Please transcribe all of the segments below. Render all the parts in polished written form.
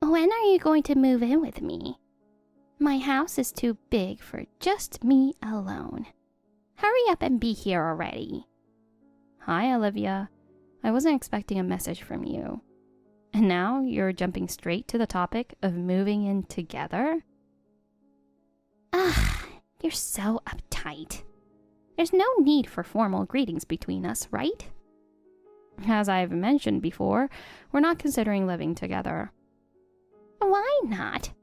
When are you going to move in with me? My house is too big for just me alone. Hurry up and be here already. Hi, Olivia. I wasn't expecting a message from you. And now you're jumping straight to the topic of moving in together? Ugh, you're so uptight. There's no need for formal greetings between us, right? As I've mentioned before, we're not considering living together. Why not?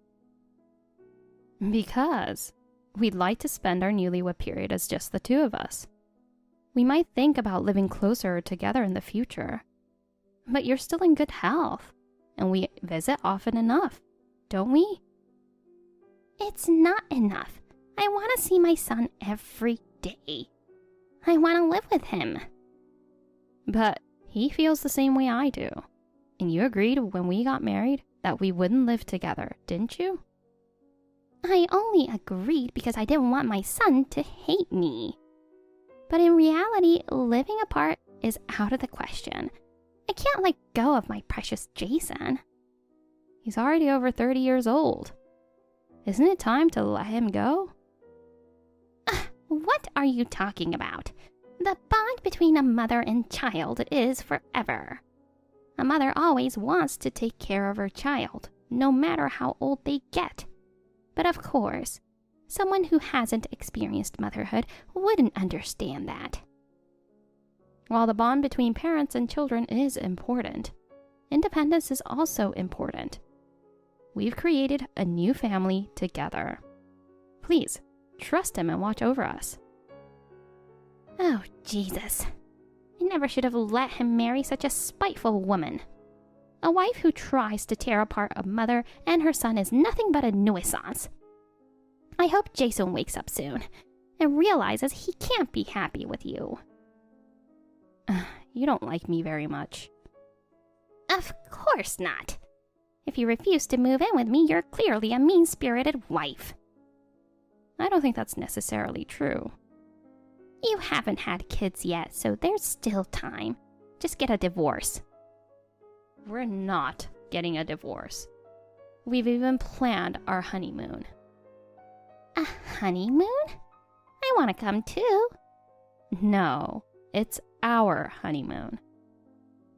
Because we'd like to spend our newlywed period as just the two of us. We might think about living closer together in the future. But you're still in good health, and we visit often enough, don't we? It's not enough. I want to see my son every day. I want to live with him. But he feels the same way I do. And you agreed when we got married that we wouldn't live together, didn't you? I only agreed because I didn't want my son to hate me. But in reality, living apart is out of the question. I can't let go of my precious Jason. He's already over 30 years old. Isn't it time to let him go? What are you talking about? The bond between a mother and child is forever. A mother always wants to take care of her child, no matter how old they get. But of course, someone who hasn't experienced motherhood wouldn't understand that. While the bond between parents and children is important, independence is also important. We've created a new family together. Please, trust him and watch over us. Oh, Jesus. I never should have let him marry such a spiteful woman. A wife who tries to tear apart a mother and her son is nothing but a nuisance. I hope Jason wakes up soon and realizes he can't be happy with you. You don't like me very much. Of course not. If you refuse to move in with me, you're clearly a mean-spirited wife. I don't think that's necessarily true. You haven't had kids yet, so there's still time. Just get a divorce. We're not getting a divorce. We've even planned our honeymoon. A honeymoon? I want to come too. No, it's our honeymoon.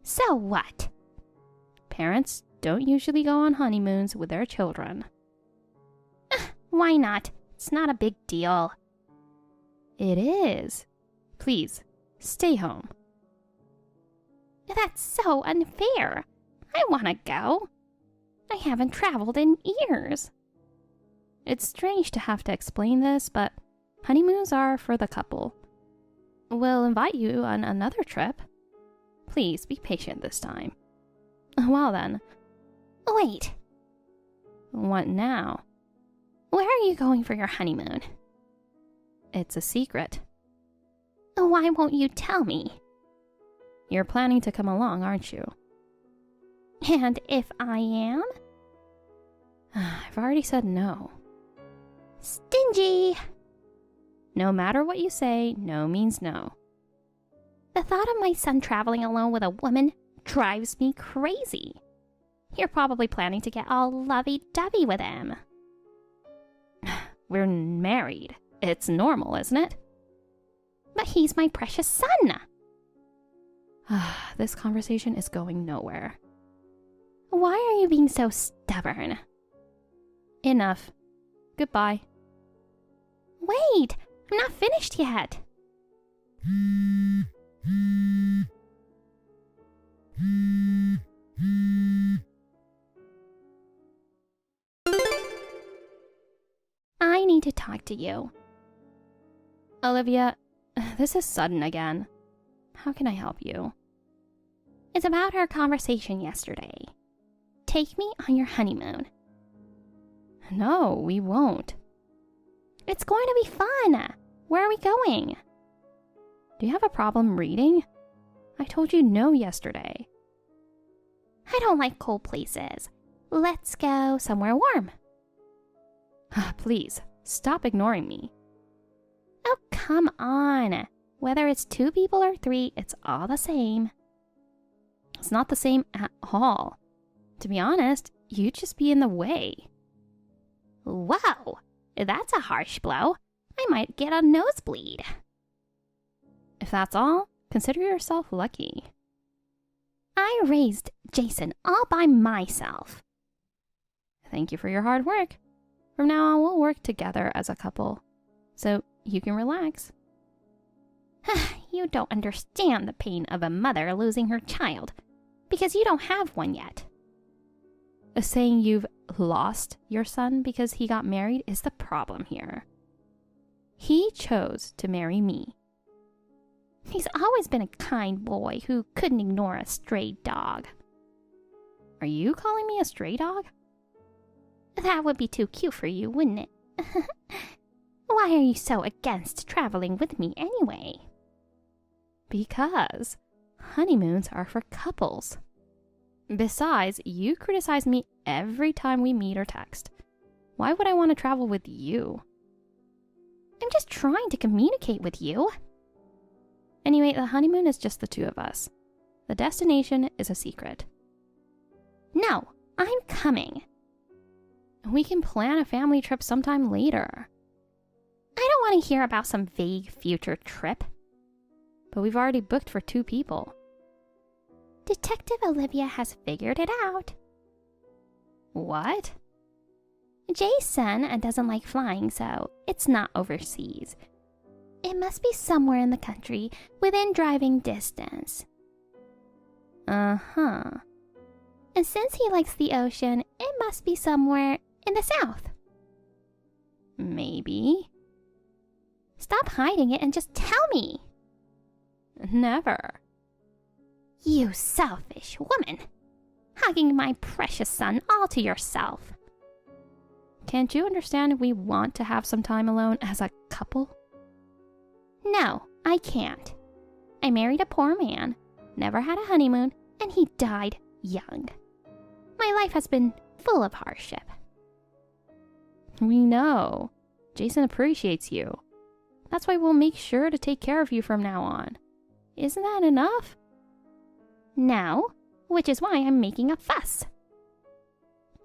So what? Parents don't usually go on honeymoons with their children. Why not? It's not a big deal. It is. Please, stay home. That's so unfair. I want to go. I haven't traveled in years. It's strange to have to explain this, but honeymoons are for the couple. We'll invite you on another trip. Please be patient this time. Well then. Wait. What now? Where are you going for your honeymoon? It's a secret. Why won't you tell me? You're planning to come along, aren't you? And if I am? I've already said no. Stingy! No matter what you say, no means no. The thought of my son traveling alone with a woman drives me crazy. You're probably planning to get all lovey-dovey with him. We're married. It's normal, isn't it? But he's my precious son. This conversation is going nowhere. Why are you being so stubborn? Enough. Goodbye. Wait, I'm not finished yet. I need to talk to you. Olivia, this is sudden again. How can I help you? It's about our conversation yesterday. Take me on your honeymoon. No, we won't. It's going to be fun. Where are we going? Do you have a problem reading? I told you no yesterday. I don't like cold places. Let's go somewhere warm. Please, stop ignoring me. Oh, come on. Whether it's 2 people or 3, it's all the same. It's not the same at all. To be honest, you'd just be in the way. Whoa, that's a harsh blow. I might get a nosebleed. If that's all, consider yourself lucky. I raised Jason all by myself. Thank you for your hard work. From now on, we'll work together as a couple, so you can relax. You don't understand the pain of a mother losing her child, because you don't have one yet. Saying you've lost your son because he got married is the problem here. He chose to marry me. He's always been a kind boy who couldn't ignore a stray dog. Are you calling me a stray dog? That would be too cute for you, wouldn't it? Why are you so against traveling with me anyway? Because honeymoons are for couples. Besides, you criticize me every time we meet or text. Why would I want to travel with you? I'm just trying to communicate with you. Anyway, the honeymoon is just the two of us. The destination is a secret. No, I'm coming. We can plan a family trip sometime later. I don't want to hear about some vague future trip. But we've already booked for 2 people. Detective Olivia has figured it out. What? Jason doesn't like flying, so it's not overseas. It must be somewhere in the country within driving distance. Uh-huh. And since he likes the ocean, it must be somewhere in the south. Maybe. Stop hiding it and just tell me. Never. You selfish woman. Hugging my precious son all to yourself. Can't you understand we want to have some time alone as a couple? No, I can't. I married a poor man, never had a honeymoon, and he died young. My life has been full of hardship. We know. Jason appreciates you. That's why we'll make sure to take care of you from now on. Isn't that enough? No, which is why I'm making a fuss.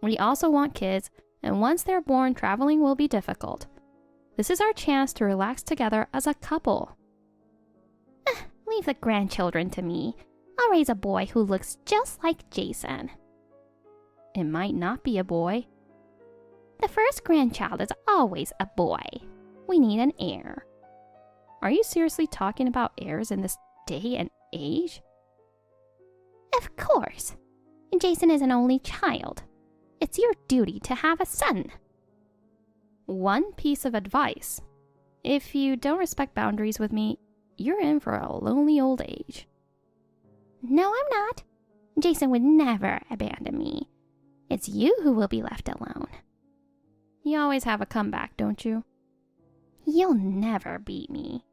We also want kids, and once they're born, traveling will be difficult. This is our chance to relax together as a couple. Leave the grandchildren to me. I'll raise a boy who looks just like Jason. It might not be a boy. The first grandchild is always a boy. We need an heir. Are you seriously talking about heirs in this day and age? Of course. Jason is an only child. It's your duty to have a son. One piece of advice. If you don't respect boundaries with me, you're in for a lonely old age. No, I'm not. Jason would never abandon me. It's you who will be left alone. You always have a comeback, don't you? You'll never beat me.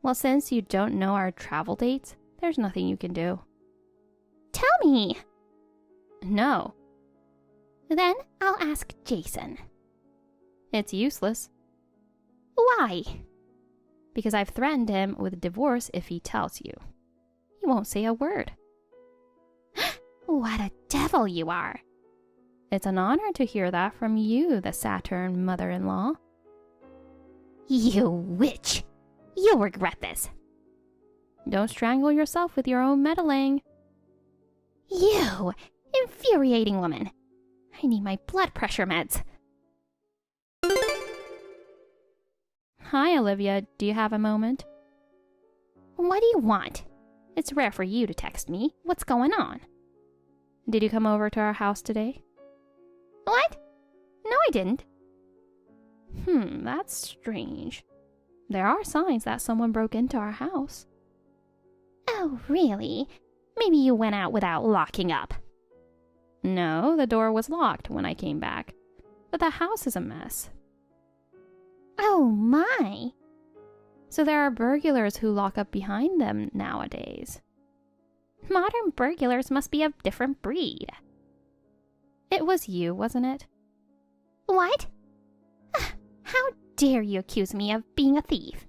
Well, since you don't know our travel dates, there's nothing you can do. Tell me. No. Then I'll ask Jason. It's useless. Why? Because I've threatened him with divorce if he tells you. He won't say a word. What a devil you are. It's an honor to hear that from you, the Saturn mother-in-law. You witch. You'll regret this. Don't strangle yourself with your own meddling. You infuriating woman. I need my blood pressure meds. Hi, Olivia. Do you have a moment? What do you want? It's rare for you to text me. What's going on? Did you come over to our house today? What? No, I didn't. That's strange. There are signs that someone broke into our house. Oh, really? Maybe you went out without locking up. No, the door was locked when I came back. But the house is a mess. Oh, my. So there are burglars who lock up behind them nowadays. Modern burglars must be a different breed. It was you, wasn't it? What? How dare you accuse me of being a thief?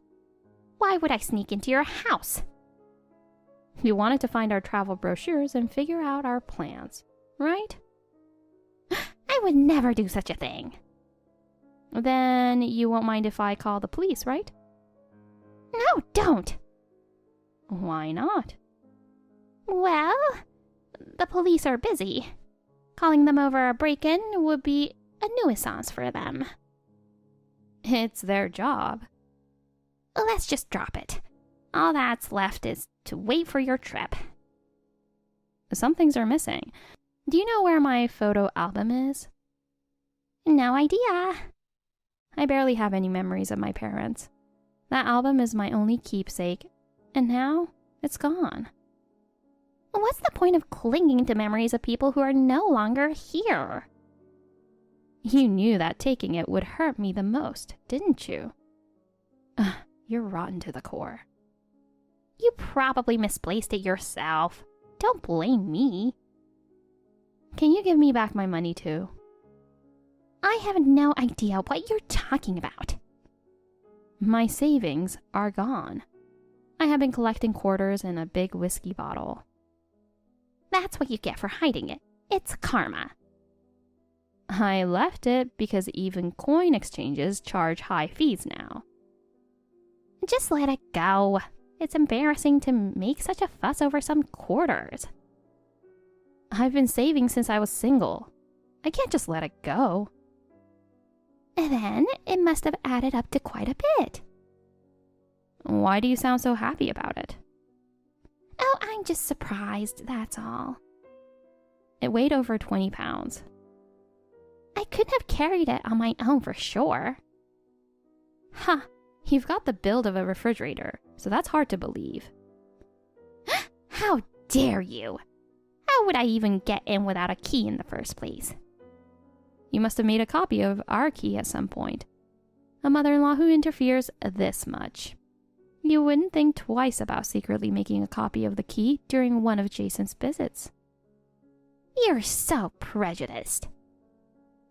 Why would I sneak into your house? We wanted to find our travel brochures and figure out our plans. right? I would never do such a thing. Then you won't mind if I call the police, right? No, don't. Why not? Well, the police are busy. Calling them over a break-in would be a nuisance for them. It's their job. Let's just drop it. All that's left is to wait for your trip. Some things are missing. Do you know where my photo album is? No idea. I barely have any memories of my parents. That album is my only keepsake, and now it's gone. What's the point of clinging to memories of people who are no longer here? You knew that taking it would hurt me the most, didn't you? You're rotten to the core. You probably misplaced it yourself. Don't blame me. Can you give me back my money too? I have no idea what you're talking about. My savings are gone. I have been collecting quarters in a big whiskey bottle. That's what you get for hiding it. It's karma. I left it because even coin exchanges charge high fees now. Just let it go. It's embarrassing to make such a fuss over some quarters. I've been saving since I was single. I can't just let it go. Then it must have added up to quite a bit. Why do you sound so happy about it? Oh, I'm just surprised, that's all. It weighed over 20 pounds. I couldn't have carried it on my own for sure. Huh, you've got the build of a refrigerator, so that's hard to believe. How dare you? How would I even get in without a key in the first place? You must have made a copy of our key at some point. A mother-in-law who interferes this much. You wouldn't think twice about secretly making a copy of the key during one of Jason's visits. You're so prejudiced.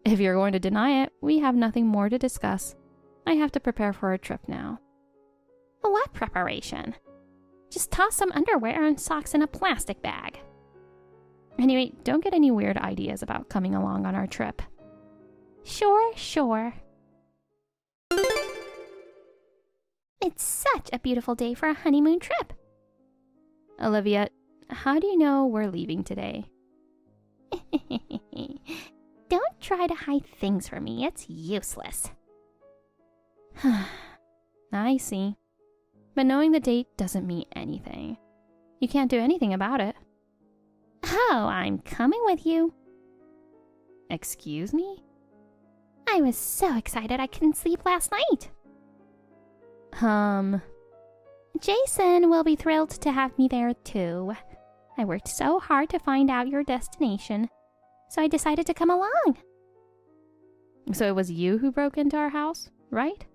If you're going to deny it, we have nothing more to discuss. I have to prepare for a trip now. What preparation? Just toss some underwear and socks in a plastic bag. Anyway, don't get any weird ideas about coming along on our trip. Sure. It's such a beautiful day for a honeymoon trip. Olivia, how do you know we're leaving today? Don't try to hide things from me. It's useless. I see. But knowing the date doesn't mean anything. You can't do anything about it. Oh, I'm coming with you. Excuse me? I was so excited I couldn't sleep last night. Jason will be thrilled to have me there too. I worked so hard to find out your destination, so I decided to come along. So it was you who broke into our house, right?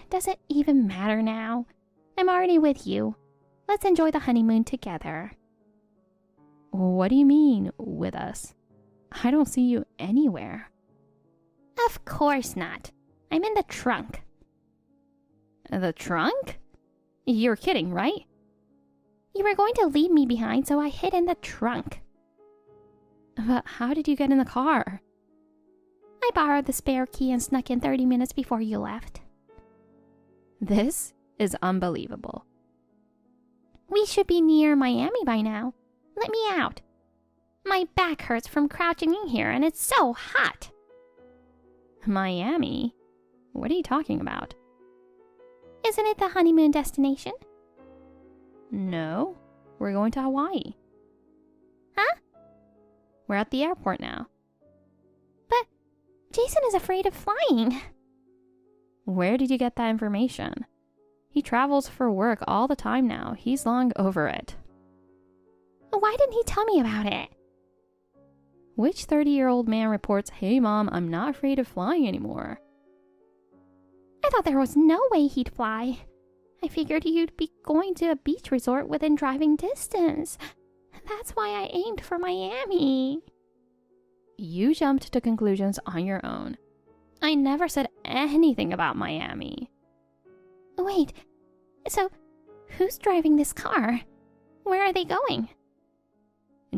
Does it even matter now? I'm already with you. Let's enjoy the honeymoon together. What do you mean, with us? I don't see you anywhere. Of course not. I'm in the trunk. The trunk? You're kidding, right? You were going to leave me behind, so I hid in the trunk. But how did you get in the car? I borrowed the spare key and snuck in 30 minutes before you left. This is unbelievable. We should be near Miami by now. Let me out. My back hurts from crouching in here, and it's so hot. Miami? What are you talking about? Isn't it the honeymoon destination? No, we're going to Hawaii. Huh? We're at the airport now. But Jason is afraid of flying. Where did you get that information? He travels for work all the time now. He's long over it. Why didn't he tell me about it? Which 30-year-old man reports, "Hey mom, I'm not afraid of flying anymore"? I thought there was no way he'd fly. I figured you'd be going to a beach resort within driving distance. That's why I aimed for Miami. You jumped to conclusions on your own. I never said anything about Miami. Wait, so who's driving this car? Where are they going?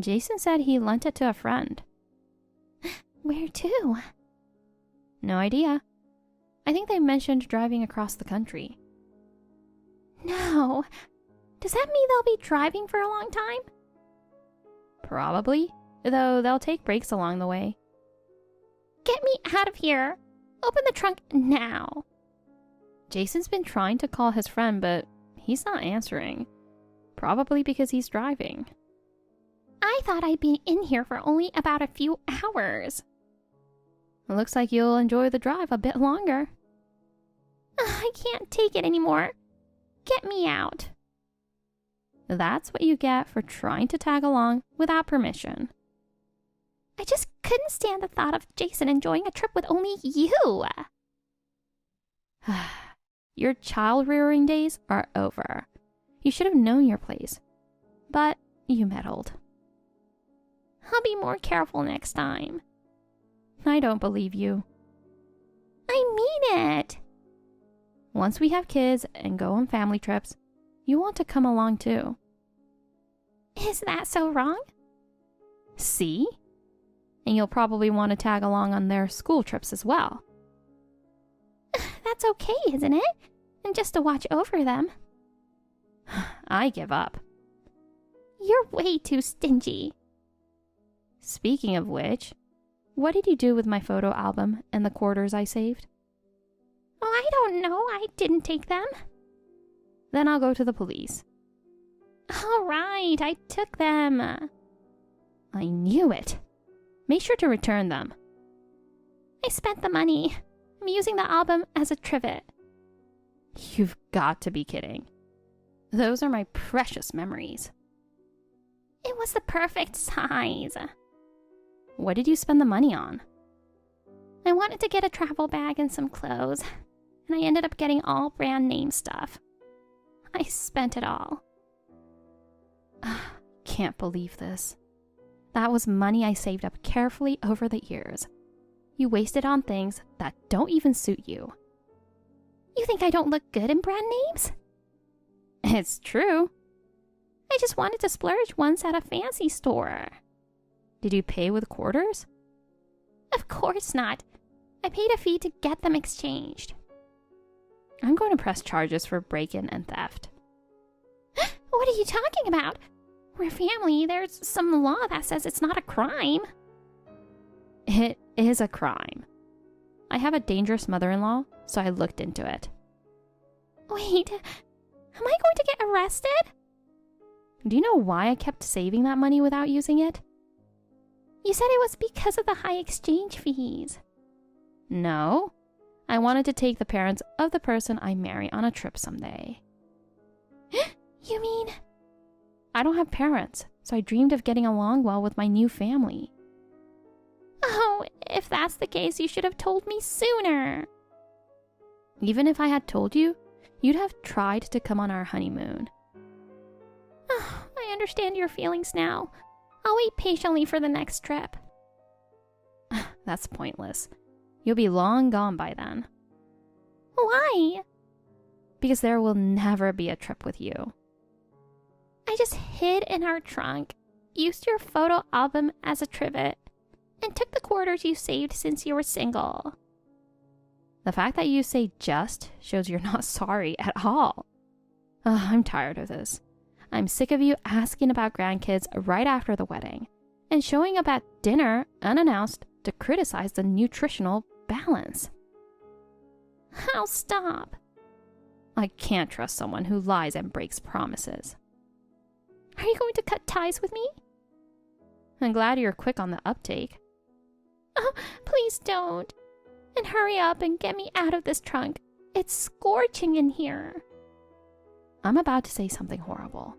Jason said he lent it to a friend. Where to? No idea. I think they mentioned driving across the country. No. Does that mean they'll be driving for a long time? Probably, though they'll take breaks along the way. Get me out of here. Open the trunk now. Jason's been trying to call his friend, but he's not answering. Probably because he's driving. I thought I'd be in here for only about a few hours. Looks like you'll enjoy the drive a bit longer. I can't take it anymore. Get me out. That's what you get for trying to tag along without permission. I just couldn't stand the thought of Jason enjoying a trip with only you. Your child-rearing days are over. You should have known your place. But you meddled. I'll be more careful next time. I don't believe you. I mean it. Once we have kids and go on family trips, you want to come along too. Is that so wrong? See? And you'll probably want to tag along on their school trips as well. That's okay, isn't it? And just to watch over them. I give up. You're way too stingy. Speaking of which, what did you do with my photo album and the quarters I saved? Oh, I don't know. I didn't take them. Then I'll go to the police. All right, I took them. I knew it. Make sure to return them. I spent the money. I'm using the album as a trivet. You've got to be kidding. Those are my precious memories. It was the perfect size. What did you spend the money on? I wanted to get a travel bag and some clothes, and I ended up getting all brand name stuff. I spent it all. Can't believe this. That was money I saved up carefully over the years. You wasted on things that don't even suit you. You think I don't look good in brand names? It's true. I just wanted to splurge once at a fancy store. Did you pay with quarters? Of course not. I paid a fee to get them exchanged. I'm going to press charges for break-in and theft. What are you talking about? We're family. There's some law that says it's not a crime. It is a crime. I have a dangerous mother-in-law, so I looked into it. Wait, am I going to get arrested? Do you know why I kept saving that money without using it? You said it was because of the high exchange fees. No. I wanted to take the parents of the person I marry on a trip someday. You mean? I don't have parents, so I dreamed of getting along well with my new family. Oh, if that's the case, you should have told me sooner. Even if I had told you, you'd have tried to come on our honeymoon. I understand your feelings now. I'll wait patiently for the next trip. That's pointless. You'll be long gone by then. Why? Because there will never be a trip with you. I just hid in our trunk, used your photo album as a trivet, and took the quarters you saved since you were single. The fact that you say just shows you're not sorry at all. I'm tired of this. I'm sick of you asking about grandkids right after the wedding and showing up at dinner unannounced to criticize the nutritional balance. I'll stop. I can't trust someone who lies and breaks promises. Are you going to cut ties with me? I'm glad you're quick on the uptake. Oh, please don't. And hurry up and get me out of this trunk. It's scorching in here. I'm about to say something horrible.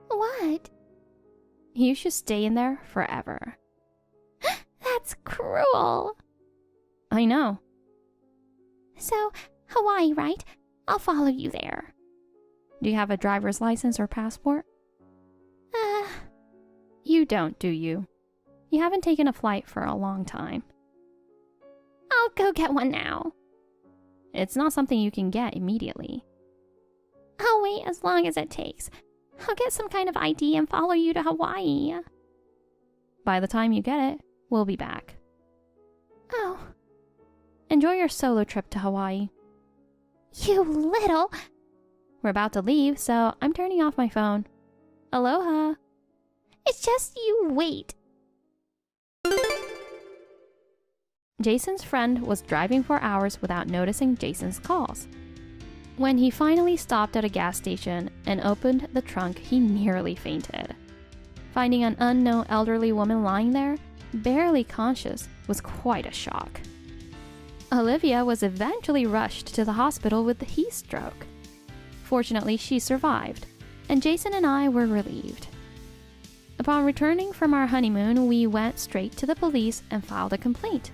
What? You should stay in there forever. That's cruel. I know. So, Hawaii, right? I'll follow you there. Do you have a driver's license or passport? You don't, do you? You haven't taken a flight for a long time. I'll go get one now. It's not something you can get immediately. I'll wait as long as it takes. I'll get some kind of ID and follow you to Hawaii. By the time you get it, we'll be back. Oh. Enjoy your solo trip to Hawaii. You little... We're about to leave, so I'm turning off my phone. Aloha. It's just you wait. Jason's friend was driving for hours without noticing Jason's calls. When he finally stopped at a gas station and opened the trunk, he nearly fainted. Finding an unknown elderly woman lying there, barely conscious, was quite a shock. Olivia was eventually rushed to the hospital with a heat stroke. Fortunately, she survived, and Jason and I were relieved. Upon returning from our honeymoon, we went straight to the police and filed a complaint.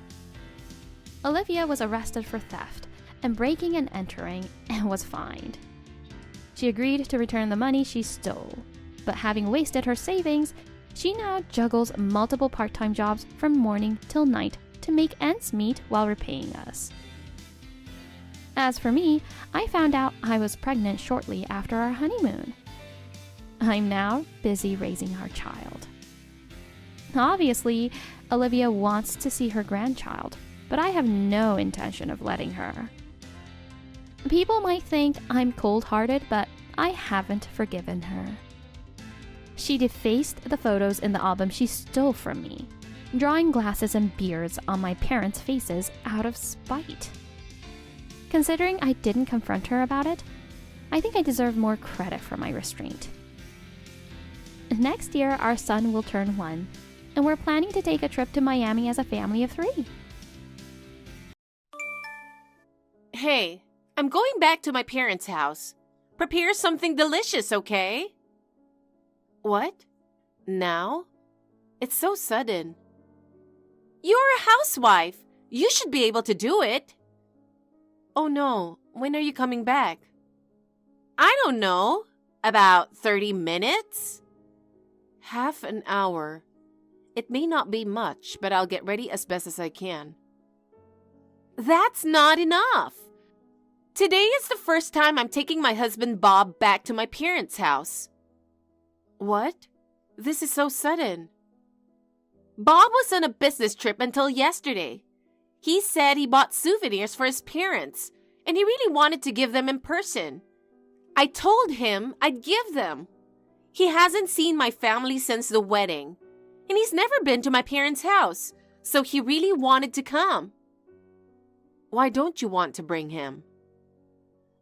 Olivia was arrested for theft and breaking and entering and was fined. She agreed to return the money she stole, but having wasted her savings, she now juggles multiple part-time jobs from morning till night to make ends meet while repaying us. As for me, I found out I was pregnant shortly after our honeymoon. I'm now busy raising our child. Obviously, Olivia wants to see her grandchild, but I have no intention of letting her. People might think I'm cold-hearted, but I haven't forgiven her. She defaced the photos in the album she stole from me, drawing glasses and beards on my parents' faces out of spite. Considering I didn't confront her about it, I think I deserve more credit for my restraint. Next year, our son will turn 1, and we're planning to take a trip to Miami as a family of 3. Hey, I'm going back to my parents' house. Prepare something delicious, okay? What? Now? It's so sudden. You're a housewife. You should be able to do it. Oh no, when are you coming back? I don't know. About 30 minutes? Half an hour. It may not be much, but I'll get ready as best as I can. That's not enough. Today is the first time I'm taking my husband Bob back to my parents' house. What? This is so sudden. Bob was on a business trip until yesterday. He said he bought souvenirs for his parents, and he really wanted to give them in person. I told him I'd give them. He hasn't seen my family since the wedding, and he's never been to my parents' house, so he really wanted to come. Why don't you want to bring him?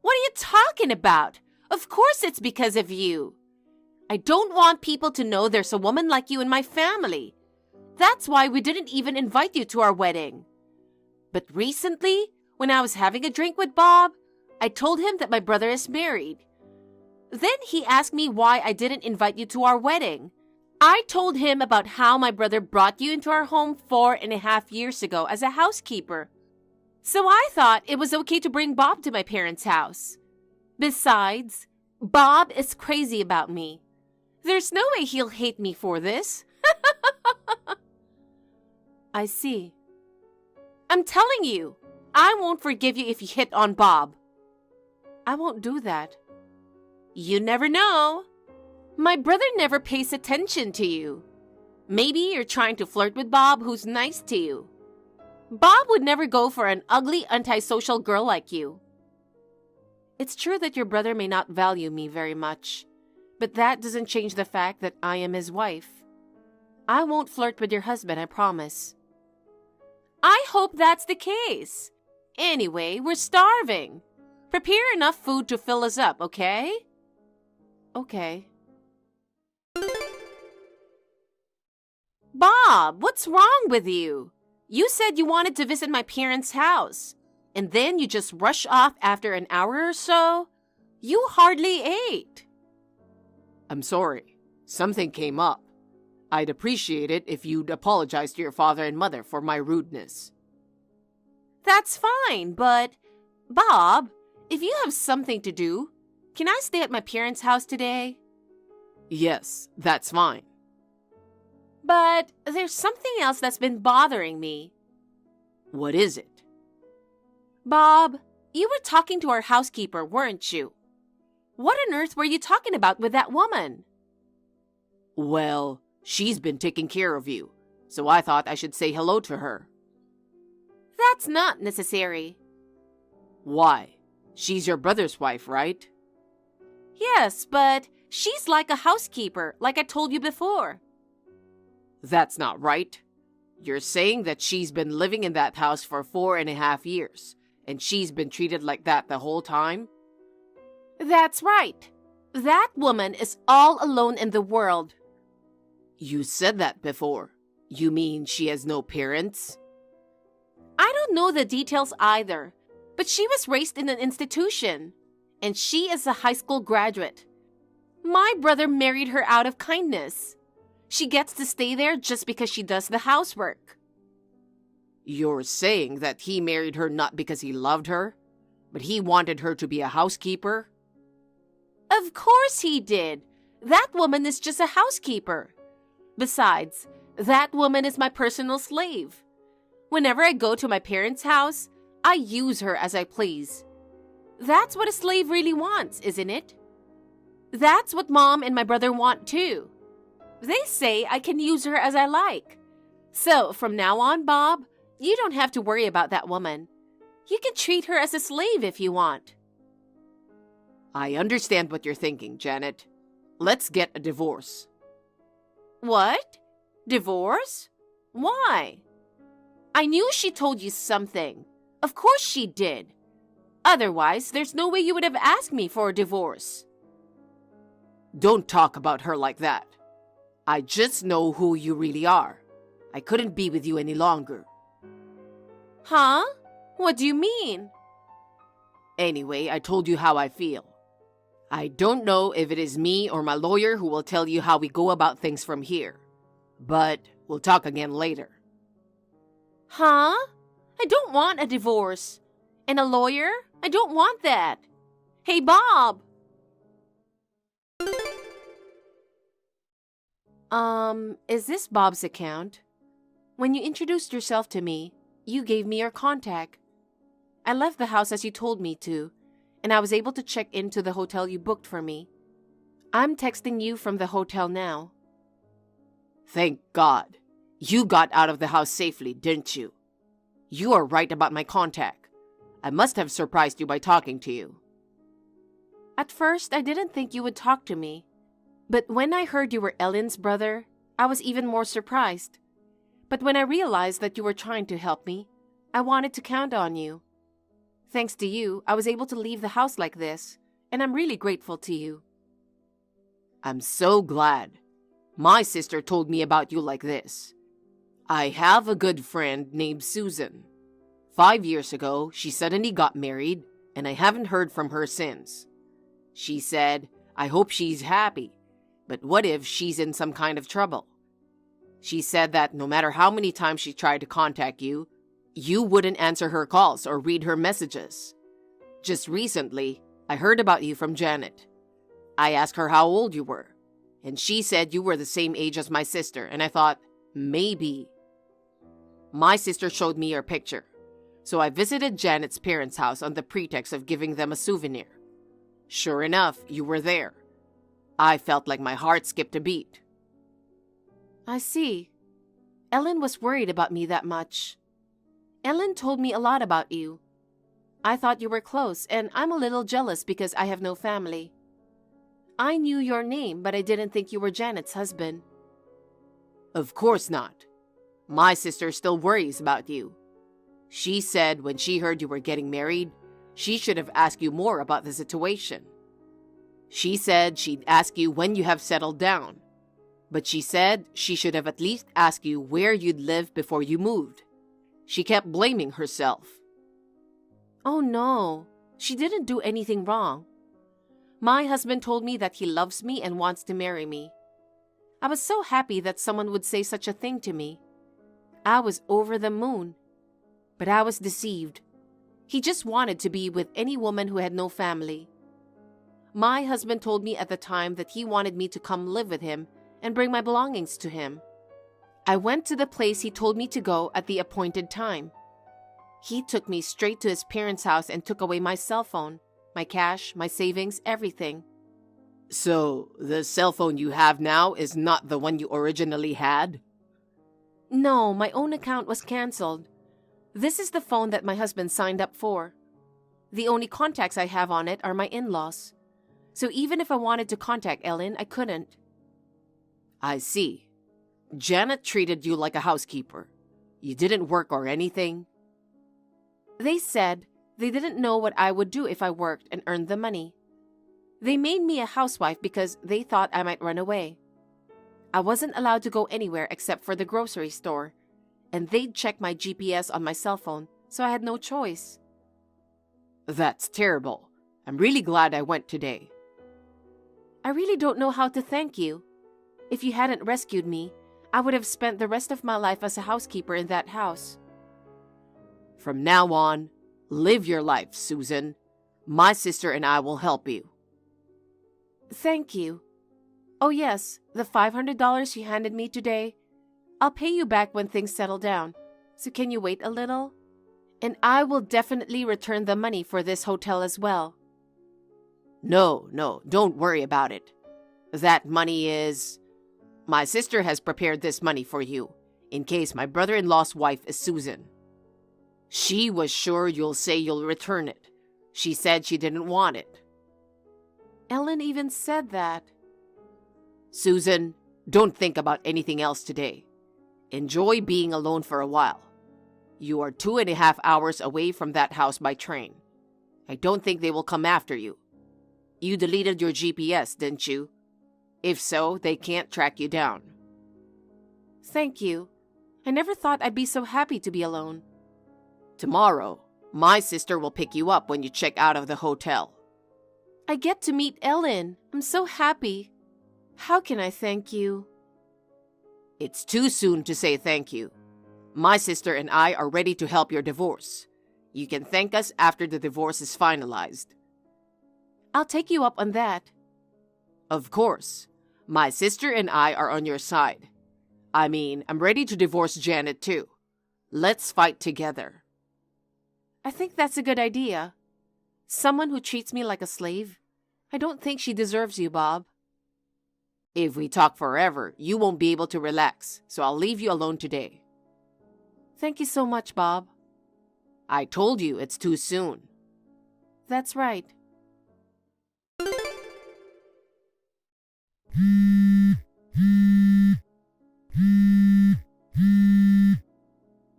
What are you talking about? Of course it's because of you. I don't want people to know there's a woman like you in my family. That's why we didn't even invite you to our wedding. But recently, when I was having a drink with Bob, I told him that my brother is married. Then he asked me why I didn't invite you to our wedding. I told him about how my brother brought you into our home 4.5 years ago as a housekeeper. So I thought it was okay to bring Bob to my parents' house. Besides, Bob is crazy about me. There's no way he'll hate me for this. I see. I'm telling you, I won't forgive you if you hit on Bob. I won't do that. You never know. My brother never pays attention to you. Maybe you're trying to flirt with Bob, who's nice to you. Bob would never go for an ugly, antisocial girl like you. It's true that your brother may not value me very much, but that doesn't change the fact that I am his wife. I won't flirt with your husband, I promise. I hope that's the case. Anyway, we're starving. Prepare enough food to fill us up, okay? Okay. Bob, what's wrong with you? You said you wanted to visit my parents' house, and then you just rush off after an hour or so? You hardly ate. I'm sorry. Something came up. I'd appreciate it if you'd apologize to your father and mother for my rudeness. That's fine, but... Bob, if you have something to do, can I stay at my parents' house today? Yes, that's fine. But there's something else that's been bothering me. What is it? Bob, you were talking to our housekeeper, weren't you? What on earth were you talking about with that woman? Well, she's been taking care of you, so I thought I should say hello to her. That's not necessary. Why? She's your brother's wife, right? Yes, but she's like a housekeeper, like I told you before. That's not right. You're saying that she's been living in that house for 4.5 years, and she's been treated like that the whole time? That's right. That woman is all alone in the world. You said that before. You mean she has no parents? I don't know the details either, but she was raised in an institution, and she is a high school graduate. My brother married her out of kindness. She gets to stay there just because she does the housework. You're saying that he married her not because he loved her, but he wanted her to be a housekeeper? Of course he did. That woman is just a housekeeper. Besides, that woman is my personal slave. Whenever I go to my parents' house, I use her as I please. That's what a slave really wants, isn't it? That's what Mom and my brother want too. They say I can use her as I like. So from now on, Bob, you don't have to worry about that woman. You can treat her as a slave if you want. I understand what you're thinking, Janet. Let's get a divorce. What? Divorce? Why? I knew she told you something. Of course she did. Otherwise, there's no way you would have asked me for a divorce. Don't talk about her like that. I just know who you really are. I couldn't be with you any longer. Huh? What do you mean? Anyway, I told you how I feel. I don't know if it is me or my lawyer who will tell you how we go about things from here. But we'll talk again later. Huh? I don't want a divorce. And a lawyer? I don't want that. Hey, Bob! Is this Bob's account? When you introduced yourself to me, you gave me your contact. I left the house as you told me to, and I was able to check into the hotel you booked for me. I'm texting you from the hotel now. Thank God. You got out of the house safely, didn't you? You are right about my contact. I must have surprised you by talking to you. At first, I didn't think you would talk to me. But when I heard you were Ellen's brother, I was even more surprised. But when I realized that you were trying to help me, I wanted to count on you. Thanks to you, I was able to leave the house like this, and I'm really grateful to you. I'm so glad. My sister told me about you like this. I have a good friend named Susan. 5 years ago, she suddenly got married, and I haven't heard from her since. She said, I hope she's happy, but what if she's in some kind of trouble? She said that no matter how many times she tried to contact you, you wouldn't answer her calls or read her messages. Just recently, I heard about you from Janet. I asked her how old you were, and she said you were the same age as my sister, and I thought, maybe. My sister showed me your picture, so I visited Janet's parents' house on the pretext of giving them a souvenir. Sure enough, you were there. I felt like my heart skipped a beat. I see. Ellen was worried about me that much. Ellen told me a lot about you. I thought you were close, and I'm a little jealous because I have no family. I knew your name, but I didn't think you were Janet's husband. Of course not. My sister still worries about you. She said when she heard you were getting married, she should have asked you more about the situation. She said she'd ask you when you have settled down, but she said she should have at least asked you where you'd live before you moved. She kept blaming herself. Oh no, she didn't do anything wrong. My husband told me that he loves me and wants to marry me. I was so happy that someone would say such a thing to me. I was over the moon. But I was deceived. He just wanted to be with any woman who had no family. My husband told me at the time that he wanted me to come live with him and bring my belongings to him. I went to the place he told me to go at the appointed time. He took me straight to his parents' house and took away my cell phone, my cash, my savings, everything. So, the cell phone you have now is not the one you originally had? No, my own account was canceled. This is the phone that my husband signed up for. The only contacts I have on it are my in-laws. So even if I wanted to contact Ellen, I couldn't. I see. Janet treated you like a housekeeper. You didn't work or anything? They said they didn't know what I would do if I worked and earned the money. They made me a housewife because they thought I might run away. I wasn't allowed to go anywhere except for the grocery store, and they'd check my GPS on my cell phone, so I had no choice. That's terrible. I'm really glad I went today. I really don't know how to thank you. If you hadn't rescued me, I would have spent the rest of my life as a housekeeper in that house. From now on, live your life, Susan. My sister and I will help you. Thank you. Oh yes, the $500 you handed me today, I'll pay you back when things settle down. So can you wait a little? And I will definitely return the money for this hotel as well. No, don't worry about it. That money is... My sister has prepared this money for you, in case my brother-in-law's wife is Susan. She was sure you'll say you'll return it. She said she didn't want it. Ellen even said that. Susan, don't think about anything else today. Enjoy being alone for a while. You are 2.5 hours away from that house by train. I don't think they will come after you. You deleted your GPS, didn't you? If so, they can't track you down. Thank you. I never thought I'd be so happy to be alone. Tomorrow, my sister will pick you up when you check out of the hotel. I get to meet Ellen. I'm so happy. How can I thank you? It's too soon to say thank you. My sister and I are ready to help your divorce. You can thank us after the divorce is finalized. I'll take you up on that. Of course. My sister and I are on your side. I mean, I'm ready to divorce Janet too. Let's fight together. I think that's a good idea. Someone who treats me like a slave? I don't think she deserves you, Bob. If we talk forever, you won't be able to relax, so I'll leave you alone today. Thank you so much, Bob. I told you it's too soon. That's right.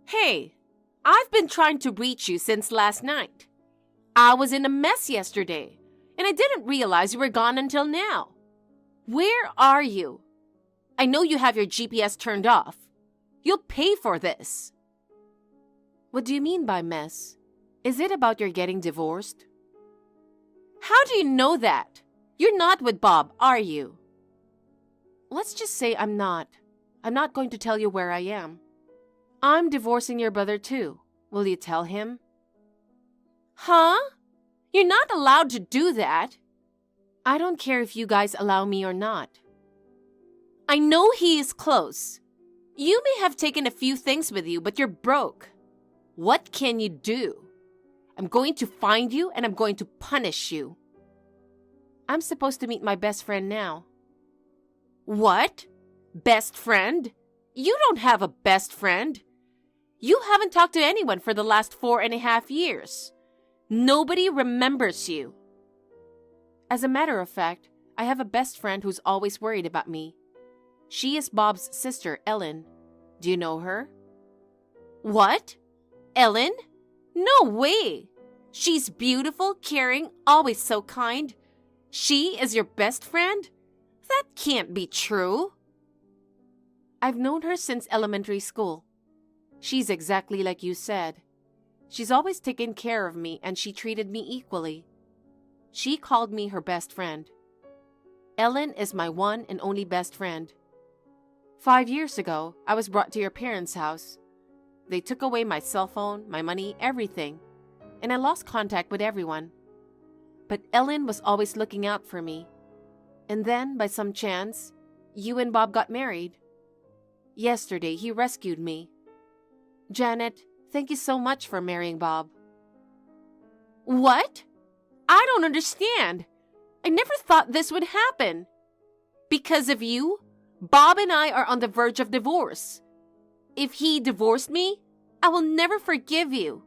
Hey, I've been trying to reach you since last night. I was in a mess yesterday, and I didn't realize you were gone until now. Where are you? I know you have your GPS turned off. You'll pay for this. What do you mean by mess? Is it about your getting divorced? How do you know that? You're not with Bob, are you? Let's just say I'm not. I'm not going to tell you where I am. I'm divorcing your brother too. Will you tell him? Huh? You're not allowed to do that. I don't care if you guys allow me or not. I know he is close. You may have taken a few things with you, but you're broke. What can you do? I'm going to find you and I'm going to punish you. I'm supposed to meet my best friend now. What? Best friend? You don't have a best friend. You haven't talked to anyone for the last 4.5 years. Nobody remembers you. As a matter of fact, I have a best friend who's always worried about me. She is Bob's sister, Ellen. Do you know her? What? Ellen? No way! She's beautiful, caring, always so kind. She is your best friend? That can't be true. I've known her since elementary school. She's exactly like you said. She's always taken care of me and she treated me equally. She called me her best friend. Ellen is my one and only best friend. 5 years ago, I was brought to your parents' house. They took away my cell phone, my money, everything, and I lost contact with everyone. But Ellen was always looking out for me. And then, by some chance, you and Bob got married. Yesterday, he rescued me. Janet, thank you so much for marrying Bob. What? I don't understand. I never thought this would happen. Because of you, Bob and I are on the verge of divorce. If he divorced me, I will never forgive you.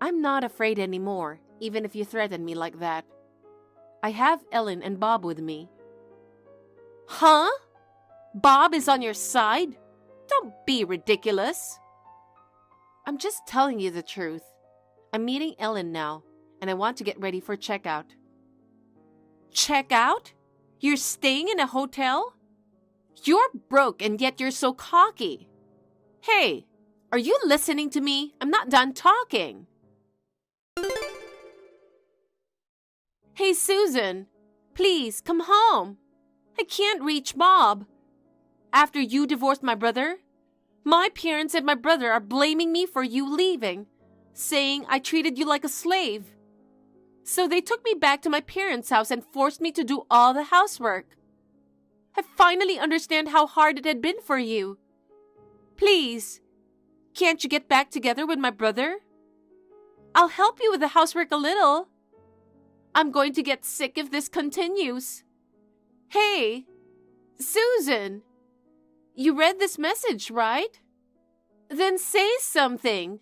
I'm not afraid anymore, even if you threaten me like that. I have Ellen and Bob with me. Huh? Bob is on your side? Don't be ridiculous. I'm just telling you the truth. I'm meeting Ellen now, and I want to get ready for checkout. Checkout? You're staying in a hotel? You're broke and yet you're so cocky. Hey, are you listening to me? I'm not done talking. Hey, Susan, please come home. I can't reach Bob. After you divorced my brother, my parents and my brother are blaming me for you leaving, saying I treated you like a slave. So they took me back to my parents' house and forced me to do all the housework. I finally understand how hard it had been for you. Please, can't you get back together with my brother? I'll help you with the housework a little. I'm going to get sick if this continues. Hey, Susan, you read this message, right? Then say something.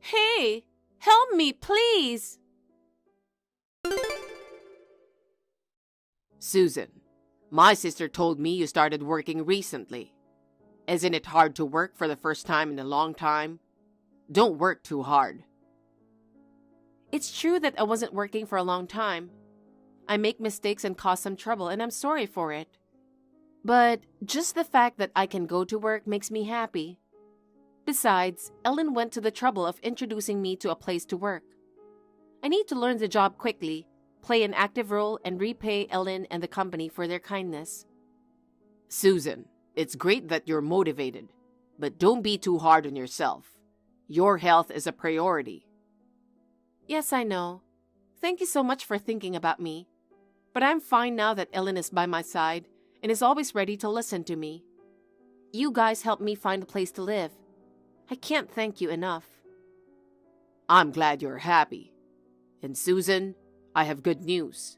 Hey, help me, please. Susan, my sister told me you started working recently. Isn't it hard to work for the first time in a long time? Don't work too hard. It's true that I wasn't working for a long time. I make mistakes and cause some trouble, and I'm sorry for it. But just the fact that I can go to work makes me happy. Besides, Ellen went to the trouble of introducing me to a place to work. I need to learn the job quickly, play an active role, and repay Ellen and the company for their kindness. Susan, it's great that you're motivated, but don't be too hard on yourself. Your health is a priority. Yes, I know. Thank you so much for thinking about me. But I'm fine now that Ellen is by my side and is always ready to listen to me. You guys helped me find a place to live. I can't thank you enough. I'm glad you're happy. And Susan, I have good news.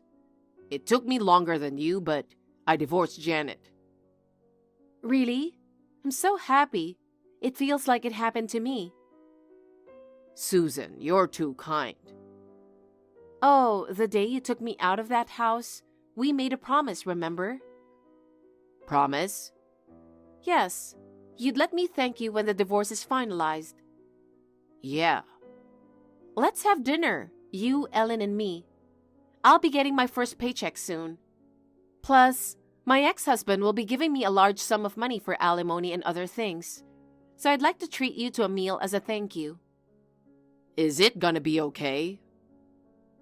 It took me longer than you, but I divorced Janet. Really? I'm so happy. It feels like it happened to me. Susan, you're too kind. Oh, the day you took me out of that house, we made a promise, remember? Promise? Yes. You'd let me thank you when the divorce is finalized. Yeah. Let's have dinner, you, Ellen, and me. I'll be getting my first paycheck soon. Plus, my ex-husband will be giving me a large sum of money for alimony and other things. So I'd like to treat you to a meal as a thank you. Is it gonna be okay?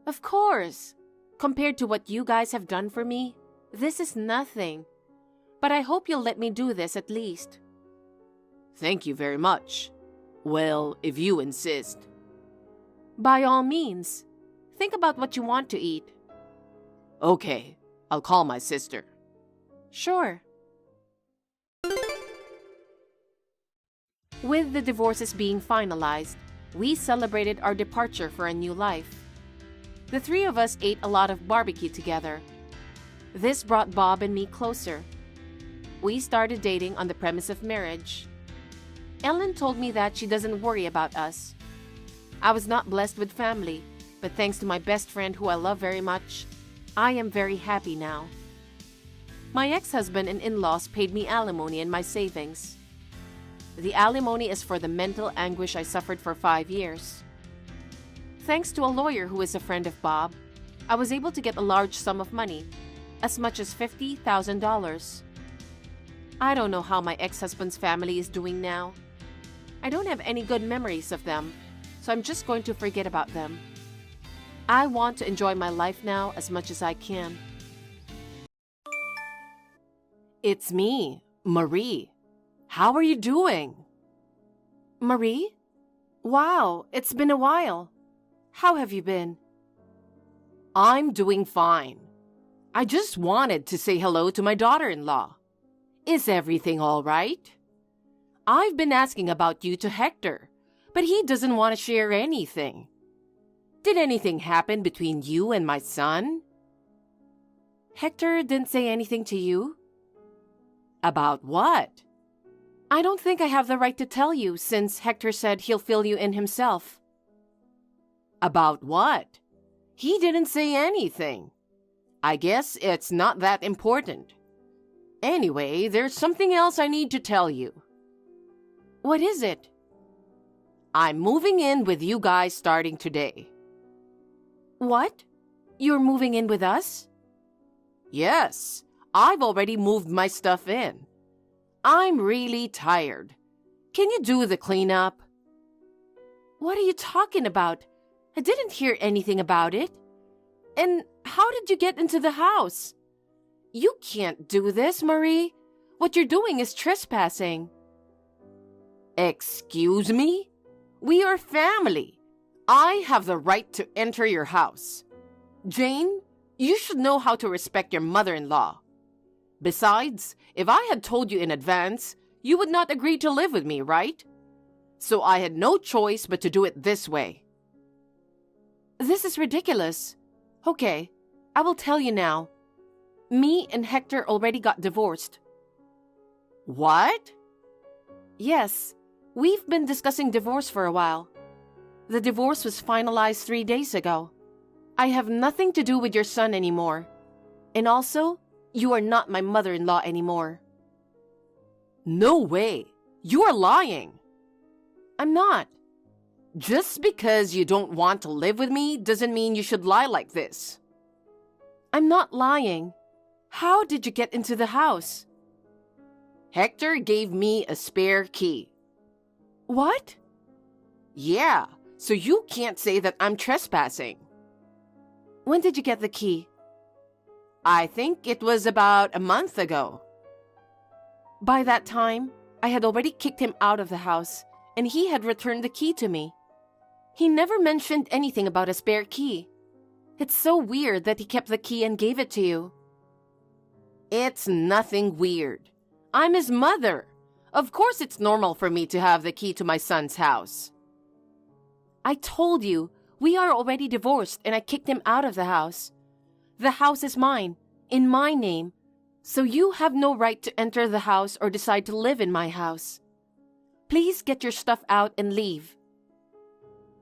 Of course. Compared to what you guys have done for me, this is nothing. But I hope you'll let me do this at least. Thank you very much. Well, if you insist. By all means. Think about what you want to eat. Okay, I'll call my sister. Sure. With the divorces being finalized, we celebrated our departure for a new life. The three of us ate a lot of barbecue together. This brought Bob and me closer. We started dating on the premise of marriage. Ellen told me that she doesn't worry about us. I was not blessed with family, but thanks to my best friend who I love very much, I am very happy now. My ex-husband and in-laws paid me alimony and my savings. The alimony is for the mental anguish I suffered for 5 years. Thanks to a lawyer who is a friend of Bob, I was able to get a large sum of money, as much as $50,000. I don't know how my ex-husband's family is doing now. I don't have any good memories of them, so I'm just going to forget about them. I want to enjoy my life now as much as I can. It's me, Marie. How are you doing? Marie? Wow, it's been a while. How have you been? I'm doing fine. I just wanted to say hello to my daughter-in-law. Is everything all right? I've been asking about you to Hector, but he doesn't want to share anything. Did anything happen between you and my son? Hector didn't say anything to you? About what? I don't think I have the right to tell you since Hector said he'll fill you in himself. About what? He didn't say anything. I guess it's not that important. Anyway, there's something else I need to tell you. What is it? I'm moving in with you guys starting today. What? You're moving in with us? Yes, I've already moved my stuff in. I'm really tired. Can you do the cleanup? What are you talking about? I didn't hear anything about it. And how did you get into the house? You can't do this, Marie. What you're doing is trespassing. Excuse me? We are family. I have the right to enter your house. Jane, you should know how to respect your mother-in-law. Besides, if I had told you in advance, you would not agree to live with me, right? So I had no choice but to do it this way. This is ridiculous. Okay, I will tell you now. Me and Hector already got divorced. What? Yes, we've been discussing divorce for a while. The divorce was finalized 3 days ago. I have nothing to do with your son anymore. And also, you are not my mother-in-law anymore. No way! You are lying! I'm not. Just because you don't want to live with me doesn't mean you should lie like this. I'm not lying. How did you get into the house? Hector gave me a spare key. What? Yeah, so you can't say that I'm trespassing. When did you get the key? I think it was about a month ago. By that time, I had already kicked him out of the house, and he had returned the key to me. He never mentioned anything about a spare key. It's so weird that he kept the key and gave it to you. It's nothing weird. I'm his mother. Of course it's normal for me to have the key to my son's house. I told you, we are already divorced and I kicked him out of the house. The house is mine, in my name, so you have no right to enter the house or decide to live in my house. Please get your stuff out and leave.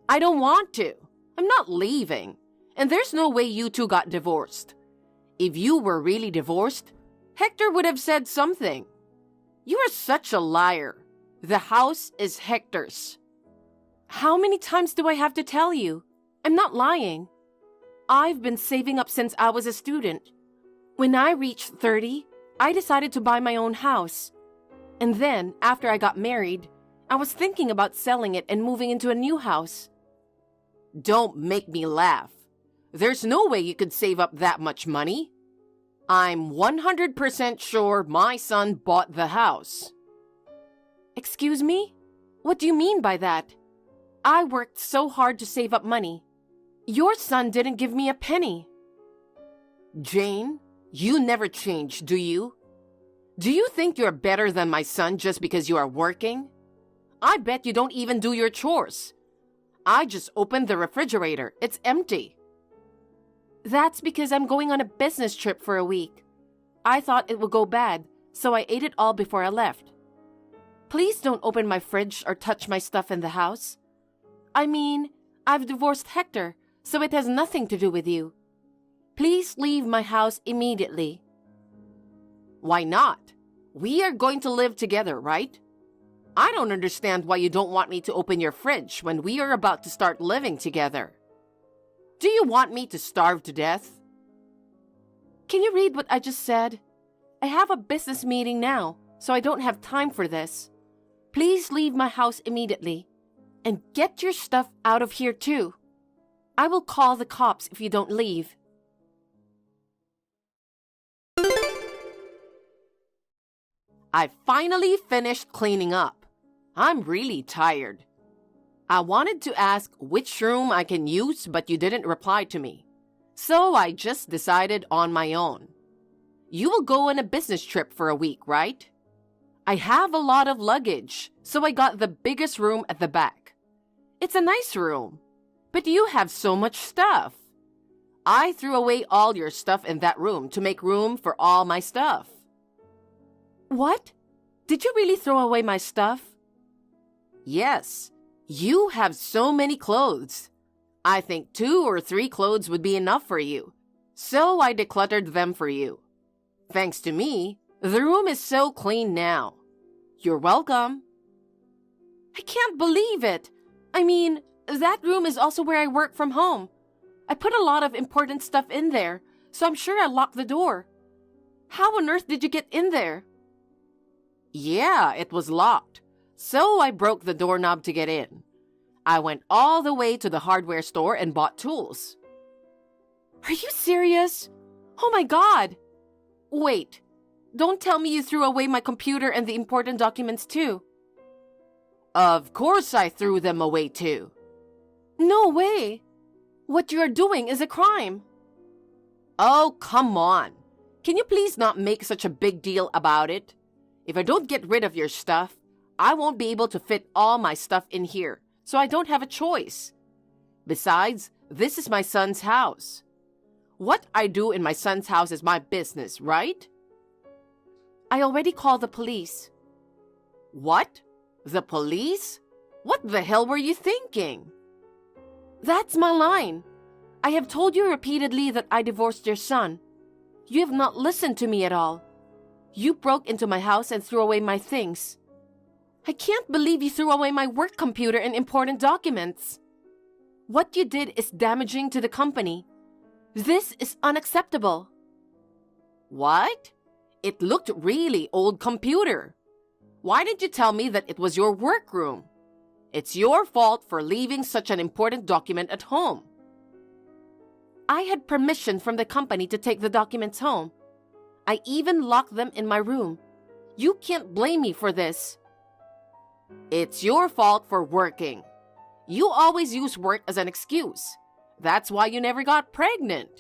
I don't want to. I'm not leaving. And there's no way you two got divorced. If you were really divorced, Hector would have said something. You are such a liar. The house is Hector's. How many times do I have to tell you? I'm not lying. I've been saving up since I was a student. When I reached 30, I decided to buy my own house. And then, after I got married, I was thinking about selling it and moving into a new house. Don't make me laugh. There's no way you could save up that much money. I'm 100% sure my son bought the house. Excuse me? What do you mean by that? I worked so hard to save up money. Your son didn't give me a penny. Jane, you never change, do you? Do you think you're better than my son just because you are working? I bet you don't even do your chores. I just opened the refrigerator. It's empty. That's because I'm going on a business trip for a week. I thought it would go bad, so I ate it all before I left. Please don't open my fridge or touch my stuff in the house. I mean, I've divorced Hector, so it has nothing to do with you. Please leave my house immediately. Why not? We are going to live together, right? I don't understand why you don't want me to open your fridge when we are about to start living together. Do you want me to starve to death? Can you read what I just said? I have a business meeting now, so I don't have time for this. Please leave my house immediately. And get your stuff out of here too. I will call the cops if you don't leave. I finally finished cleaning up. I'm really tired. I wanted to ask which room I can use, but you didn't reply to me. So I just decided on my own. You will go on a business trip for a week, right? I have a lot of luggage, so I got the biggest room at the back. It's a nice room. But you have so much stuff. I threw away all your stuff in that room to make room for all my stuff. What? Did you really throw away my stuff? Yes. You have so many clothes. I think 2 or 3 clothes would be enough for you. So I decluttered them for you. Thanks to me, the room is so clean now. You're welcome. I can't believe it. I mean, that room is also where I work from home. I put a lot of important stuff in there, so I'm sure I locked the door. How on earth did you get in there? Yeah, it was locked. So I broke the doorknob to get in. I went all the way to the hardware store and bought tools. Are you serious? Oh my God! Wait, don't tell me you threw away my computer and the important documents too. Of course I threw them away too. No way! What you are doing is a crime. Oh, come on. Can you please not make such a big deal about it? If I don't get rid of your stuff, I won't be able to fit all my stuff in here, so I don't have a choice. Besides, this is my son's house. What I do in my son's house is my business, right? I already called the police. What? The police? What the hell were you thinking? That's my line. I have told you repeatedly that I divorced your son. You have not listened to me at all. You broke into my house and threw away my things. I can't believe you threw away my work computer and important documents. What you did is damaging to the company. This is unacceptable. What? It looked really old computer. Why didn't you tell me that it was your workroom? It's your fault for leaving such an important document at home. I had permission from the company to take the documents home. I even locked them in my room. You can't blame me for this. It's your fault for working. You always use work as an excuse. That's why you never got pregnant.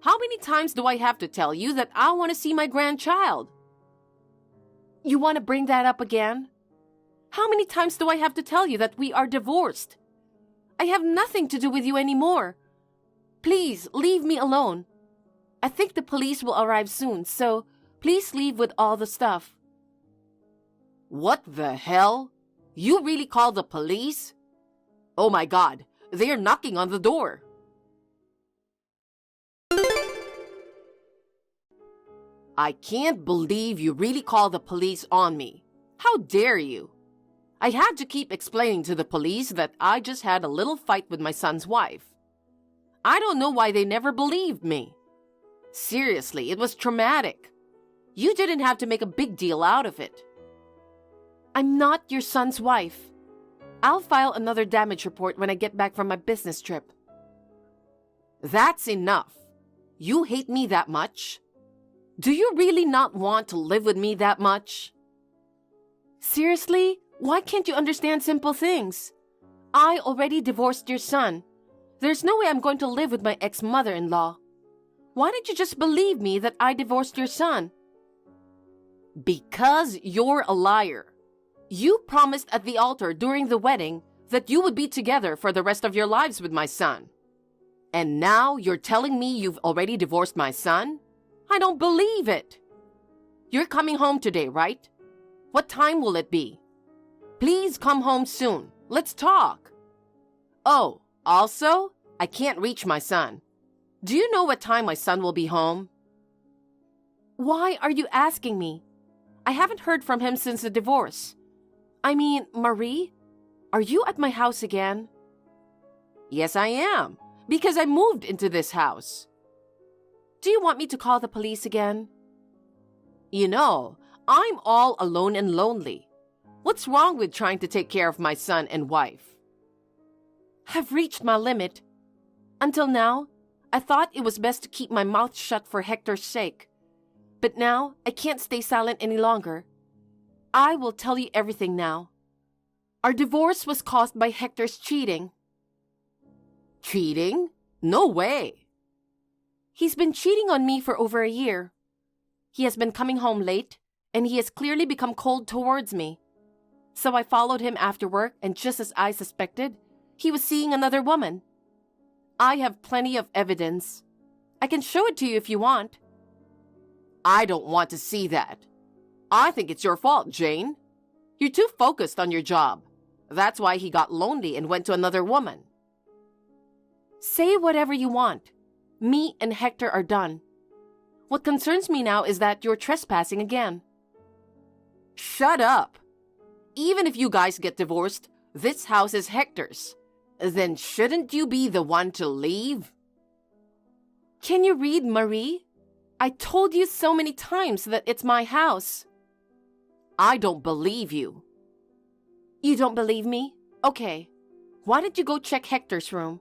How many times do I have to tell you that I want to see my grandchild? You want to bring that up again? How many times do I have to tell you that we are divorced? I have nothing to do with you anymore. Please, leave me alone. I think the police will arrive soon, so please leave with all the stuff. What the hell? You really called the police? Oh my God, they are knocking on the door. I can't believe you really called the police on me. How dare you? I had to keep explaining to the police that I just had a little fight with my son's wife. I don't know why they never believed me. Seriously, it was traumatic. You didn't have to make a big deal out of it. I'm not your son's wife. I'll file another damage report when I get back from my business trip. That's enough. You hate me that much? Do you really not want to live with me that much? Seriously? Why can't you understand simple things? I already divorced your son. There's no way I'm going to live with my ex-mother-in-law. Why didn't you just believe me that I divorced your son? Because you're a liar. You promised at the altar during the wedding that you would be together for the rest of your lives with my son. And now you're telling me you've already divorced my son? I don't believe it. You're coming home today, right? What time will it be? Please come home soon. Let's talk. Oh, also, I can't reach my son. Do you know what time my son will be home? Why are you asking me? I haven't heard from him since the divorce. I mean, Marie, are you at my house again? Yes, I am, because I moved into this house. Do you want me to call the police again? You know, I'm all alone and lonely. What's wrong with trying to take care of my son and wife? I've reached my limit. Until now, I thought it was best to keep my mouth shut for Hector's sake. But now, I can't stay silent any longer. I will tell you everything now. Our divorce was caused by Hector's cheating. Cheating? No way. He's been cheating on me for over a year. He has been coming home late, and he has clearly become cold towards me. So I followed him after work, and just as I suspected, he was seeing another woman. I have plenty of evidence. I can show it to you if you want. I don't want to see that. I think it's your fault, Jane. You're too focused on your job. That's why he got lonely and went to another woman. Say whatever you want. Me and Hector are done. What concerns me now is that you're trespassing again. Shut up. Even if you guys get divorced, this house is Hector's. Then shouldn't you be the one to leave? Can you read, Marie? I told you so many times that it's my house. I don't believe you. You don't believe me? Okay. Why don't you go check Hector's room?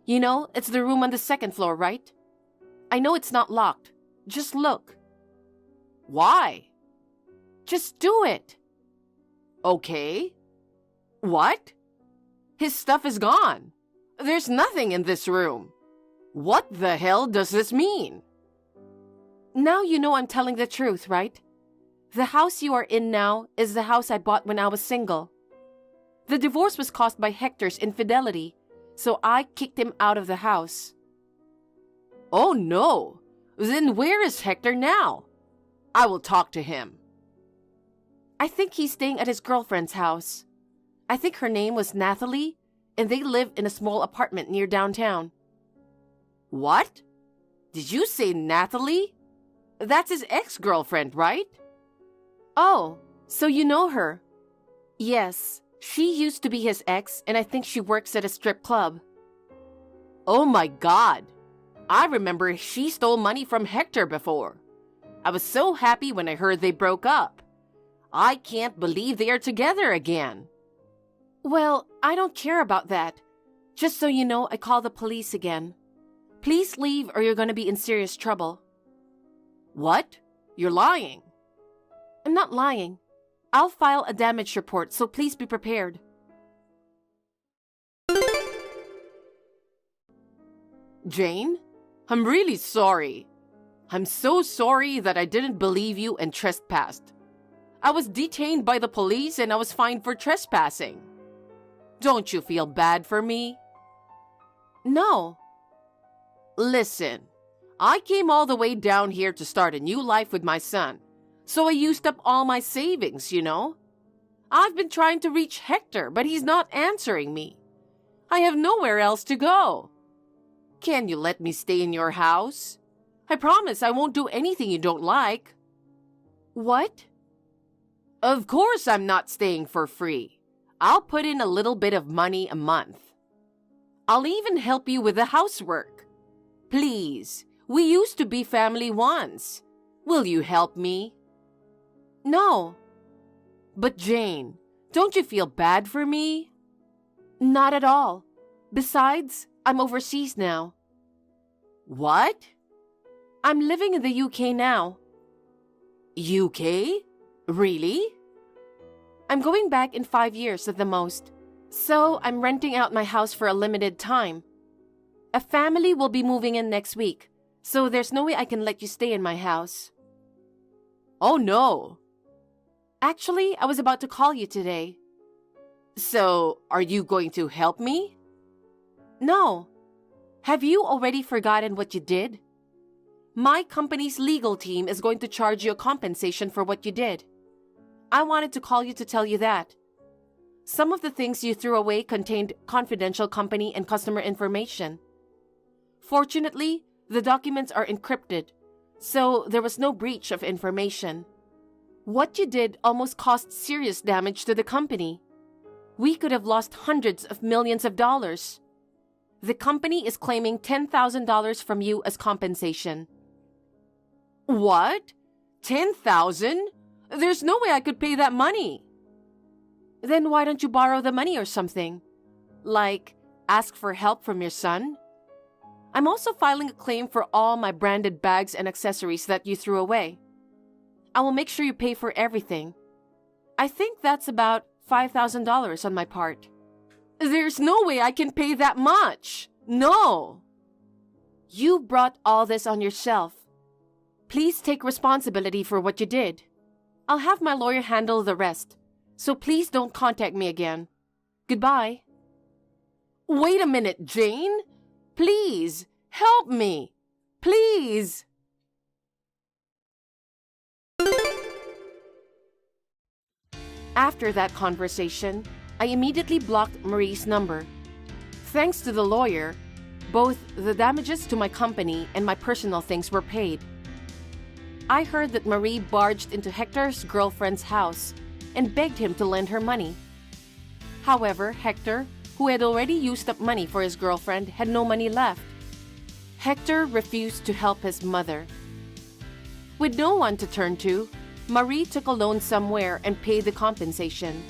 You know, it's the room on the second floor, right? I know it's not locked. Just look. Why? Just do it. Okay. What? His stuff is gone. There's nothing in this room. What the hell does this mean? Now you know I'm telling the truth, right? The house you are in now is the house I bought when I was single. The divorce was caused by Hector's infidelity, so I kicked him out of the house. Oh no! Then where is Hector now? I will talk to him. I think he's staying at his girlfriend's house. I think her name was Nathalie, and they live in a small apartment near downtown. What? Did you say Nathalie? That's his ex-girlfriend, right? Oh, so you know her? Yes, she used to be his ex, and I think she works at a strip club. Oh my God! I remember she stole money from Hector before. I was so happy when I heard they broke up. I can't believe they are together again. Well, I don't care about that. Just so you know, I called the police again. Please leave or you're going to be in serious trouble. What? You're lying. I'm not lying. I'll file a damage report, so please be prepared. Jane, I'm really sorry. I'm so sorry that I didn't believe you and trespassed. I was detained by the police and I was fined for trespassing. Don't you feel bad for me? No. Listen, I came all the way down here to start a new life with my son, so I used up all my savings, you know? I've been trying to reach Hector, but he's not answering me. I have nowhere else to go. Can you let me stay in your house? I promise I won't do anything you don't like. What? Of course I'm not staying for free. I'll put in a little bit of money a month. I'll even help you with the housework. Please, we used to be family once. Will you help me? No. But Jane, don't you feel bad for me? Not at all. Besides, I'm overseas now. What? I'm living in the UK now. UK? Really? I'm going back in 5 years at the most. So I'm renting out my house for a limited time. A family will be moving in next week, so there's no way I can let you stay in my house. Oh no. Actually, I was about to call you today. So, are you going to help me? No. Have you already forgotten what you did? My company's legal team is going to charge you a compensation for what you did. I wanted to call you to tell you that. Some of the things you threw away contained confidential company and customer information. Fortunately, the documents are encrypted, so there was no breach of information. What you did almost caused serious damage to the company. We could have lost hundreds of millions of dollars. The company is claiming $10,000 from you as compensation. What? 10,000? There's no way I could pay that money. Then why don't you borrow the money or something? Like, ask for help from your son? I'm also filing a claim for all my branded bags and accessories that you threw away. I will make sure you pay for everything. I think that's about $5,000 on my part. There's no way I can pay that much. No. You brought all this on yourself. Please take responsibility for what you did. I'll have my lawyer handle the rest, so please don't contact me again. Goodbye. Wait a minute, Jane. Please, help me. Please. After that conversation, I immediately blocked Marie's number. Thanks to the lawyer, both the damages to my company and my personal things were paid. I heard that Marie barged into Hector's girlfriend's house and begged him to lend her money. However, Hector, who had already used up money for his girlfriend, had no money left. Hector refused to help his mother. With no one to turn to, Marie took a loan somewhere and paid the compensation.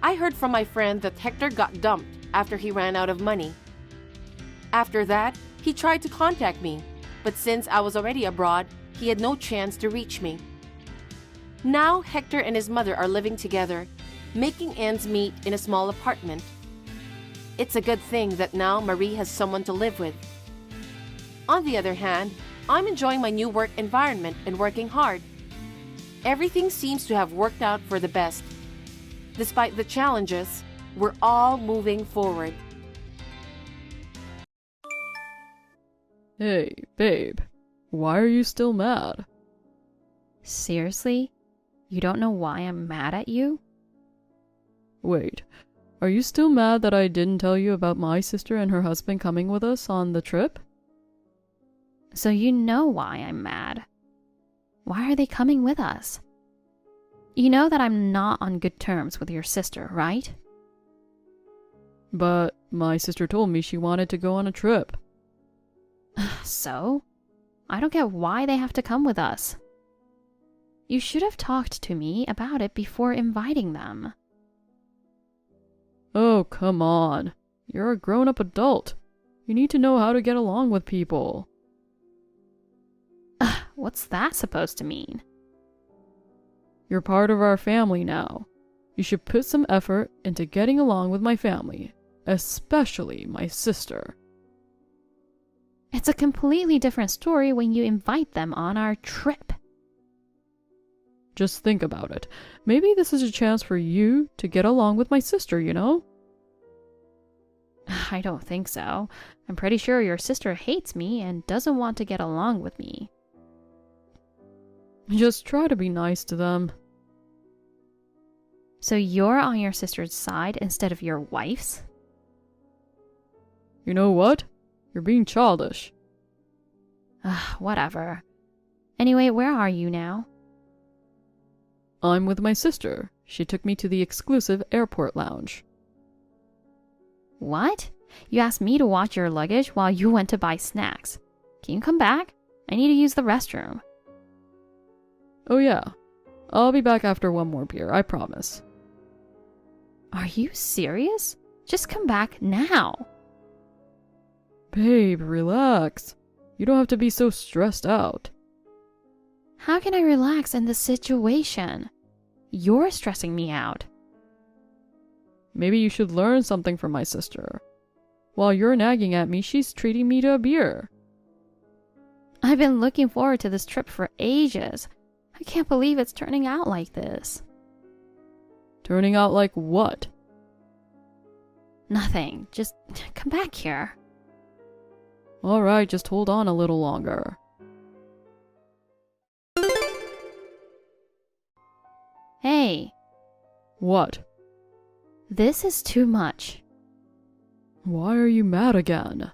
I heard from my friend that Hector got dumped after he ran out of money. After that, he tried to contact me, but since I was already abroad, he had no chance to reach me. Now, Hector and his mother are living together, making ends meet in a small apartment. It's a good thing that now Marie has someone to live with. On the other hand, I'm enjoying my new work environment and working hard. Everything seems to have worked out for the best. Despite the challenges, we're all moving forward. Hey, babe. Why are you still mad? Seriously? You don't know why I'm mad at you? Wait, are you still mad that I didn't tell you about my sister and her husband coming with us on the trip? So you know why I'm mad. Why are they coming with us? You know that I'm not on good terms with your sister, right? But my sister told me she wanted to go on a trip. So? I don't get why they have to come with us. You should have talked to me about it before inviting them. Oh, come on. You're a grown-up adult. You need to know how to get along with people. What's that supposed to mean? You're part of our family now. You should put some effort into getting along with my family, especially my sister. It's a completely different story when you invite them on our trip. Just think about it. Maybe this is a chance for you to get along with my sister, you know? I don't think so. I'm pretty sure your sister hates me and doesn't want to get along with me. Just try to be nice to them. So you're on your sister's side instead of your wife's? You know what? You're being childish. Whatever. Anyway, where are you now? I'm with my sister. She took me to the exclusive airport lounge. What? You asked me to watch your luggage while you went to buy snacks. Can you come back? I need to use the restroom. Oh yeah. I'll be back after one more beer, I promise. Are you serious? Just come back now. Babe, relax. You don't have to be so stressed out. How can I relax in this situation? You're stressing me out. Maybe you should learn something from my sister. While you're nagging at me, she's treating me to a beer. I've been looking forward to this trip for ages. I can't believe it's turning out like this. Turning out like what? Nothing. Just come back here. Alright, just hold on a little longer. Hey. What? This is too much. Why are you mad again?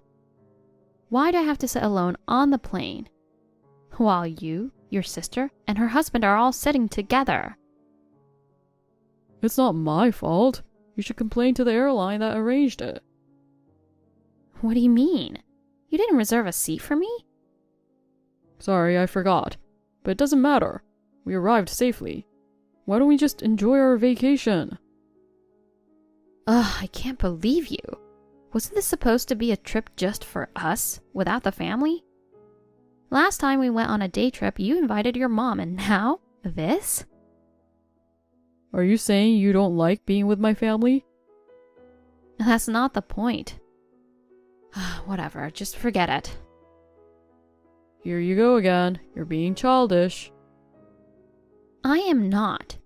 Why do I have to sit alone on the plane? While you, your sister, and her husband are all sitting together. It's not my fault. You should complain to the airline that arranged it. What do you mean? You didn't reserve a seat for me? Sorry, I forgot. But it doesn't matter. We arrived safely. Why don't we just enjoy our vacation? Ugh, I can't believe you. Wasn't this supposed to be a trip just for us, without the family? Last time we went on a day trip, you invited your mom, and now this? Are you saying you don't like being with my family? That's not the point. Whatever, just forget it. Here you go again. You're being childish. I am not.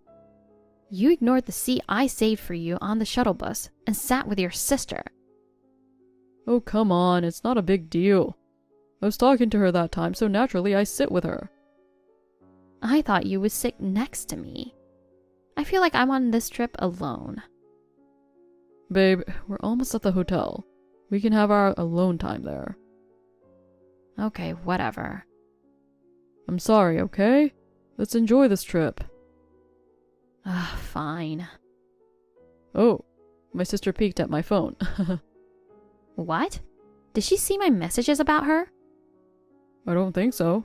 You ignored the seat I saved for you on the shuttle bus and sat with your sister. Oh, come on, it's not a big deal. I was talking to her that time, so naturally I sit with her. I thought you would sit next to me. I feel like I'm on this trip alone. Babe, we're almost at the hotel. We can have our alone time there. Okay, whatever. I'm sorry, okay? Let's enjoy this trip. Fine. Oh, my sister peeked at my phone. What? Did she see my messages about her? I don't think so.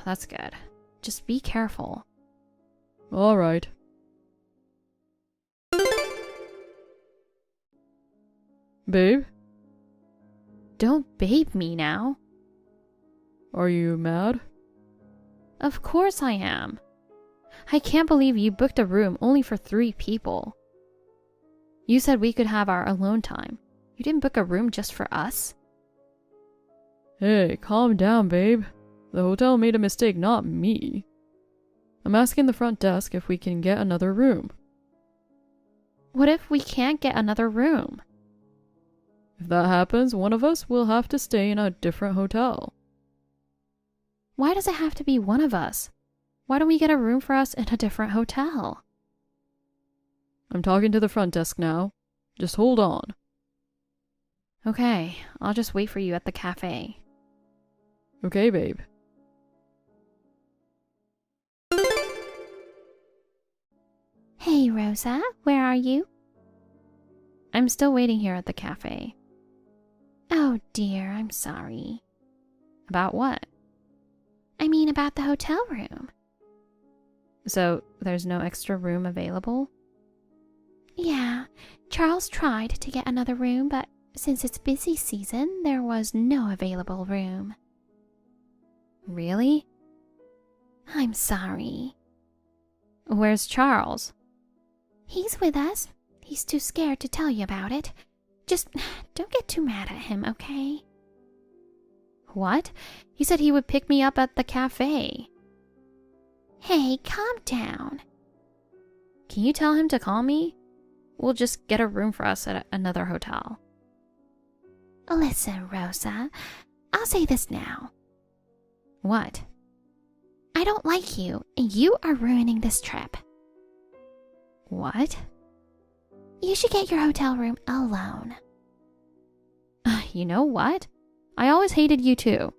That's good. Just be careful. All right. Babe? Don't babe me now. Are you mad? Of course I am. I can't believe you booked a room only for 3 people. You said we could have our alone time. You didn't book a room just for us? Hey, calm down, babe. The hotel made a mistake, not me. I'm asking the front desk if we can get another room. What if we can't get another room? If that happens, one of us will have to stay in a different hotel. Why does it have to be one of us? Why don't we get a room for us in a different hotel? I'm talking to the front desk now. Just hold on. Okay, I'll just wait for you at the cafe. Okay, babe. Hey, Rosa, where are you? I'm still waiting here at the cafe. Oh dear, I'm sorry. About what? I mean about the hotel room. So, there's no extra room available? Yeah, Charles tried to get another room, but since it's busy season, there was no available room. Really? I'm sorry. Where's Charles? He's with us. He's too scared to tell you about it. Just don't get too mad at him, okay? What? He said he would pick me up at the cafe. Hey, calm down. Can you tell him to call me? We'll just get a room for us at another hotel. Listen, Rosa, I'll say this now. What? I don't like you, and you are ruining this trip. What? You should get your hotel room alone. You know what? I always hated you too.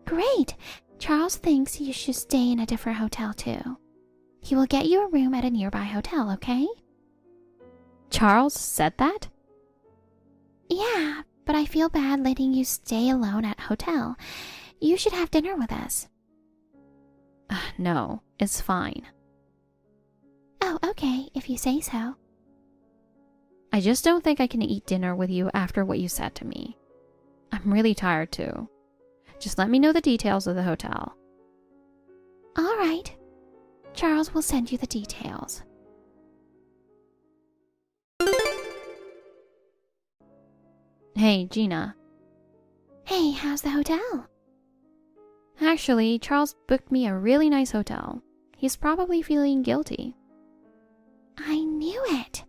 Great. Charles thinks you should stay in a different hotel too. He will get you a room at a nearby hotel, okay? Charles said that? Yeah, but I feel bad letting you stay alone at hotel. You should have dinner with us. No, it's fine. Oh, okay, if you say so. I just don't think I can eat dinner with you after what you said to me. I'm really tired too. Just let me know the details of the hotel. All right. Charles will send you the details. Hey, Gina. Hey, how's the hotel? Actually, Charles booked me a really nice hotel. He's probably feeling guilty. I knew it.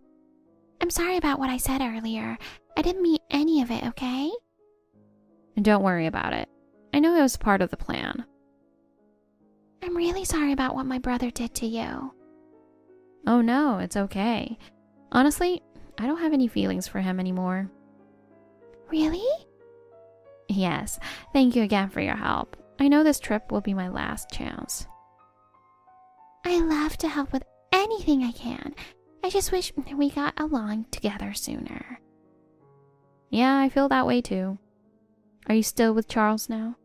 I'm sorry about what I said earlier. I didn't mean any of it, okay? Don't worry about it. I know it was part of the plan. I'm really sorry about what my brother did to you. Oh no, it's okay. Honestly, I don't have any feelings for him anymore. Really? Yes, thank you again for your help. I know this trip will be my last chance. I love to help with anything I can. I just wish we got along together sooner. Yeah, I feel that way too. Are you still with Charles now?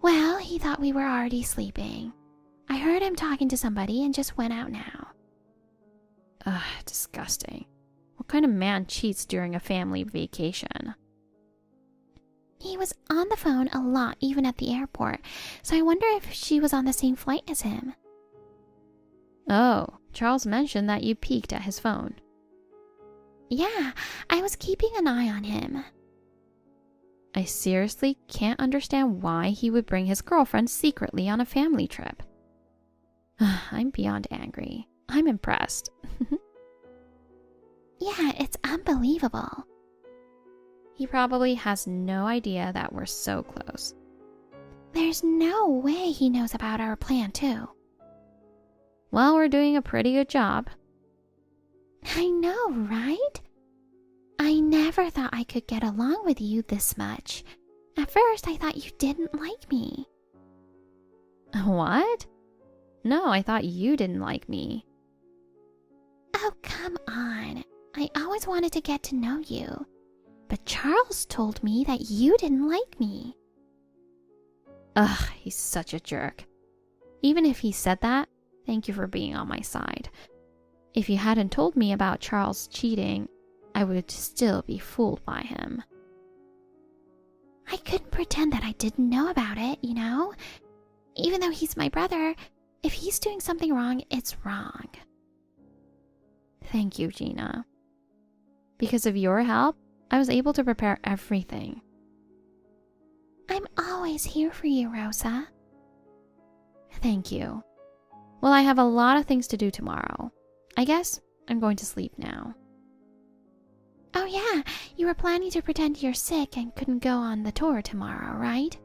Well, he thought we were already sleeping. I heard him talking to somebody and just went out now. Ugh, disgusting. What kind of man cheats during a family vacation? He was on the phone a lot, even at the airport, so I wonder if she was on the same flight as him. Oh, Charles mentioned that you peeked at his phone. Yeah, I was keeping an eye on him. I seriously can't understand why he would bring his girlfriend secretly on a family trip. I'm beyond angry. I'm impressed. Yeah, it's unbelievable. He probably has no idea that we're so close. There's no way he knows about our plan, too. Well, we're doing a pretty good job. I know, right? I never thought I could get along with you this much. At first, I thought you didn't like me. What? No, I thought you didn't like me. Oh, come on. I always wanted to get to know you. But Charles told me that you didn't like me. Ugh, he's such a jerk. Even if he said that, thank you for being on my side. If you hadn't told me about Charles cheating, I would still be fooled by him. I couldn't pretend that I didn't know about it, you know? Even though he's my brother, if he's doing something wrong, it's wrong. Thank you, Gina. Because of your help, I was able to prepare everything. I'm always here for you, Rosa. Thank you. Well, I have a lot of things to do tomorrow. I guess I'm going to sleep now. Oh yeah, you were planning to pretend you're sick and couldn't go on the tour tomorrow, right?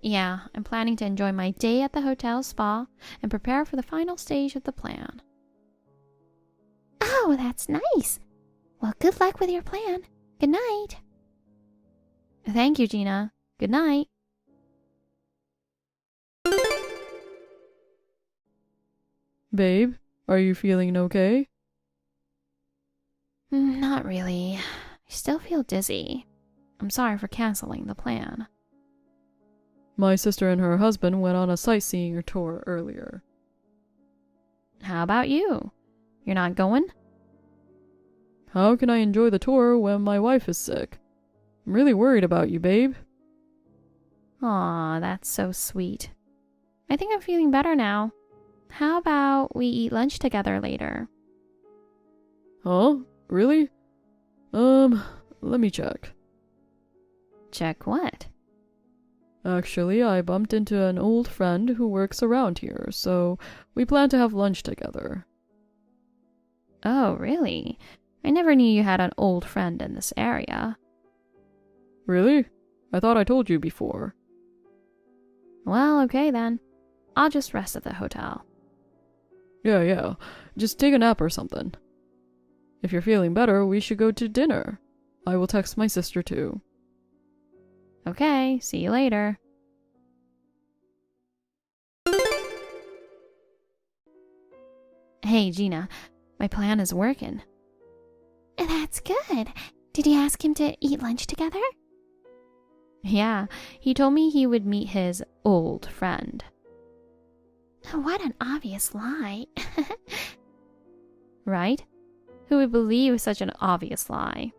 Yeah, I'm planning to enjoy my day at the hotel spa and prepare for the final stage of the plan. Oh, that's nice. Well, good luck with your plan. Good night. Thank you, Gina. Good night. Babe, are you feeling okay? Not really. I still feel dizzy. I'm sorry for canceling the plan. My sister and her husband went on a sightseeing tour earlier. How about you? You're not going? How can I enjoy the tour when my wife is sick? I'm really worried about you, babe. Aw, that's so sweet. I think I'm feeling better now. How about we eat lunch together later? Huh? Really? Let me check. Check what? Actually, I bumped into an old friend who works around here, so we plan to have lunch together. Oh, really? I never knew you had an old friend in this area. Really? I thought I told you before. Well, okay then. I'll just rest at the hotel. Yeah. Just take a nap or something. If you're feeling better, we should go to dinner. I will text my sister too. Okay, see you later. Hey, Gina, my plan is working. That's good. Did you ask him to eat lunch together? Yeah, he told me he would meet his old friend. What an obvious lie. Right? Who would believe such an obvious lie?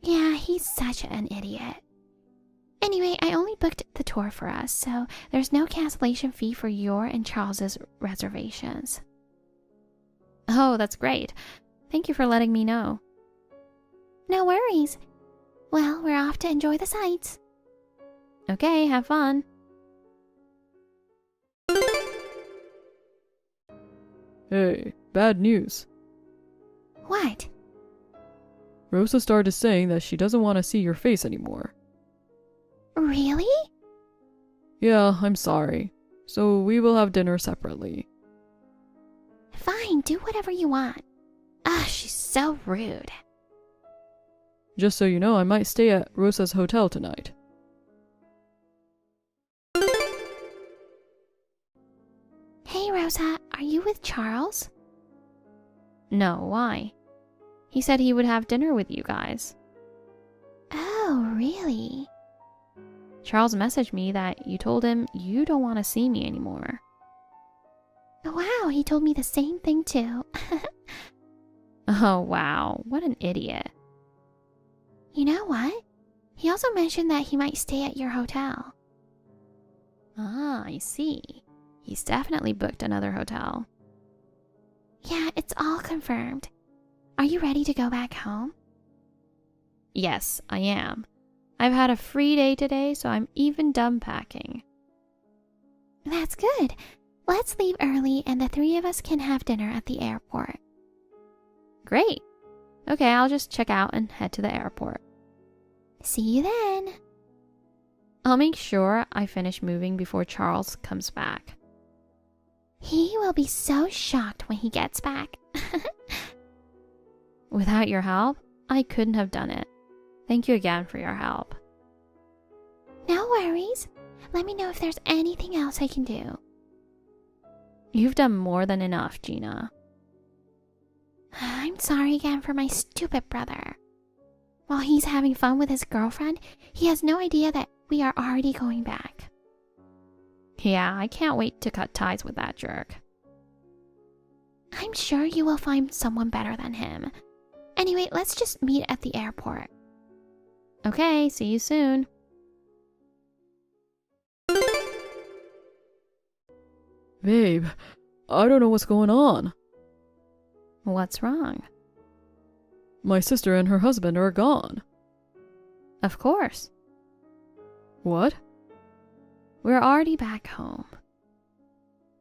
Yeah, he's such an idiot. Anyway, I only booked the tour for us, so there's no cancellation fee for your and Charles's reservations. Oh, that's great. Thank you for letting me know. No worries. Well, we're off to enjoy the sights. Okay, have fun. Hey, bad news. What? Rosa started saying that she doesn't want to see your face anymore. Really? Yeah, I'm sorry. So we will have dinner separately. Fine, do whatever you want. Ugh, she's so rude. Just so you know, I might stay at Rosa's hotel tonight. Hey, Rosa, are you with Charles? No, why? He said he would have dinner with you guys. Oh, really? Charles messaged me that you told him you don't want to see me anymore. Wow, he told me the same thing too. Oh, wow. What an idiot. You know what? He also mentioned that he might stay at your hotel. Ah, I see. He's definitely booked another hotel. Yeah, it's all confirmed. Are you ready to go back home? Yes, I am. I've had a free day today, so I'm even done packing. That's good. Let's leave early and the three of us can have dinner at the airport. Great. Okay, I'll just check out and head to the airport. See you then. I'll make sure I finish moving before Charles comes back. He will be so shocked when he gets back. Without your help, I couldn't have done it. Thank you again for your help. No worries. Let me know if there's anything else I can do. You've done more than enough, Gina. I'm sorry again for my stupid brother. While he's having fun with his girlfriend, he has no idea that we are already going back. Yeah, I can't wait to cut ties with that jerk. I'm sure you will find someone better than him. Anyway, let's just meet at the airport. Okay, see you soon. Babe, I don't know what's going on. What's wrong? My sister and her husband are gone. Of course. What? We're already back home.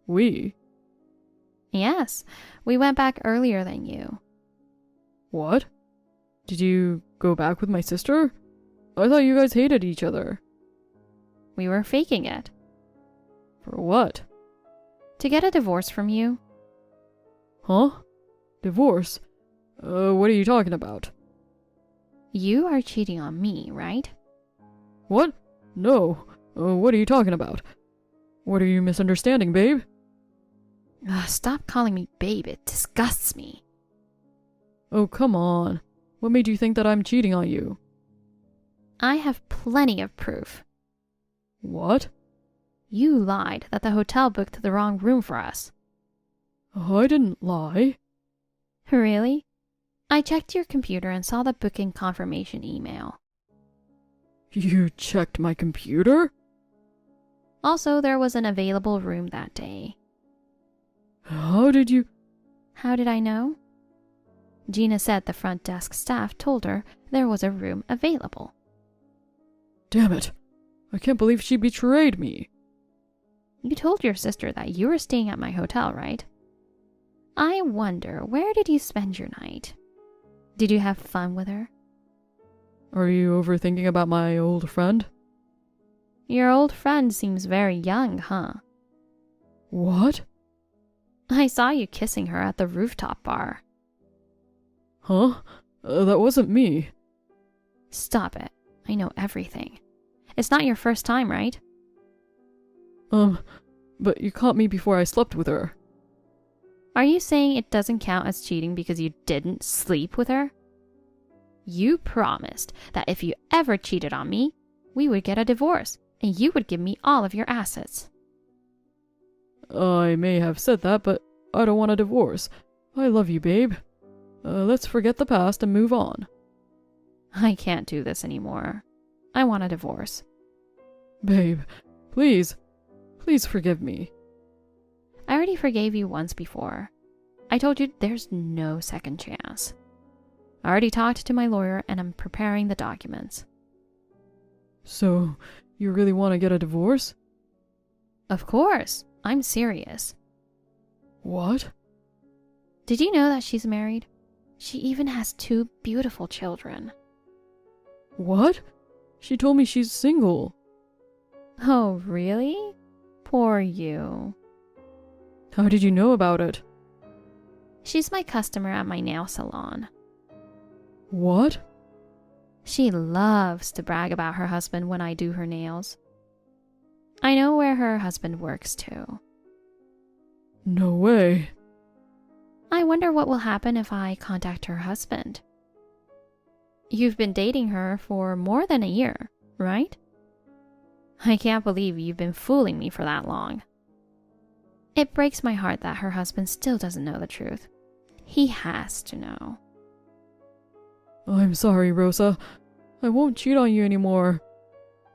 We? Yes, we went back earlier than you. What? Did you go back with my sister? I thought you guys hated each other. We were faking it. For what? To get a divorce from you. Huh? Divorce? What are you talking about? You are cheating on me, right? What? No. What are you talking about? What are you misunderstanding, babe? Stop calling me babe, it disgusts me. Oh, come on. What made you think that I'm cheating on you? I have plenty of proof. What? You lied that the hotel booked the wrong room for us. I didn't lie. Really? I checked your computer and saw the booking confirmation email. You checked my computer? Also, there was an available room that day. How did you... How did I know? Gina said the front desk staff told her there was a room available. Damn it. I can't believe she betrayed me. You told your sister that you were staying at my hotel, right? I wonder, where did you spend your night? Did you have fun with her? Are you overthinking about my old friend? Your old friend seems very young, huh? What? I saw you kissing her at the rooftop bar. Huh? That wasn't me. Stop it. I know everything. It's not your first time, right? But you caught me before I slept with her. Are you saying it doesn't count as cheating because you didn't sleep with her? You promised that if you ever cheated on me, we would get a divorce and you would give me all of your assets. I may have said that, but I don't want a divorce. I love you, babe. Let's forget the past and move on. I can't do this anymore. I want a divorce. Babe, please. Please forgive me. I already forgave you once before. I told you there's no second chance. I already talked to my lawyer and I'm preparing the documents. So, you really want to get a divorce? Of course. I'm serious. What? Did you know that she's married? She even has 2 beautiful children. What? She told me she's single. Oh, really? Poor you. How did you know about it? She's my customer at my nail salon. What? She loves to brag about her husband when I do her nails. I know where her husband works too. No way. I wonder what will happen if I contact her husband. You've been dating her for more than a year, right? I can't believe you've been fooling me for that long. It breaks my heart that her husband still doesn't know the truth. He has to know. I'm sorry, Rosa. I won't cheat on you anymore.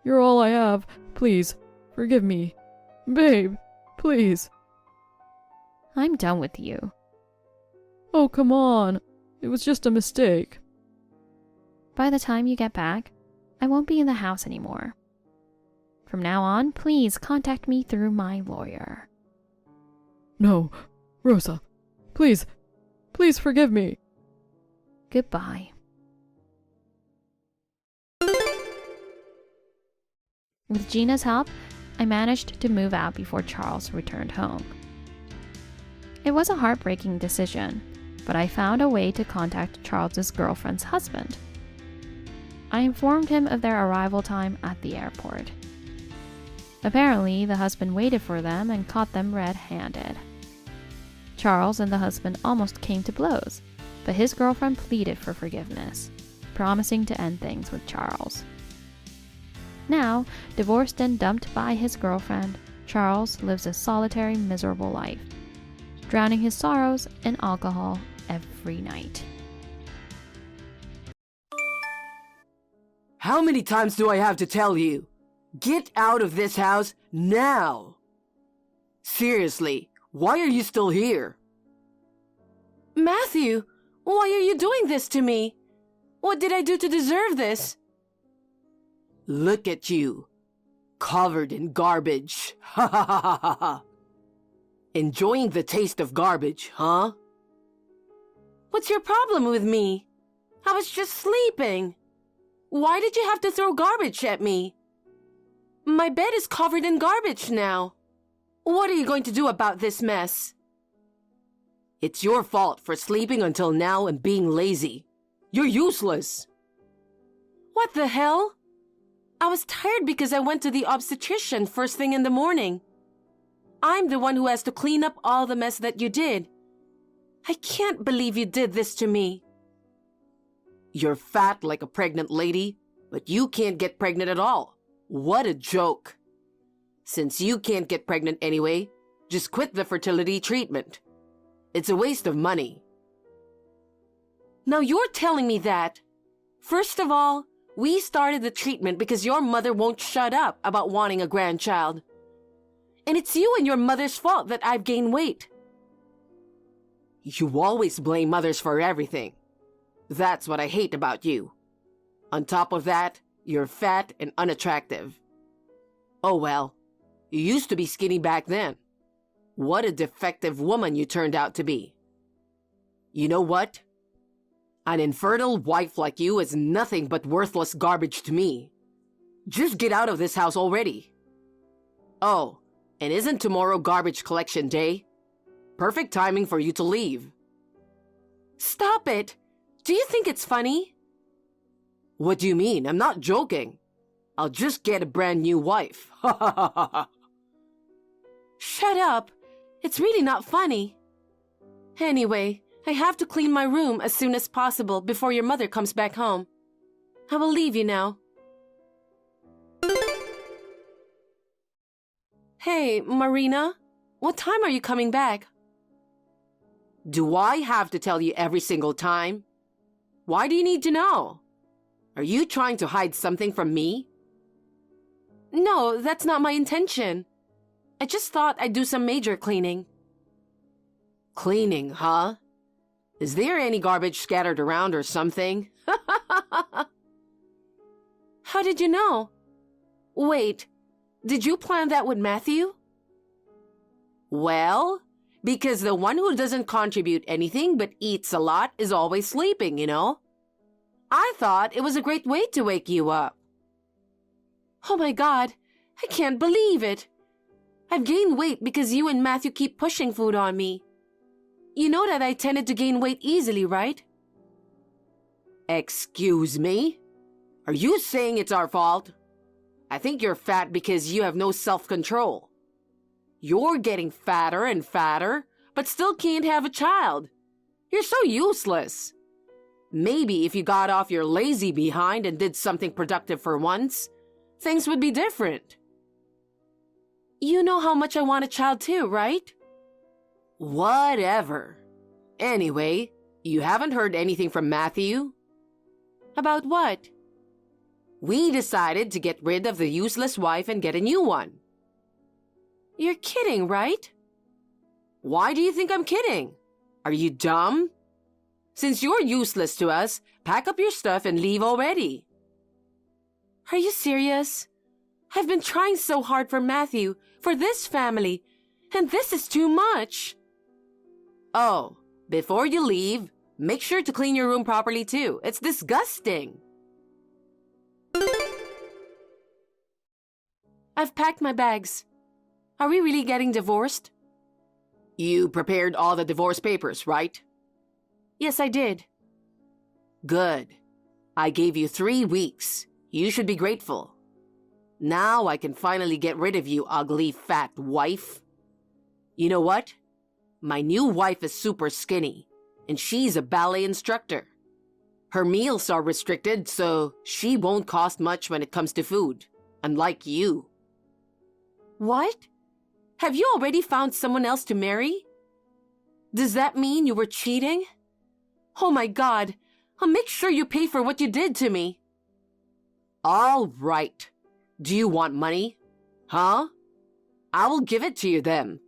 You're all I have. Please, forgive me. Babe, please. I'm done with you. Oh, come on. It was just a mistake. By the time you get back, I won't be in the house anymore. From now on, please contact me through my lawyer. No, Rosa. Please, please forgive me. Goodbye. With Gina's help, I managed to move out before Charles returned home. It was a heartbreaking decision, but I found a way to contact Charles's girlfriend's husband. I informed him of their arrival time at the airport. Apparently, the husband waited for them and caught them red-handed. Charles and the husband almost came to blows, but his girlfriend pleaded for forgiveness, promising to end things with Charles. Now, divorced and dumped by his girlfriend, Charles lives a solitary, miserable life, drowning his sorrows in alcohol every night. How many times do I have to tell you? Get out of this house now! Seriously, why are you still here? Matthew, why are you doing this to me? What did I do to deserve this? Look at you, covered in garbage. Ha ha ha ha ha ha. Enjoying the taste of garbage, huh? What's your problem with me? I was just sleeping. Why did you have to throw garbage at me? My bed is covered in garbage now. What are you going to do about this mess? It's your fault for sleeping until now and being lazy. You're useless. What the hell? I was tired because I went to the obstetrician first thing in the morning. I'm the one who has to clean up all the mess that you did. I can't believe you did this to me. You're fat like a pregnant lady, but you can't get pregnant at all. What a joke. Since you can't get pregnant anyway, just quit the fertility treatment. It's a waste of money. Now you're telling me that. First of all, we started the treatment because your mother won't shut up about wanting a grandchild. And it's you and your mother's fault that I've gained weight. You always blame mothers for everything. That's what I hate about you. On top of that, you're fat and unattractive. Oh well, you used to be skinny back then. What a defective woman you turned out to be. You know what? An infertile wife like you is nothing but worthless garbage to me. Just get out of this house already. Oh, and isn't tomorrow garbage collection day? Perfect timing for you to leave. Stop it! Do you think it's funny? What do you mean? I'm not joking. I'll just get a brand new wife. Ha ha ha ha ha. Shut up. It's really not funny. Anyway, I have to clean my room as soon as possible before your mother comes back home. I will leave you now. Hey, Marina, what time are you coming back? Do I have to tell you every single time? Why do you need to know? Are you trying to hide something from me? No, that's not my intention. I just thought I'd do some major cleaning. Cleaning, huh? Is there any garbage scattered around or something? How did you know? Wait, did you plan that with Matthew? Well, because the one who doesn't contribute anything but eats a lot is always sleeping, you know? I thought it was a great way to wake you up. Oh my God, I can't believe it. I've gained weight because you and Matthew keep pushing food on me. You know that I tended to gain weight easily, right? Excuse me? Are you saying it's our fault? I think you're fat because you have no self-control. You're getting fatter and fatter, but still can't have a child. You're so useless. Maybe if you got off your lazy behind and did something productive for once, things would be different. You know how much I want a child too, right? Whatever. Anyway, you haven't heard anything from Matthew? About what? We decided to get rid of the useless wife and get a new one. You're kidding, right? Why do you think I'm kidding? Are you dumb? Since you're useless to us, pack up your stuff and leave already. Are you serious? I've been trying so hard for Matthew, for this family, and this is too much. Oh, before you leave, Make sure to clean your room properly too. It's disgusting. I've packed my bags. Are we really getting divorced? You prepared all the divorce papers, right? Yes, I did. Good. I gave you 3 weeks. You should be grateful. Now I can finally get rid of you, ugly fat wife. You know what? My new wife is super skinny, and she's a ballet instructor. Her meals are restricted, so she won't cost much when it comes to food, unlike you. What? Have you already found someone else to marry? Does that mean you were cheating? Oh my God, I'll make sure you pay for what you did to me. All right. Do you want money? Huh? I will give it to you then.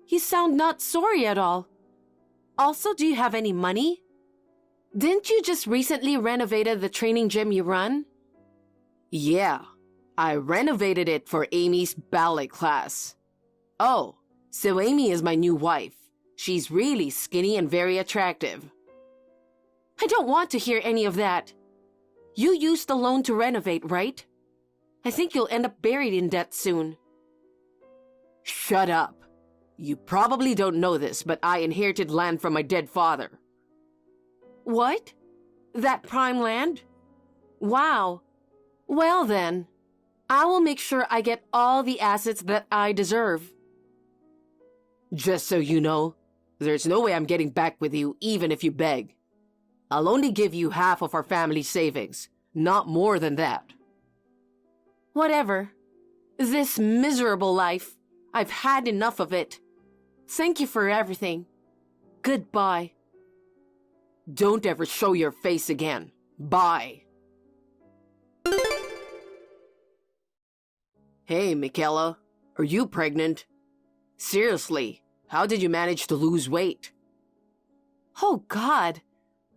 You sound not sorry at all. Also, do you have any money? Didn't you just recently renovated the training gym you run? Yeah, I renovated it for Amy's ballet class. Oh, so Amy is my new wife. She's really skinny and very attractive. I don't want to hear any of that. You used the loan to renovate, right? I think you'll end up buried in debt soon. Shut up. You probably don't know this, but I inherited land from my dead father. What? That prime land? Wow. Well then, I will make sure I get all the assets that I deserve. Just so you know, there's no way I'm getting back with you even if you beg. I'll only give you half of our family savings, not more than that. Whatever. This miserable life, I've had enough of it. Thank you for everything. Goodbye. Don't ever show your face again. Bye. Hey, Michaela, are you pregnant? Seriously, how did you manage to lose weight? Oh God.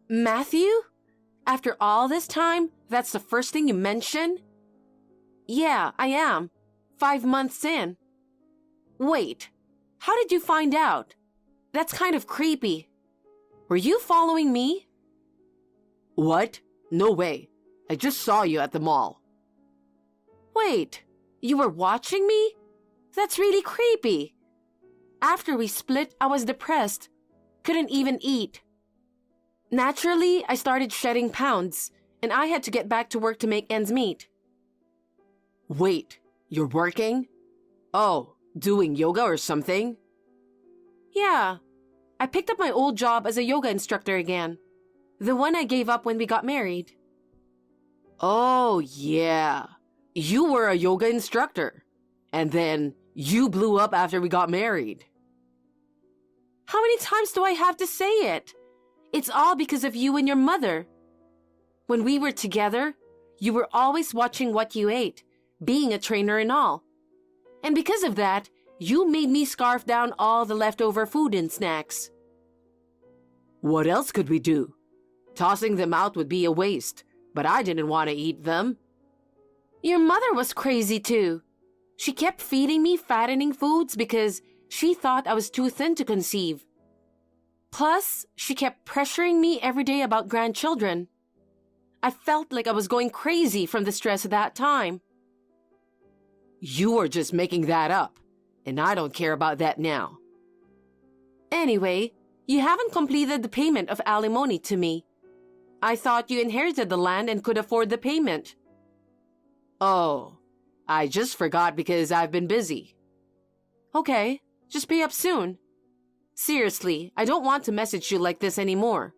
Matthew? After all this time, that's the first thing you mention? Yeah, I am. 5 months in. Wait, how did you find out? That's kind of creepy. Were you following me? What? No way. I just saw you at the mall. Wait, you were watching me? That's really creepy. After we split, I was depressed. Couldn't even eat. Naturally, I started shedding pounds, and I had to get back to work to make ends meet. Wait, you're working? Oh, doing yoga or something? Yeah, I picked up my old job as a yoga instructor again. The one I gave up when we got married. Oh, yeah. You were a yoga instructor. And then you blew up after we got married. How many times do I have to say it? It's all because of you and your mother. When we were together, you were always watching what you ate, being a trainer and all. And because of that, you made me scarf down all the leftover food and snacks. What else could we do? Tossing them out would be a waste, but I didn't want to eat them. Your mother was crazy too. She kept feeding me fattening foods because she thought I was too thin to conceive. Plus, she kept pressuring me every day about grandchildren. I felt like I was going crazy from the stress at that time. You were just making that up, and I don't care about that now. Anyway, you haven't completed the payment of alimony to me. I thought you inherited the land and could afford the payment. Oh, I just forgot because I've been busy. Okay, just pay up soon. Seriously, I don't want to message you like this anymore.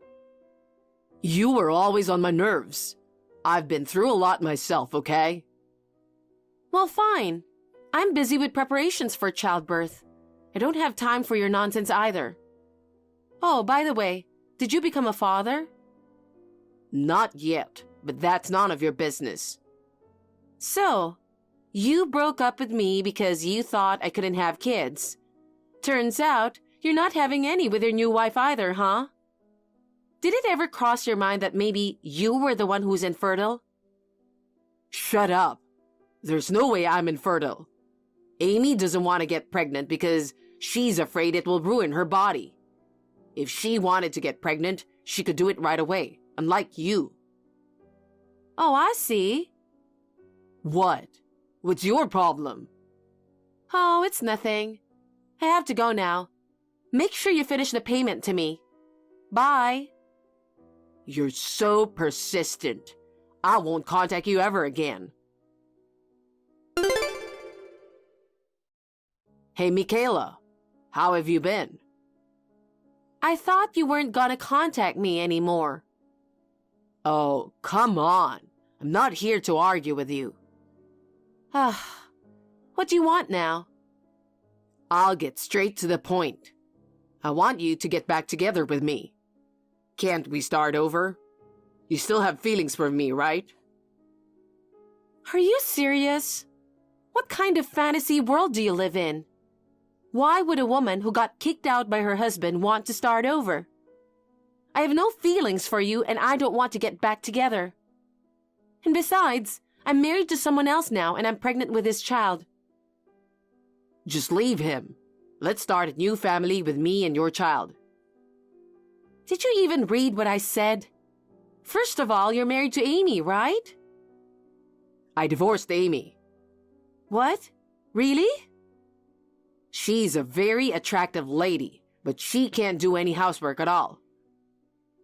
You were always on my nerves. I've been through a lot myself, okay? Well, fine. I'm busy with preparations for childbirth. I don't have time for your nonsense either. Oh, by the way, did you become a father? Not yet, but that's none of your business. So, you broke up with me because you thought I couldn't have kids. Turns out, you're not having any with your new wife either, huh? Did it ever cross your mind that maybe you were the one who's infertile? Shut up. There's no way I'm infertile. Amy doesn't want to get pregnant because she's afraid it will ruin her body. If she wanted to get pregnant, she could do it right away, unlike you. Oh, I see. What? What's your problem? Oh, it's nothing. I have to go now. Make sure you finish the payment to me. Bye. You're so persistent. I won't contact you ever again. Hey, Michaela. How have you been? I thought you weren't gonna contact me anymore. Oh, come on. I'm not here to argue with you. What do you want now? I'll get straight to the point. I want you to get back together with me. Can't we start over? You still have feelings for me, right? Are you serious? What kind of fantasy world do you live in? Why would a woman who got kicked out by her husband want to start over? I have no feelings for you and I don't want to get back together. And besides, I'm married to someone else now and I'm pregnant with his child. Just leave him. Let's start a new family with me and your child. Did you even read what I said? First of all, you're married to Amy, right? I divorced Amy. What? Really? She's a very attractive lady, but she can't do any housework at all.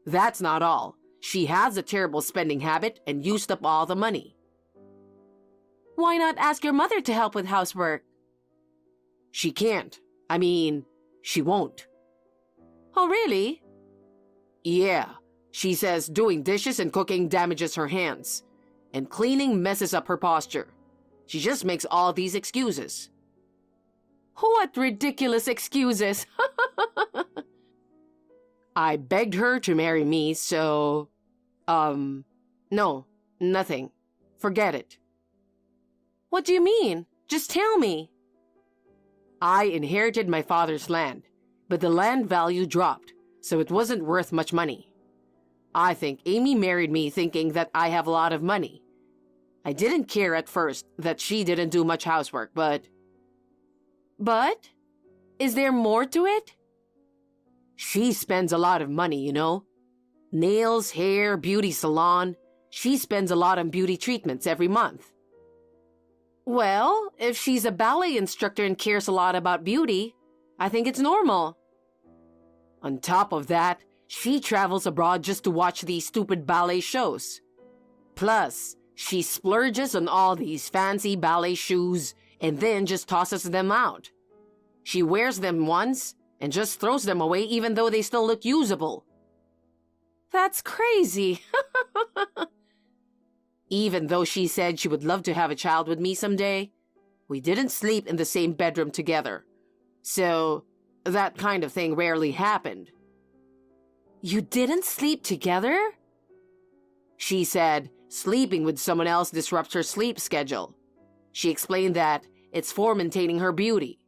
That's not all. She has a terrible spending habit and used up all the money. Why not ask your mother to help with housework? She can't. I mean, she won't. Oh, really? Yeah. She says doing dishes and cooking damages her hands, and cleaning messes up her posture. She just makes all these excuses. What ridiculous excuses! I begged her to marry me, so... No, nothing. Forget it. What do you mean? Just tell me. I inherited my father's land, but the land value dropped, so it wasn't worth much money. I think Amy married me thinking that I have a lot of money. I didn't care at first that she didn't do much housework, but... But? Is there more to it? She spends a lot of money, you know. Nails, hair, beauty salon. She spends a lot on beauty treatments every month. Well, if she's a ballet instructor and cares a lot about beauty, I think it's normal. On top of that, she travels abroad just to watch these stupid ballet shows. Plus, she splurges on all these fancy ballet shoes and then just tosses them out. She wears them once and just throws them away even though they still look usable. That's crazy. Even though she said she would love to have a child with me someday, we didn't sleep in the same bedroom together. So, that kind of thing rarely happened. You didn't sleep together? She said sleeping with someone else disrupts her sleep schedule. She explained that it's for maintaining her beauty.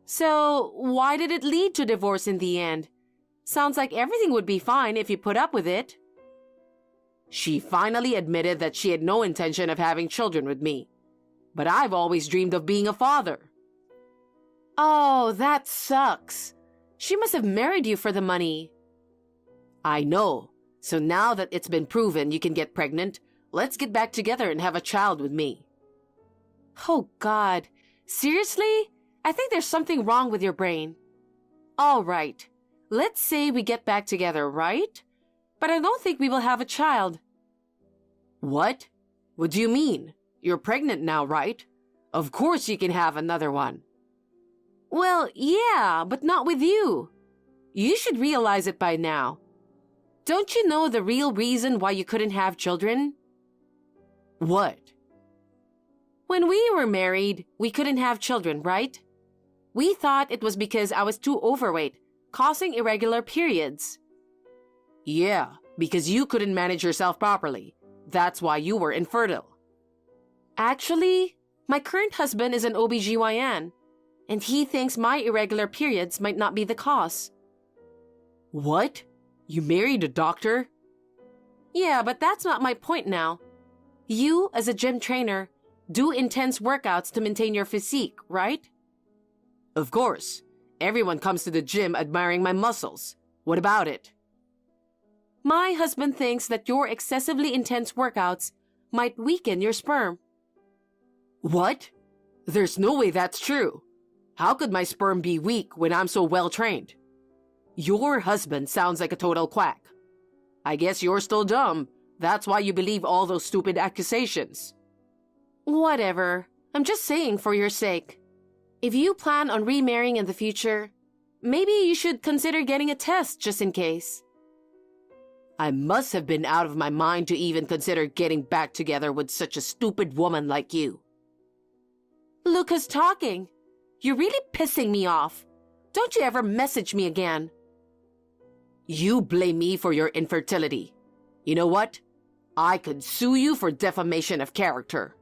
So, why did it lead to divorce in the end? Sounds like everything would be fine if you put up with it. She finally admitted that she had no intention of having children with me. But I've always dreamed of being a father. Oh, that sucks. She must have married you for the money. I know. So now that it's been proven you can get pregnant, let's get back together and have a child with me. Oh, God. Seriously? I think there's something wrong with your brain. All right. Let's say we get back together, right? But I don't think we will have a child. What? What do you mean? You're pregnant now, right? Of course you can have another one. Well, yeah, but not with you. You should realize it by now. Don't you know the real reason why you couldn't have children? What? When we were married, we couldn't have children, right? We thought it was because I was too overweight, causing irregular periods. Yeah, because you couldn't manage yourself properly. That's why you were infertile. Actually, my current husband is an OBGYN, and he thinks my irregular periods might not be the cause. What? You married a doctor? Yeah, but that's not my point now. You, as a gym trainer, do intense workouts to maintain your physique, right? Of course. Everyone comes to the gym admiring my muscles. What about it? My husband thinks that your excessively intense workouts might weaken your sperm. What? There's no way that's true. How could my sperm be weak when I'm so well trained? Your husband sounds like a total quack. I guess you're still dumb. That's why you believe all those stupid accusations. Whatever. I'm just saying for your sake. If you plan on remarrying in the future, maybe you should consider getting a test just in case. I must have been out of my mind to even consider getting back together with such a stupid woman like you. Look who's talking. You're really pissing me off. Don't you ever message me again. You blame me for your infertility. You know what? I could sue you for defamation of character.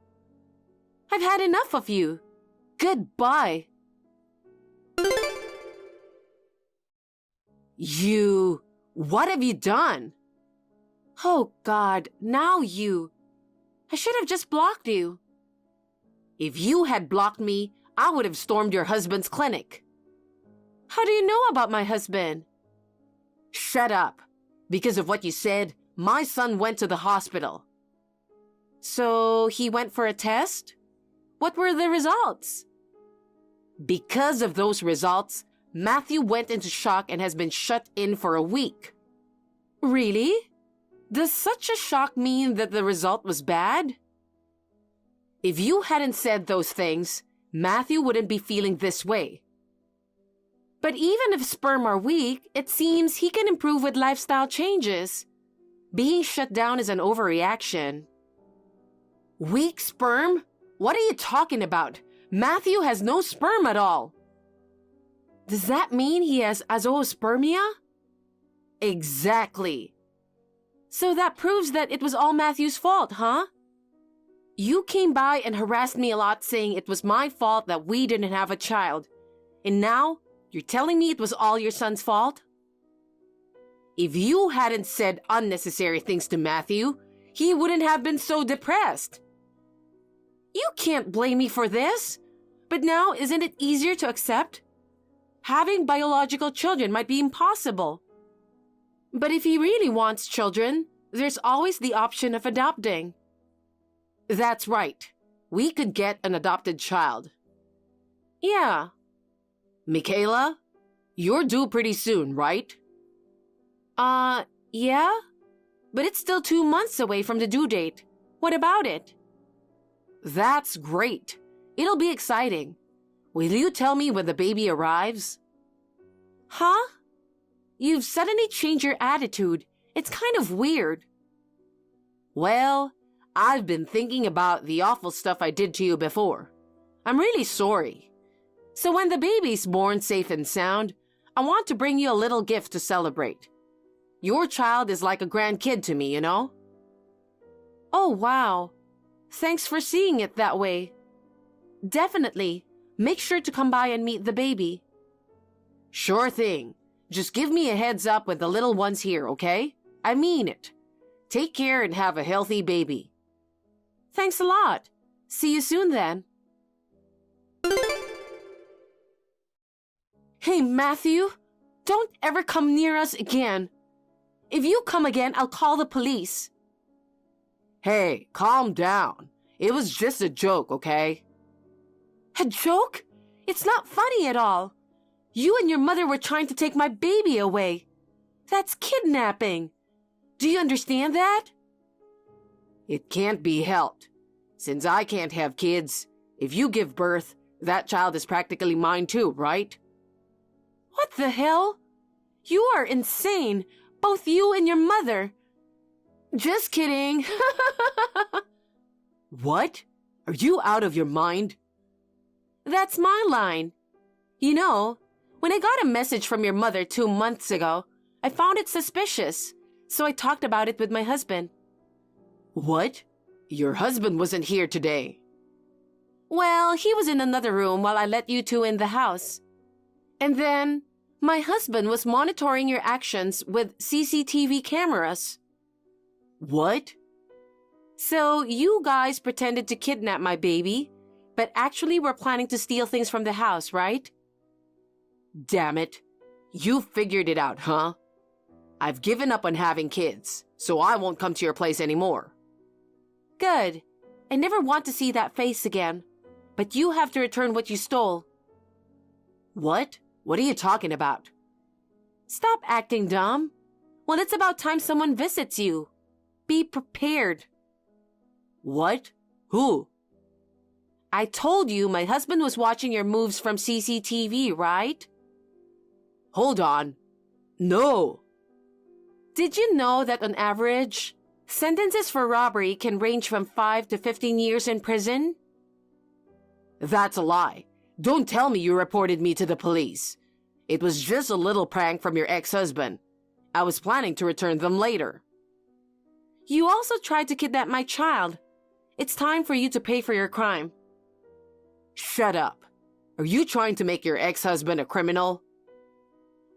I've had enough of you. Goodbye. What have you done? Oh God, now you. I should have just blocked you. If you had blocked me, I would have stormed your husband's clinic. How do you know about my husband? Shut up. Because of what you said, my son went to the hospital. So he went for a test? What were the results? Because of those results, Matthew went into shock and has been shut in for a week. Really? Does such a shock mean that the result was bad? If you hadn't said those things, Matthew wouldn't be feeling this way. But even if sperm are weak, it seems he can improve with lifestyle changes. Being shut down is an overreaction. Weak sperm? What are you talking about? Matthew has no sperm at all. Does that mean he has azoospermia? Exactly. So that proves that it was all Matthew's fault, huh? You came by and harassed me a lot saying it was my fault that we didn't have a child. And now, you're telling me it was all your son's fault? If you hadn't said unnecessary things to Matthew, he wouldn't have been so depressed. You can't blame me for this. But now, isn't it easier to accept? Having biological children might be impossible. But if he really wants children, there's always the option of adopting. That's right. We could get an adopted child. Yeah. Michaela, you're due pretty soon, right? Yeah? But it's still 2 months away from the due date. What about it? That's great. It'll be exciting. Will you tell me when the baby arrives? Huh? You've suddenly changed your attitude. It's kind of weird. Well, I've been thinking about the awful stuff I did to you before. I'm really sorry. So when the baby's born safe and sound, I want to bring you a little gift to celebrate. Your child is like a grandkid to me, you know? Oh, wow. Thanks for seeing it that way. Definitely. Make sure to come by and meet the baby. Sure thing. Just give me a heads up when the little one's here, okay? I mean it. Take care and have a healthy baby. Thanks a lot. See you soon then. Hey, Matthew. Don't ever come near us again. If you come again, I'll call the police. Hey, calm down. It was just a joke, okay? A joke? It's not funny at all. You and your mother were trying to take my baby away. That's kidnapping. Do you understand that? It can't be helped. Since I can't have kids, if you give birth, that child is practically mine too, right? What the hell? You are insane, both you and your mother. Just kidding. What? Are you out of your mind? That's my line. You know, when I got a message from your mother 2 months ago, I found it suspicious, so I talked about it with my husband. What? Your husband wasn't here today. Well, he was in another room while I let you two in the house. And then, my husband was monitoring your actions with CCTV cameras. What? So, you guys pretended to kidnap my baby, but actually were planning to steal things from the house, right? Damn it. You figured it out, huh? I've given up on having kids, so I won't come to your place anymore. Good. I never want to see that face again. But you have to return what you stole. What? What are you talking about? Stop acting dumb. Well, it's about time someone visits you. Be prepared. What? Who? I told you my husband was watching your moves from CCTV, right? Hold on. No. Did you know that on average, sentences for robbery can range from 5 to 15 years in prison? That's a lie. Don't tell me you reported me to the police. It was just a little prank from your ex-husband. I was planning to return them later. You also tried to kidnap my child. It's time for you to pay for your crime. Shut up. Are you trying to make your ex-husband a criminal?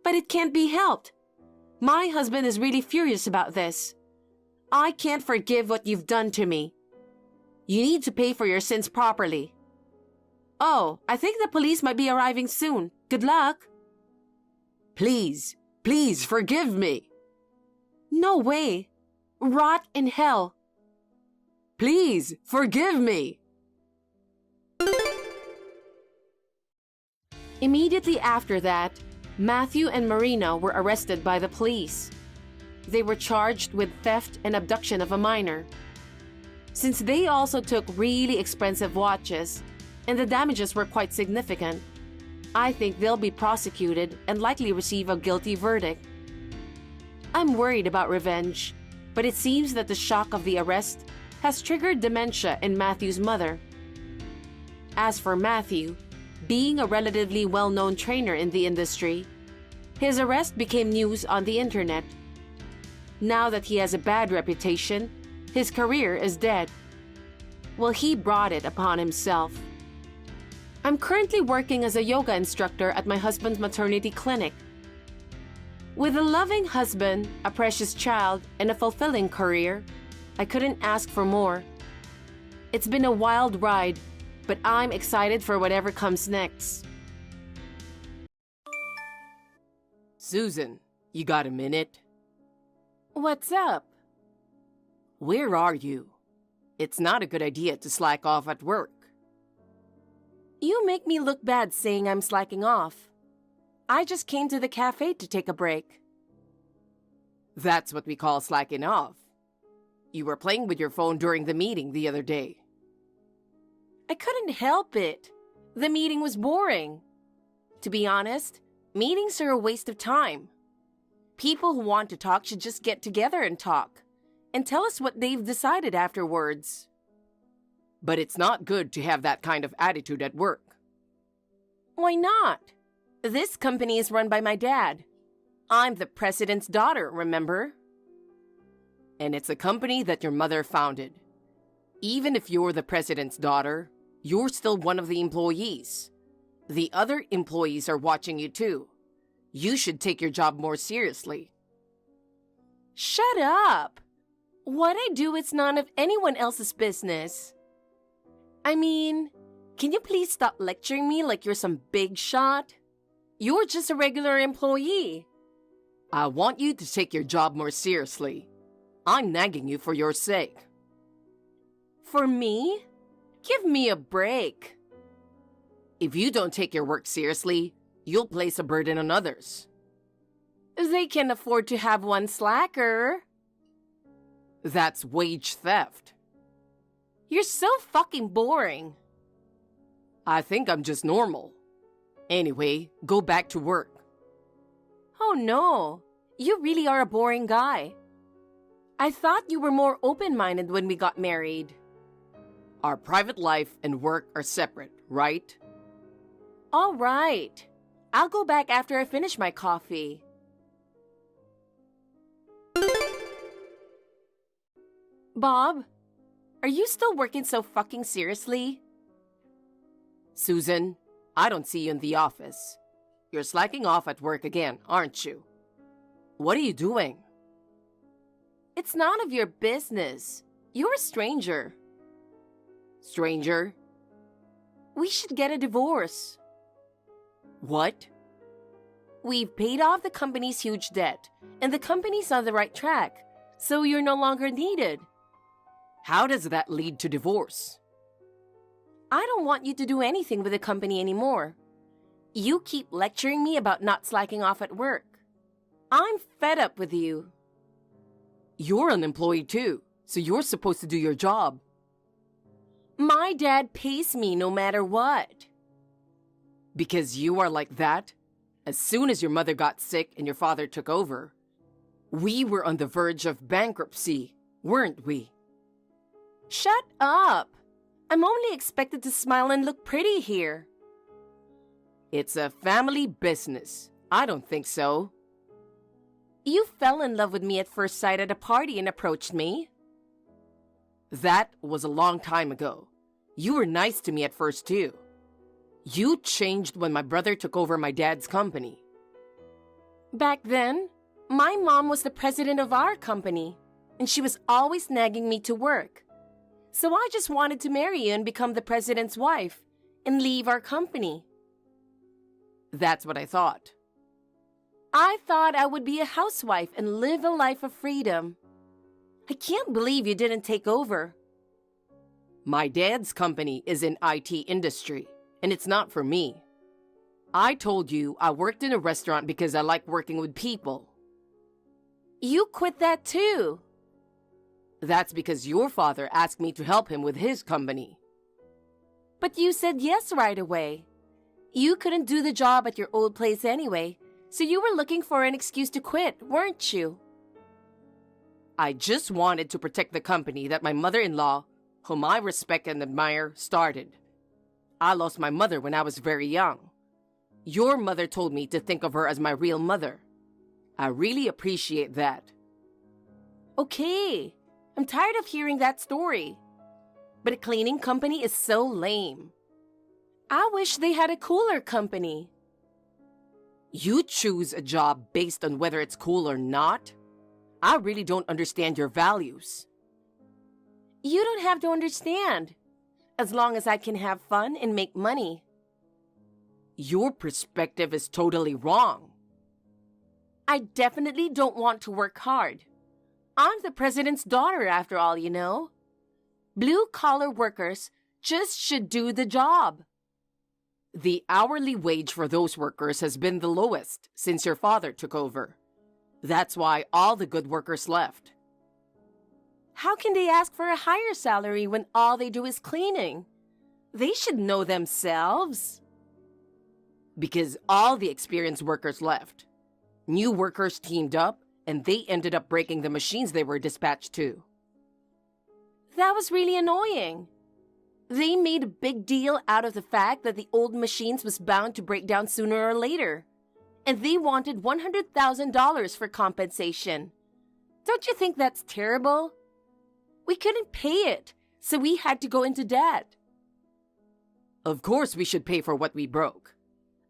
But it can't be helped. My husband is really furious about this. I can't forgive what you've done to me. You need to pay for your sins properly. Oh, I think the police might be arriving soon. Good luck. Please, please forgive me. No way. Rot in hell. Please forgive me. Immediately after that, Matthew and Marina were arrested by the police. They were charged with theft and abduction of a minor. Since they also took really expensive watches, and the damages were quite significant, I think they'll be prosecuted and likely receive a guilty verdict. I'm worried about revenge, but it seems that the shock of the arrest has triggered dementia in Matthew's mother. As for Matthew, being a relatively well-known trainer in the industry, his arrest became news on the internet. Now that he has a bad reputation, his career is dead. Well, he brought it upon himself. I'm currently working as a yoga instructor at my husband's maternity clinic. With a loving husband, a precious child, and a fulfilling career, I couldn't ask for more. It's been a wild ride, but I'm excited for whatever comes next. Susan, you got a minute? What's up? Where are you? It's not a good idea to slack off at work. You make me look bad saying I'm slacking off. I just came to the cafe to take a break. That's what we call slacking off. You were playing with your phone during the meeting the other day. I couldn't help it. The meeting was boring. To be honest, meetings are a waste of time. People who want to talk should just get together and talk, and tell us what they've decided afterwards. But it's not good to have that kind of attitude at work. Why not? This company is run by my dad. I'm the president's daughter, remember? And it's a company that your mother founded. Even if you're the president's daughter, you're still one of the employees. The other employees are watching you too. You should take your job more seriously. Shut up! What I do is none of anyone else's business. I mean, can you please stop lecturing me like you're some big shot? You're just a regular employee. I want you to take your job more seriously. I'm nagging you for your sake. For me? Give me a break. If you don't take your work seriously, you'll place a burden on others. They can afford to have one slacker. That's wage theft. You're so fucking boring. I think I'm just normal. Anyway, go back to work. Oh no, you really are a boring guy. I thought you were more open-minded when we got married. Our private life and work are separate, right? All right. I'll go back after I finish my coffee. Bob, are you still working so fucking seriously? Susan, I don't see you in the office. You're slacking off at work again, aren't you? What are you doing? It's none of your business. You're a stranger. Stranger? We should get a divorce. What? We've paid off the company's huge debt, and the company's on the right track, so you're no longer needed. How does that lead to divorce? I don't want you to do anything with the company anymore. You keep lecturing me about not slacking off at work. I'm fed up with you. You're an employee too, so you're supposed to do your job. My dad pays me no matter what. Because you are like that? As soon as your mother got sick and your father took over, we were on the verge of bankruptcy, weren't we? Shut up! I'm only expected to smile and look pretty here. It's a family business. I don't think so. You fell in love with me at first sight at a party and approached me. That was a long time ago. You were nice to me at first too. You changed when my brother took over my dad's company. Back then, my mom was the president of our company, and she was always nagging me to work. So I just wanted to marry you and become the president's wife and leave our company. That's what I thought. I thought I would be a housewife and live a life of freedom. I can't believe you didn't take over. My dad's company is in IT industry, and it's not for me. I told you I worked in a restaurant because I like working with people. You quit that too. That's because your father asked me to help him with his company. But you said yes right away. You couldn't do the job at your old place anyway, so you were looking for an excuse to quit, weren't you? I just wanted to protect the company that my mother-in-law, whom I respect and admire, started. I lost my mother when I was very young. Your mother told me to think of her as my real mother. I really appreciate that. Okay, I'm tired of hearing that story. But a cleaning company is so lame. I wish they had a cooler company. You choose a job based on whether it's cool or not? I really don't understand your values. You don't have to understand, as long as I can have fun and make money. Your perspective is totally wrong. I definitely don't want to work hard. I'm the president's daughter, after all, you know. Blue-collar workers just should do the job. The hourly wage for those workers has been the lowest since your father took over. That's why all the good workers left. How can they ask for a higher salary when all they do is cleaning? They should know themselves. Because all the experienced workers left. New workers teamed up, and they ended up breaking the machines they were dispatched to. That was really annoying. They made a big deal out of the fact that the old machines was bound to break down sooner or later. And they wanted $100,000 for compensation. Don't you think that's terrible? We couldn't pay it, so we had to go into debt. Of course we should pay for what we broke.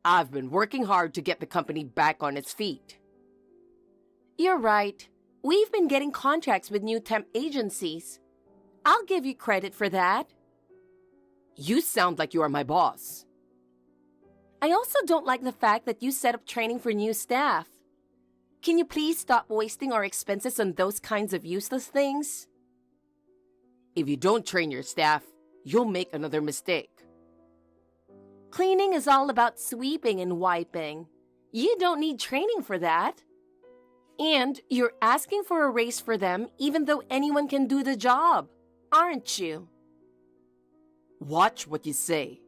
I've been working hard to get the company back on its feet. You're right. We've been getting contracts with new temp agencies. I'll give you credit for that. You sound like you are my boss. I also don't like the fact that you set up training for new staff. Can you please stop wasting our expenses on those kinds of useless things? If you don't train your staff, you'll make another mistake. Cleaning is all about sweeping and wiping. You don't need training for that. And you're asking for a raise for them even though anyone can do the job, aren't you? Watch what you say.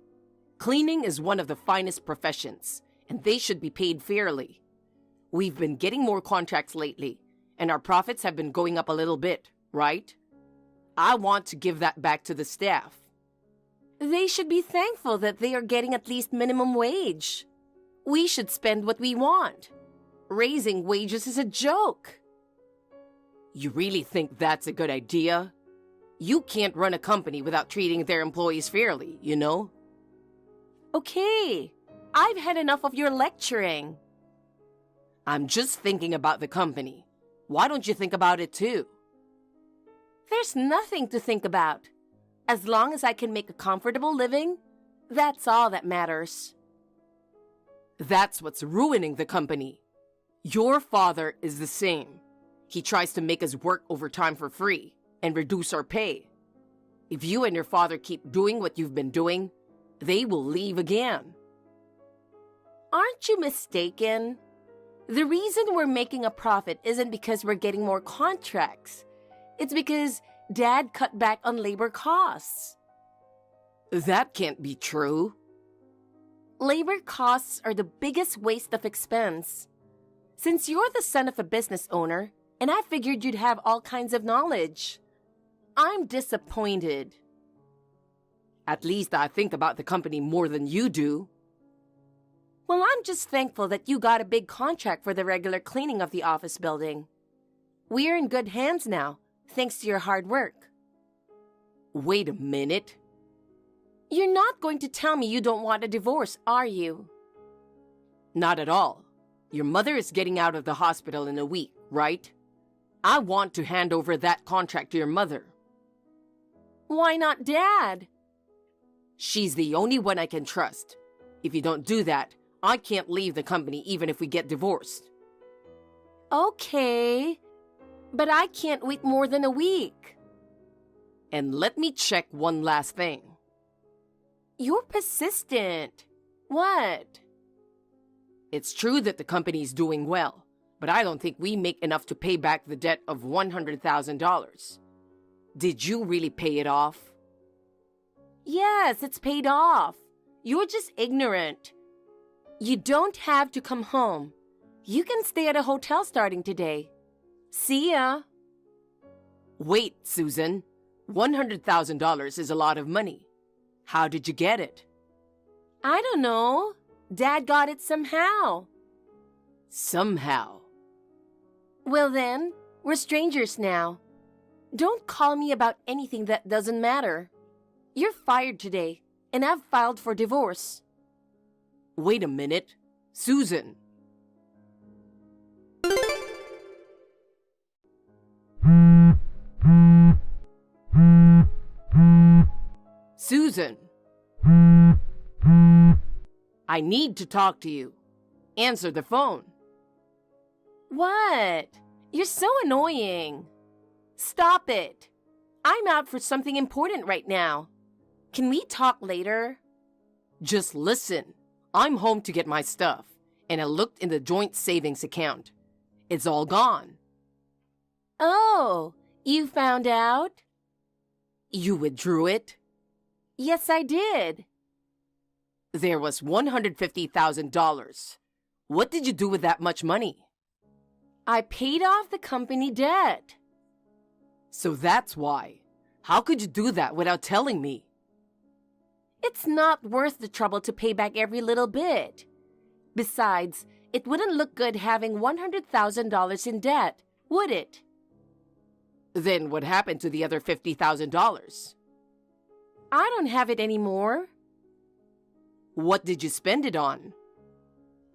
Cleaning is one of the finest professions, and they should be paid fairly. We've been getting more contracts lately, and our profits have been going up a little bit, right? I want to give that back to the staff. They should be thankful that they are getting at least minimum wage. We should spend what we want. Raising wages is a joke. You really think that's a good idea? You can't run a company without treating their employees fairly, you know? Okay, I've had enough of your lecturing. I'm just thinking about the company. Why don't you think about it too? There's nothing to think about. As long as I can make a comfortable living, that's all that matters. That's what's ruining the company. Your father is the same. He tries to make us work overtime for free and reduce our pay. If you and your father keep doing what you've been doing, they will leave again. Aren't you mistaken? The reason we're making a profit isn't because we're getting more contracts. It's because Dad cut back on labor costs. That can't be true. Labor costs are the biggest waste of expense. Since you're the son of a business owner, and I figured you'd have all kinds of knowledge, I'm disappointed. At least I think about the company more than you do. Well, I'm just thankful that you got a big contract for the regular cleaning of the office building. We're in good hands now, thanks to your hard work. Wait a minute. You're not going to tell me you don't want a divorce, are you? Not at all. Your mother is getting out of the hospital in a week, right? I want to hand over that contract to your mother. Why not Dad? She's the only one I can trust. If you don't do that, I can't leave the company even if we get divorced. Okay, but I can't wait more than a week. And let me check one last thing. You're persistent. What? It's true that the company is doing well, but I don't think we make enough to pay back the debt of $100,000. Did you really pay it off? Yes, it's paid off. You're just ignorant. You don't have to come home. You can stay at a hotel starting today. See ya. Wait, Susan. $100,000 is a lot of money. How did you get it? I don't know. Dad got it somehow. Somehow. Well then, we're strangers now. Don't call me about anything that doesn't matter. You're fired today, and I've filed for divorce. Wait a minute. Susan. Susan. I need to talk to you. Answer the phone. What? You're so annoying. Stop it. I'm out for something important right now. Can we talk later? Just listen. I'm home to get my stuff, and I looked in the joint savings account. It's all gone. Oh, you found out? You withdrew it? Yes, I did. There was $150,000. What did you do with that much money? I paid off the company debt. So that's why. How could you do that without telling me? It's not worth the trouble to pay back every little bit. Besides, it wouldn't look good having $100,000 in debt, would it? Then what happened to the other $50,000? I don't have it anymore. What did you spend it on?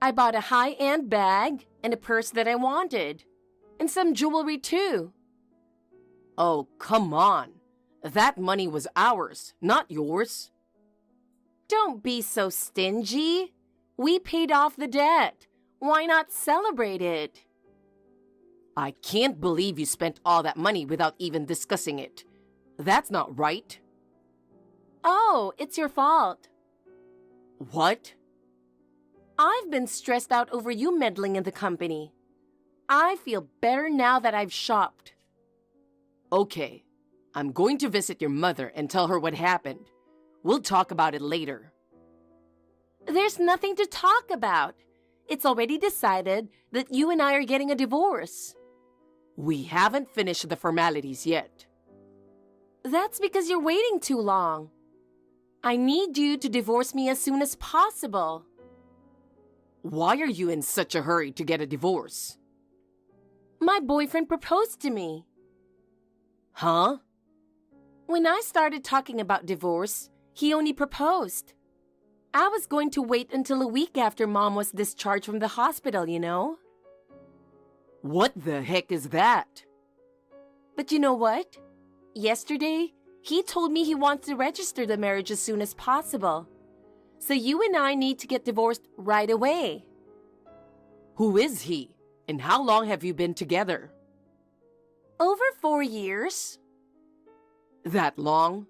I bought a high-end bag and a purse that I wanted. And some jewelry too. Oh, come on. That money was ours, not yours. Don't be so stingy. We paid off the debt. Why not celebrate it? I can't believe you spent all that money without even discussing it. That's not right. Oh, it's your fault. What? I've been stressed out over you meddling in the company. I feel better now that I've shopped. Okay, I'm going to visit your mother and tell her what happened. We'll talk about it later. There's nothing to talk about. It's already decided that you and I are getting a divorce. We haven't finished the formalities yet. That's because you're waiting too long. I need you to divorce me as soon as possible. Why are you in such a hurry to get a divorce? My boyfriend proposed to me. Huh? When I started talking about divorce, he only proposed. I was going to wait until a week after Mom was discharged from the hospital, you know? What the heck is that? But you know what? Yesterday, he told me he wants to register the marriage as soon as possible. So you and I need to get divorced right away. Who is he? And how long have you been together? Over 4 years. That long?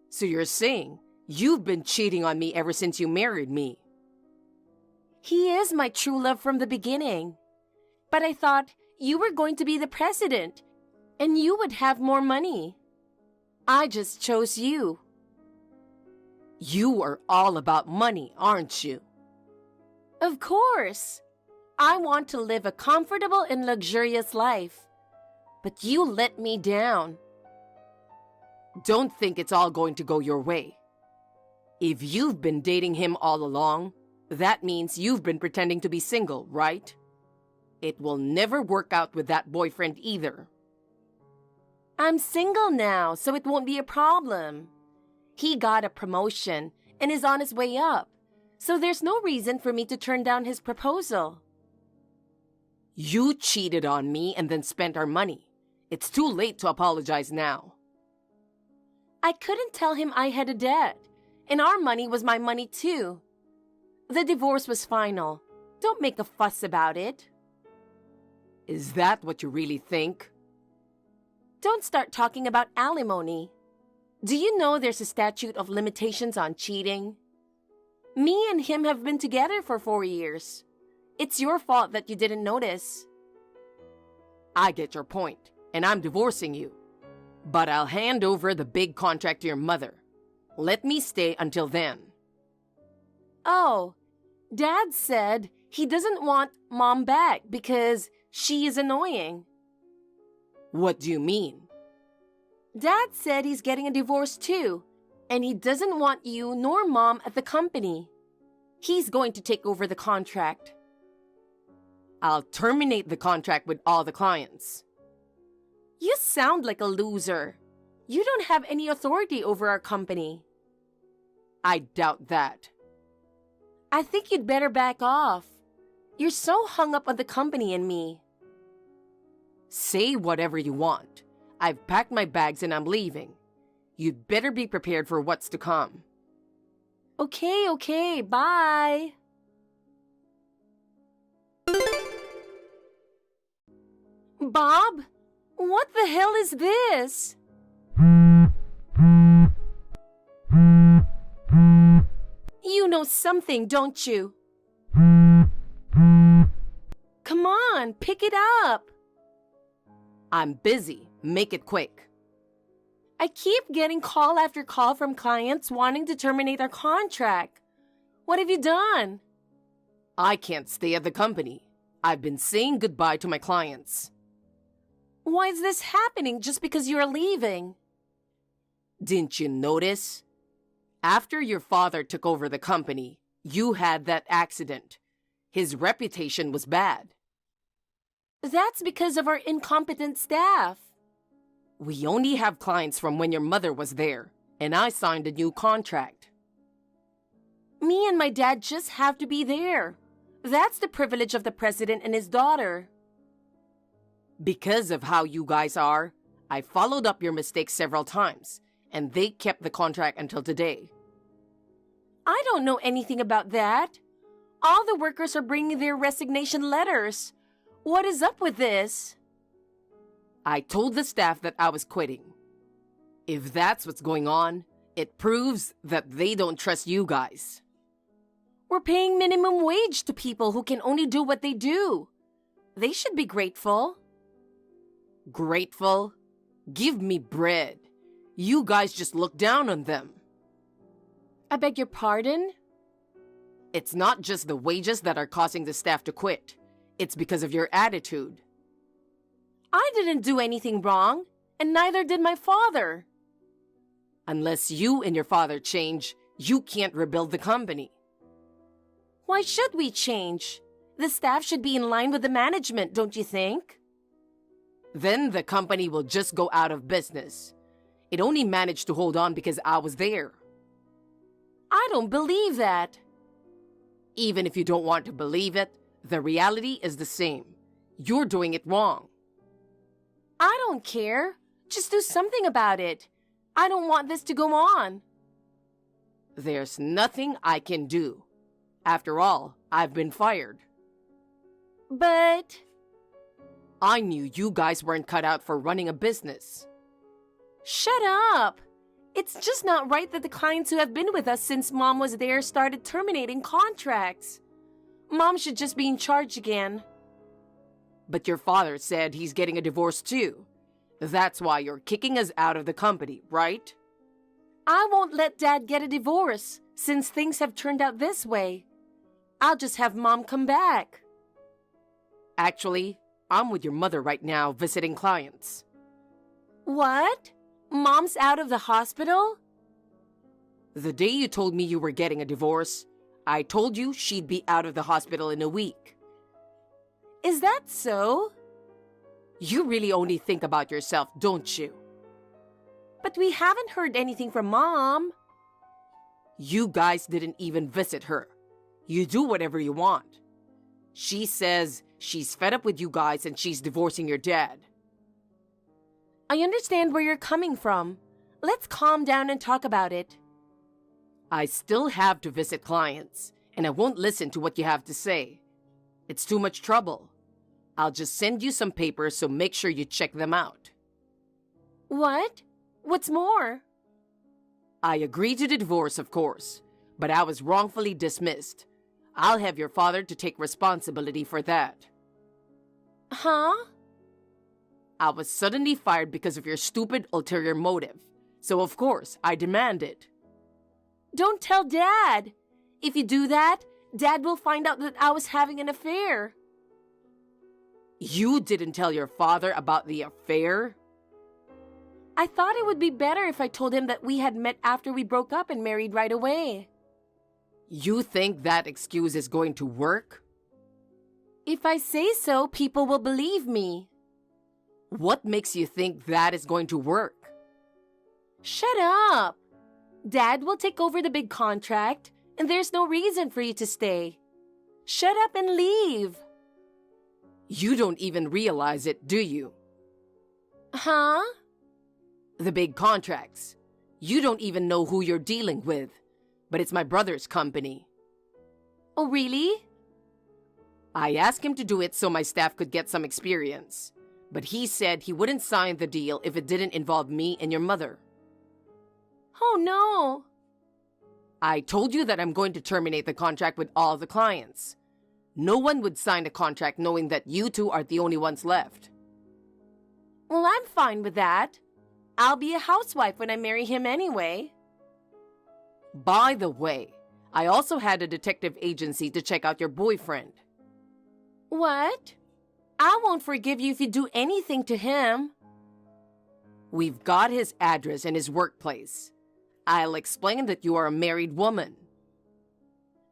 So you're saying you've been cheating on me ever since you married me? He is my true love from the beginning. But I thought you were going to be the president, and you would have more money. I just chose you. You are all about money, aren't you? Of course. I want to live a comfortable and luxurious life. But you let me down. Don't think it's all going to go your way. If you've been dating him all along, that means you've been pretending to be single, right? It will never work out with that boyfriend either. I'm single now, so it won't be a problem. He got a promotion and is on his way up, so there's no reason for me to turn down his proposal. You cheated on me and then spent our money. It's too late to apologize now. I couldn't tell him I had a debt, and our money was my money too. The divorce was final. Don't make a fuss about it. Is that what you really think? Don't start talking about alimony. Do you know there's a statute of limitations on cheating? Me and him have been together for 4 years. It's your fault that you didn't notice. I get your point, and I'm divorcing you. But I'll hand over the big contract to your mother. Let me stay until then. Oh, Dad said he doesn't want Mom back because she is annoying. What do you mean? Dad said he's getting a divorce too, and he doesn't want you nor Mom at the company. He's going to take over the contract. I'll terminate the contract with all the clients. You sound like a loser. You don't have any authority over our company. I doubt that. I think you'd better back off. You're so hung up on the company and me. Say whatever you want. I've packed my bags and I'm leaving. You'd better be prepared for what's to come. Okay, bye. Bob, what the hell is this? You know something, don't you? Come on, pick it up. I'm busy. Make it quick. I keep getting call after call from clients wanting to terminate our contract. What have you done? I can't stay at the company. I've been saying goodbye to my clients. Why is this happening just because you're leaving? Didn't you notice? After your father took over the company, you had that accident. His reputation was bad. That's because of our incompetent staff. We only have clients from when your mother was there, and I signed a new contract. Me and my dad just have to be there. That's the privilege of the president and his daughter. Because of how you guys are, I followed up your mistakes several times, and they kept the contract until today. I don't know anything about that. All the workers are bringing their resignation letters. What is up with this? I told the staff that I was quitting. If that's what's going on, it proves that they don't trust you guys. We're paying minimum wage to people who can only do what they do. They should be grateful. Grateful? Give me bread. You guys just look down on them. I beg your pardon? It's not just the wages that are causing the staff to quit. It's because of your attitude. I didn't do anything wrong, and neither did my father. Unless you and your father change, you can't rebuild the company. Why should we change? The staff should be in line with the management, don't you think? Then the company will just go out of business. It only managed to hold on because I was there. I don't believe that. Even if you don't want to believe it, the reality is the same. You're doing it wrong. I don't care. Just do something about it. I don't want this to go on. There's nothing I can do. After all, I've been fired. But... I knew you guys weren't cut out for running a business. Shut up! It's just not right that the clients who have been with us since Mom was there started terminating contracts. Mom should just be in charge again. But your father said he's getting a divorce too. That's why you're kicking us out of the company, right? I won't let Dad get a divorce since things have turned out this way. I'll just have Mom come back. Actually, I'm with your mother right now visiting clients. What? Mom's out of the hospital? The day you told me you were getting a divorce, I told you she'd be out of the hospital in a week. Is that so? You really only think about yourself, don't you? But we haven't heard anything from Mom. You guys didn't even visit her. You do whatever you want. She says she's fed up with you guys and she's divorcing your dad. I understand where you're coming from. Let's calm down and talk about it. I still have to visit clients, and I won't listen to what you have to say. It's too much trouble. I'll just send you some papers, so make sure you check them out. What? What's more? I agreed to the divorce, of course, but I was wrongfully dismissed. I'll have your father to take responsibility for that. Huh? I was suddenly fired because of your stupid ulterior motive, so of course I demand it. Don't tell Dad. If you do that, Dad will find out that I was having an affair. You didn't tell your father about the affair? I thought it would be better if I told him that we had met after we broke up and married right away. You think that excuse is going to work? If I say so, people will believe me. What makes you think that is going to work? Shut up! Dad will take over the big contract, and there's no reason for you to stay. Shut up and leave. You don't even realize it, do you? Huh? The big contracts. You don't even know who you're dealing with, but it's my brother's company. Oh, really? I asked him to do it so my staff could get some experience, but he said he wouldn't sign the deal if it didn't involve me and your mother. Oh, no. I told you that I'm going to terminate the contract with all the clients. No one would sign a contract knowing that you two are the only ones left. Well, I'm fine with that. I'll be a housewife when I marry him anyway. By the way, I also had a detective agency to check out your boyfriend. What? I won't forgive you if you do anything to him. We've got his address and his workplace. I'll explain that you are a married woman.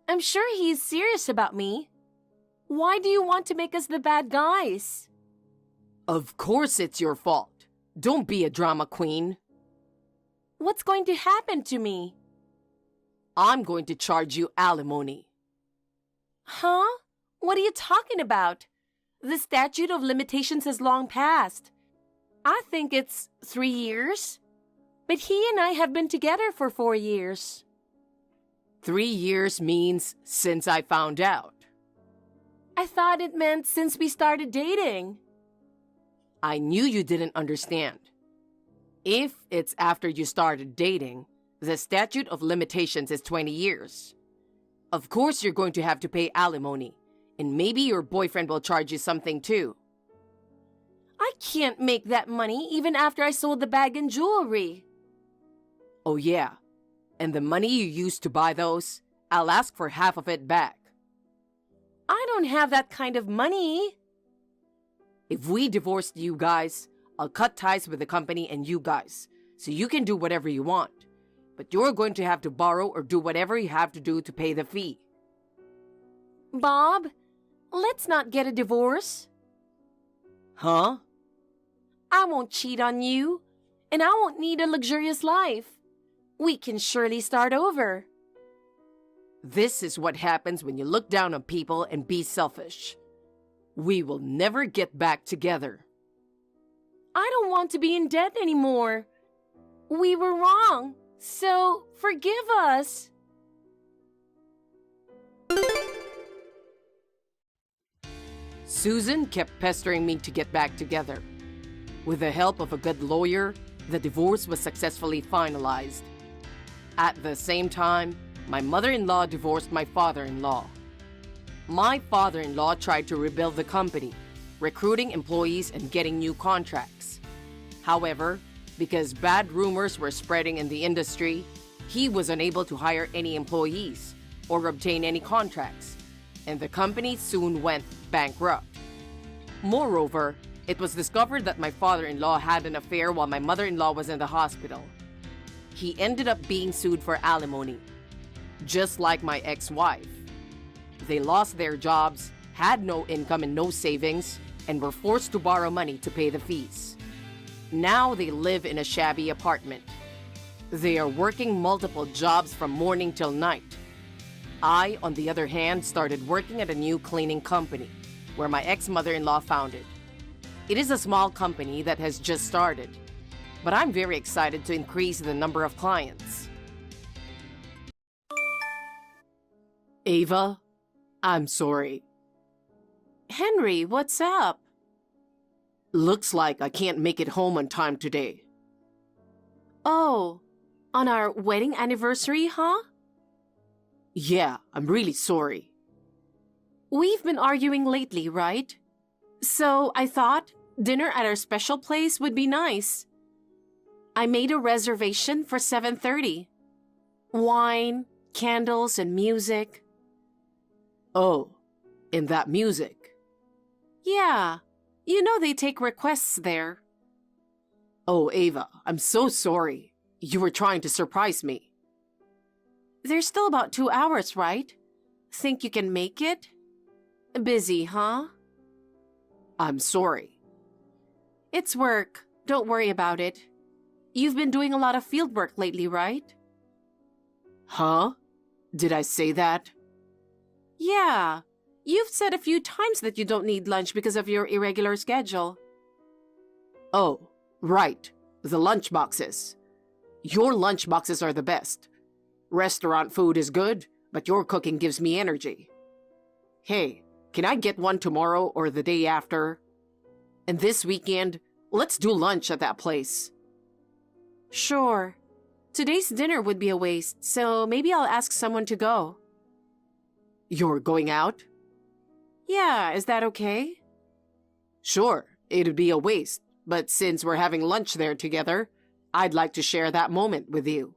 I'm sure he's serious about me. Why do you want to make us the bad guys? Of course it's your fault. Don't be a drama queen. What's going to happen to me? I'm going to charge you alimony. Huh? What are you talking about? The statute of limitations has long passed. I think it's 3 years. But he and I have been together for 4 years. 3 years means since I found out. I thought it meant since we started dating. I knew you didn't understand. If it's after you started dating, the statute of limitations is 20 years. Of course you're going to have to pay alimony, and maybe your boyfriend will charge you something too. I can't make that money even after I sold the bag and jewelry. Oh yeah, and the money you used to buy those, I'll ask for half of it back. I don't have that kind of money. If we divorced you guys, I'll cut ties with the company and you guys, so you can do whatever you want. But you're going to have to borrow or do whatever you have to do to pay the fee. Bob, let's not get a divorce. Huh? I won't cheat on you, and I won't need a luxurious life. We can surely start over. This is what happens when you look down on people and be selfish. We will never get back together. I don't want to be in debt anymore. We were wrong, so forgive us. Susan kept pestering me to get back together. With the help of a good lawyer, the divorce was successfully finalized. At the same time, my mother-in-law divorced my father-in-law. My father-in-law tried to rebuild the company, recruiting employees and getting new contracts. However, because bad rumors were spreading in the industry, he was unable to hire any employees or obtain any contracts, and the company soon went bankrupt. Moreover, it was discovered that my father-in-law had an affair while my mother-in-law was in the hospital. He ended up being sued for alimony, just like my ex-wife. They lost their jobs, had no income and no savings, and were forced to borrow money to pay the fees. Now they live in a shabby apartment. They are working multiple jobs from morning till night. I, on the other hand, started working at a new cleaning company, where my ex-mother-in-law founded. It is a small company that has just started, but I'm very excited to increase the number of clients. Ava, I'm sorry. Henry, what's up? Looks like I can't make it home on time today. Oh, on our wedding anniversary, huh? Yeah, I'm really sorry. We've been arguing lately, right? So I thought dinner at our special place would be nice. I made a reservation for 7:30. Wine, candles, and music. Oh, and that music. Yeah, you know they take requests there. Oh, Ava, I'm so sorry. You were trying to surprise me. There's still about 2 hours, right? Think you can make it? Busy, huh? I'm sorry. It's work. Don't worry about it. You've been doing a lot of field work lately, right? Huh? Did I say that? Yeah. You've said a few times that you don't need lunch because of your irregular schedule. Oh, right. The lunch boxes. Your lunch boxes are the best. Restaurant food is good, but your cooking gives me energy. Hey, can I get one tomorrow or the day after? And this weekend, let's do lunch at that place. Sure. Today's dinner would be a waste, so maybe I'll ask someone to go. You're going out? Yeah, is that okay? Sure, it'd be a waste, but since we're having lunch there together, I'd like to share that moment with you.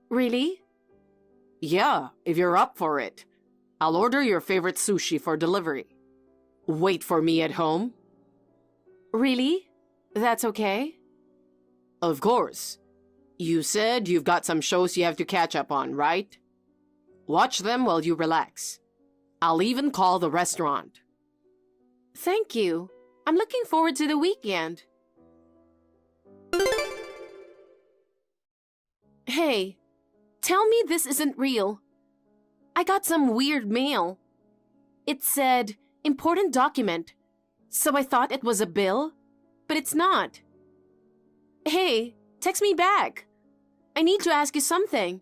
Really? Yeah, if you're up for it. I'll order your favorite sushi for delivery. Wait for me at home? Really? That's okay? Of course. You said you've got some shows you have to catch up on, right? Watch them while you relax. I'll even call the restaurant. Thank you. I'm looking forward to the weekend. Hey, tell me this isn't real. I got some weird mail. It said, important document. So I thought it was a bill, but it's not. Hey, text me back. I need to ask you something.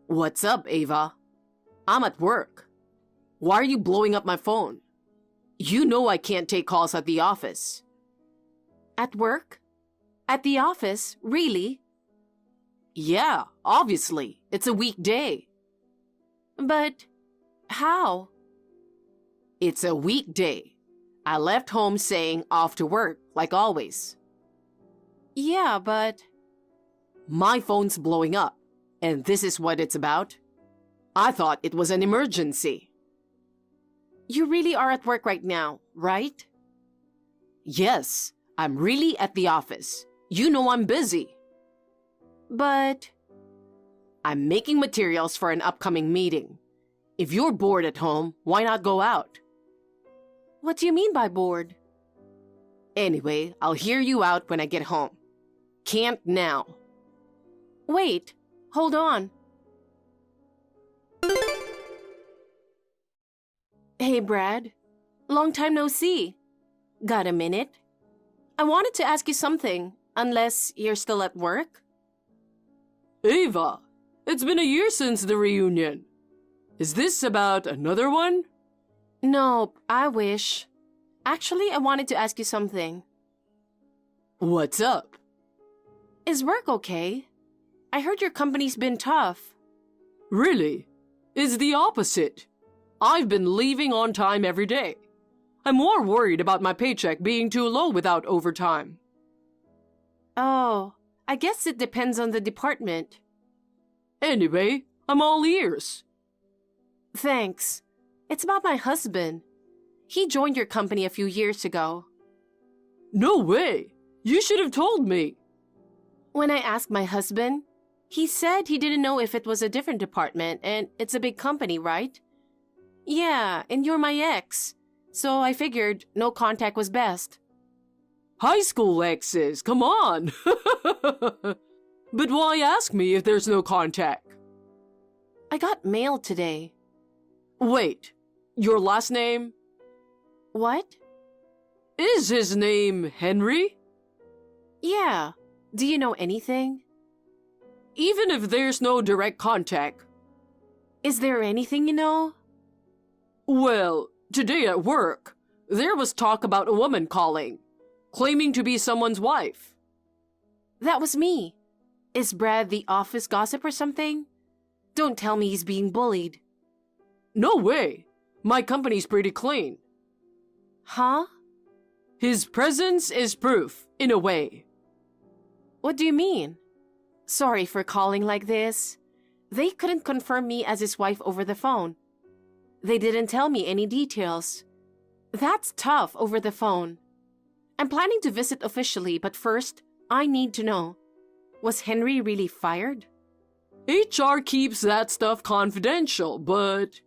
What's up, Ava? I'm at work. Why are you blowing up my phone? You know I can't take calls at the office. At work? At the office? Really? Yeah, obviously. It's a weekday. But how? It's a weekday. I left home saying off to work, like always. Yeah, but... My phone's blowing up, and this is what it's about? I thought it was an emergency. You really are at work right now, right? Yes, I'm really at the office. You know I'm busy. But... I'm making materials for an upcoming meeting. If you're bored at home, why not go out? What do you mean by bored? Anyway, I'll hear you out when I get home. Can't now. Wait, hold on. Hey, Brad. Long time no see. Got a minute? I wanted to ask you something, Unless you're still at work? Ava, it's been a year since the reunion. Is this about another one? Nope, I wish. Actually, I wanted to ask you something. What's up? Is work okay? I heard your company's been tough. Really? It's the opposite. I've been leaving on time every day. I'm more worried about my paycheck being too low without overtime. Oh, I guess it depends on the department. Anyway, I'm all ears. Thanks. It's about my husband. He joined your company a few years ago. No way! You should have told me. When I asked my husband, he said he didn't know if it was a different department, and it's a big company, right? Yeah, and you're my ex, so I figured no contact was best. High school exes, come on! But why ask me if there's no contact? I got mail today. Wait, your last name? What? Is his name Henry? Yeah. Do you know anything? Even if there's no direct contact. Is there anything you know? Well, today at work, there was talk about a woman calling, claiming to be someone's wife. That was me. Is Brad the office gossip or something? Don't tell me he's being bullied. No way. My company's pretty clean. Huh? His presence is proof, in a way. What do you mean? Sorry for calling like this. They couldn't confirm me as his wife over the phone. They didn't tell me any details. That's tough over the phone. I'm planning to visit officially, but first, I need to know. Was Henry really fired? HR keeps that stuff confidential, but...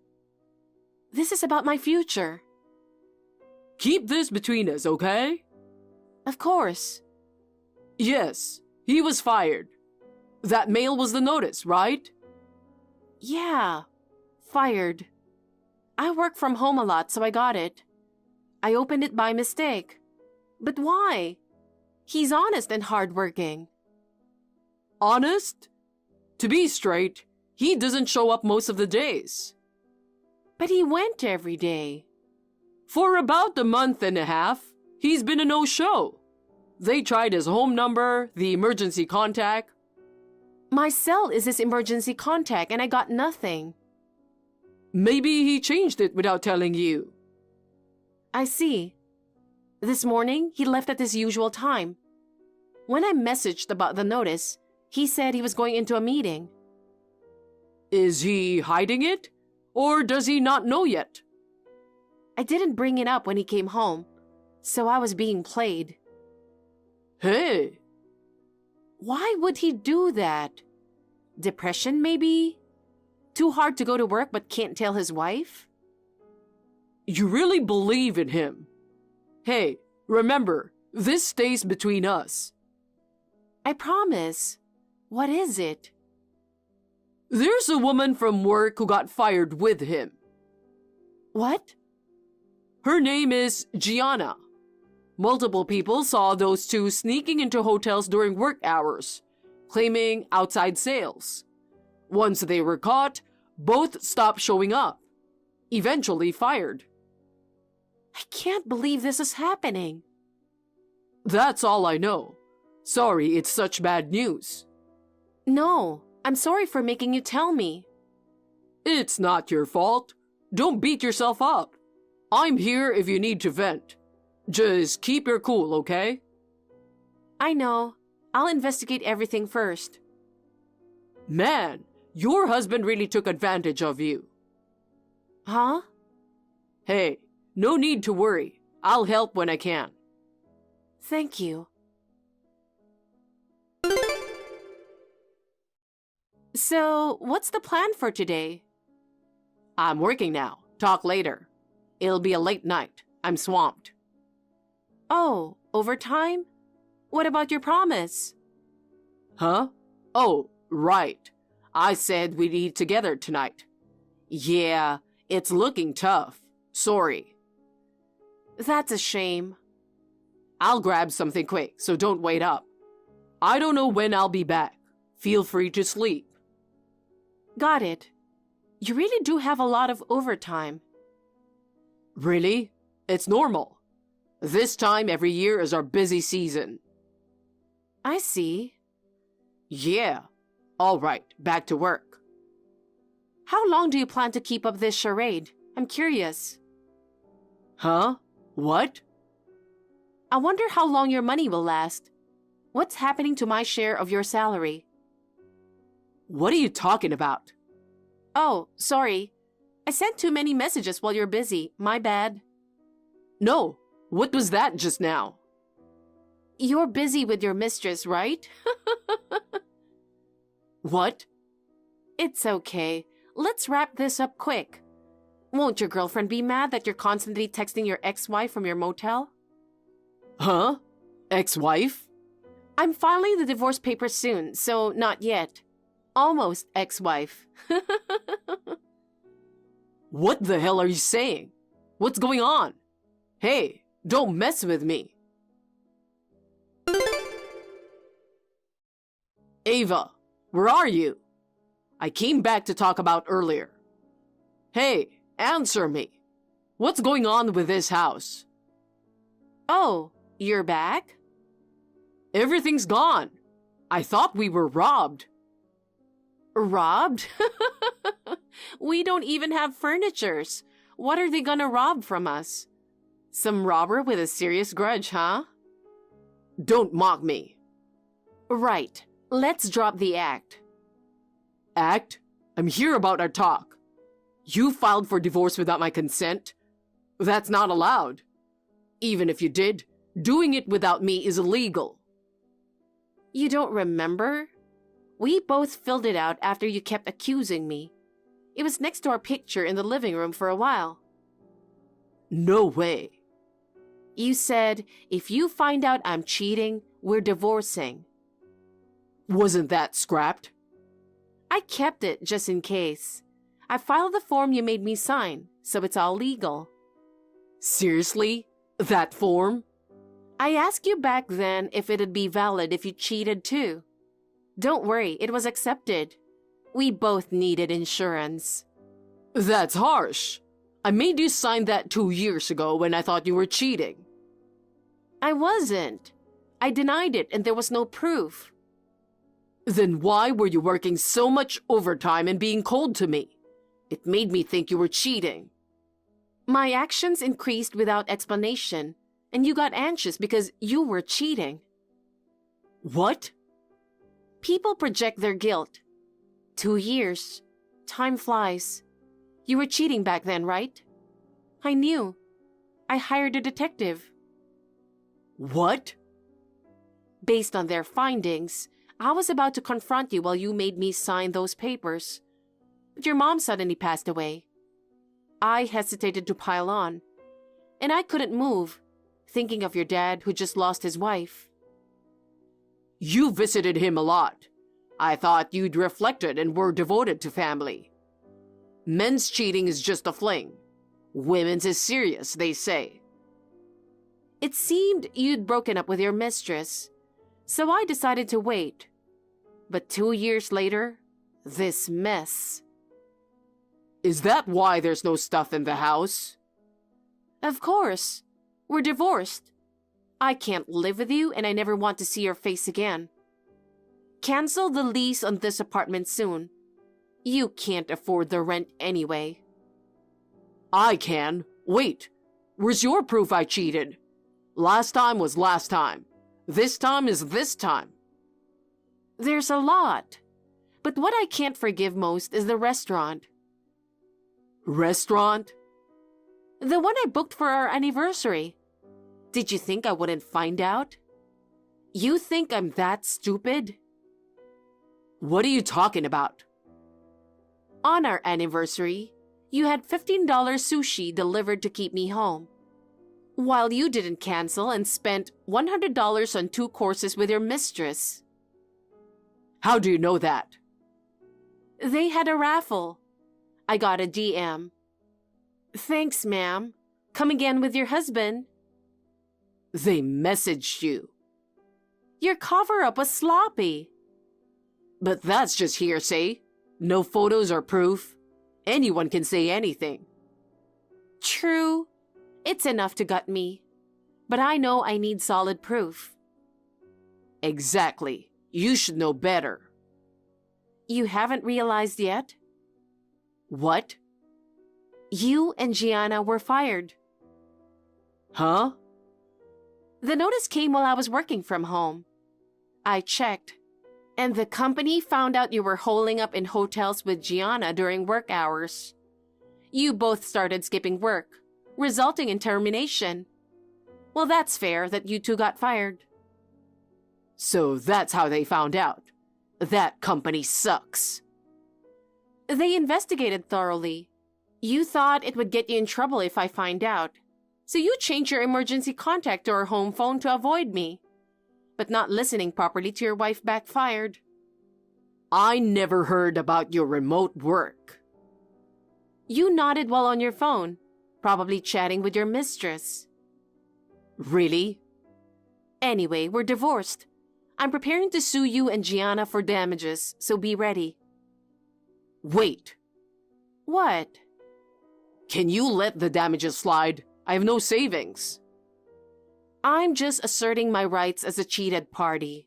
This is about my future. Keep this between us, okay? Of course. Yes, he was fired. That mail was the notice, right? Yeah, fired. I work from home a lot, so I got it. I opened it by mistake. But why? He's honest and hardworking. Honest? To be straight, he doesn't show up most of the days. But he went every day. For about a month and a half, he's been a no-show. They tried his home number, the emergency contact. My cell is his emergency contact, and I got nothing. Maybe he changed it without telling you. I see. This morning, he left at his usual time. When I messaged about the notice, he said he was going into a meeting. Is he hiding it? Or does he not know yet? I didn't bring it up when he came home, so I was being played. Hey! Why would he do that? Depression, maybe? Too hard to go to work but can't tell his wife? You really believe in him? Hey, remember, this stays between us. I promise. What is it? There's a woman from work who got fired with him. What? Her name is Gianna. Multiple people saw those two sneaking into hotels during work hours, claiming outside sales. Once they were caught, both stopped showing up. Eventually fired. I can't believe this is happening. That's all I know. Sorry it's such bad news. No, I'm sorry for making you tell me. It's not your fault. Don't beat yourself up. I'm here if you need to vent. Just keep your cool, okay? I know. I'll investigate everything first. Man, your husband really took advantage of you. Huh? Hey, no need to worry. I'll help when I can. Thank you. So, what's the plan for today? I'm working now. Talk later. It'll be a late night. I'm swamped. Oh, overtime? What about your promise? Huh? Oh, right. I said we'd eat together tonight. Yeah, it's looking tough. Sorry. That's a shame. I'll grab something quick, so don't wait up. I don't know when I'll be back. Feel free to sleep. Got it. You really do have a lot of overtime. Really? It's normal. This time every year is our busy season. I see. Yeah. All right, back to work. How long do you plan to keep up this charade? I'm curious. Huh? What? I wonder how long your money will last. What's happening to my share of your salary? What are you talking about? Oh, sorry. I sent too many messages while you're busy. My bad. No. What was that just now? You're busy with your mistress, right? What? It's okay. Let's wrap this up quick. Won't your girlfriend be mad that you're constantly texting your ex-wife from your motel? Huh? Ex-wife? I'm filing the divorce papers soon, so not yet. Almost ex-wife. What the hell are you saying? What's going on? Hey, don't mess with me. Ava, where are you? I came back to talk about earlier. Hey, answer me. What's going on with this house? Oh, you're back? Everything's gone. I thought we were robbed. Robbed? We don't even have furnitures. What are they gonna rob from us? Some robber with a serious grudge, huh? Don't mock me. Right. Let's drop the act. Act? I'm here about our talk. You filed for divorce without my consent? That's not allowed. Even if you did, doing it without me is illegal. You don't remember? We both filled it out after you kept accusing me. It was next to our picture in the living room for a while. No way. You said, if you find out I'm cheating, we're divorcing. Wasn't that scrapped? I kept it just in case. I filed the form you made me sign, so it's all legal. Seriously? That form? I asked you back then if it'd be valid if you cheated too. Don't worry, it was accepted. We both needed insurance. That's harsh. I made you sign that 2 years ago when I thought you were cheating. I wasn't. I denied it and there was no proof. Then why were you working so much overtime and being cold to me? It made me think you were cheating. My actions increased without explanation, and you got anxious because you were cheating. What? People project their guilt. 2 years. Time flies. You were cheating back then, right? I knew. I hired a detective. What? Based on their findings, I was about to confront you while you made me sign those papers. But your mom suddenly passed away. I hesitated to pile on, and I couldn't move, thinking of your dad who just lost his wife. You visited him a lot. I thought you'd reflected and were devoted to family. Men's cheating is just a fling. Women's is serious, they say. It seemed you'd broken up with your mistress, so I decided to wait. But 2 years later, this mess. Is that why there's no stuff in the house? Of course. We're divorced. I can't live with you and I never want to see your face again. Cancel the lease on this apartment soon. You can't afford the rent anyway. I can. Wait. Where's your proof I cheated? Last time was last time. This time is this time. There's a lot. But what I can't forgive most is the restaurant. Restaurant? The one I booked for our anniversary. Did you think I wouldn't find out? You think I'm that stupid? What are you talking about? On our anniversary, you had $15 sushi delivered to keep me home, while you didn't cancel and spent $100 on 2 courses with your mistress. How do you know that? They had a raffle. I got a DM. Thanks, ma'am. Come again with your husband. They messaged you. Your cover-up was sloppy. But that's just hearsay. No photos or proof. Anyone can say anything. True. It's enough to gut me. But I know I need solid proof. Exactly. You should know better. You haven't realized yet? What? You and Gianna were fired. Huh? The notice came while I was working from home. I checked, and the company found out you were holing up in hotels with Gianna during work hours. You both started skipping work, resulting in termination. Well, that's fair that you two got fired. So that's how they found out. That company sucks. They investigated thoroughly. You thought it would get you in trouble if I find out. So you changed your emergency contact to our home phone to avoid me. But not listening properly to your wife backfired. I never heard about your remote work. You nodded while on your phone, probably chatting with your mistress. Really? Anyway, we're divorced. I'm preparing to sue you and Gianna for damages, so be ready. Wait. What? Can you let the damages slide? I have no savings. I'm just asserting my rights as a cheated party.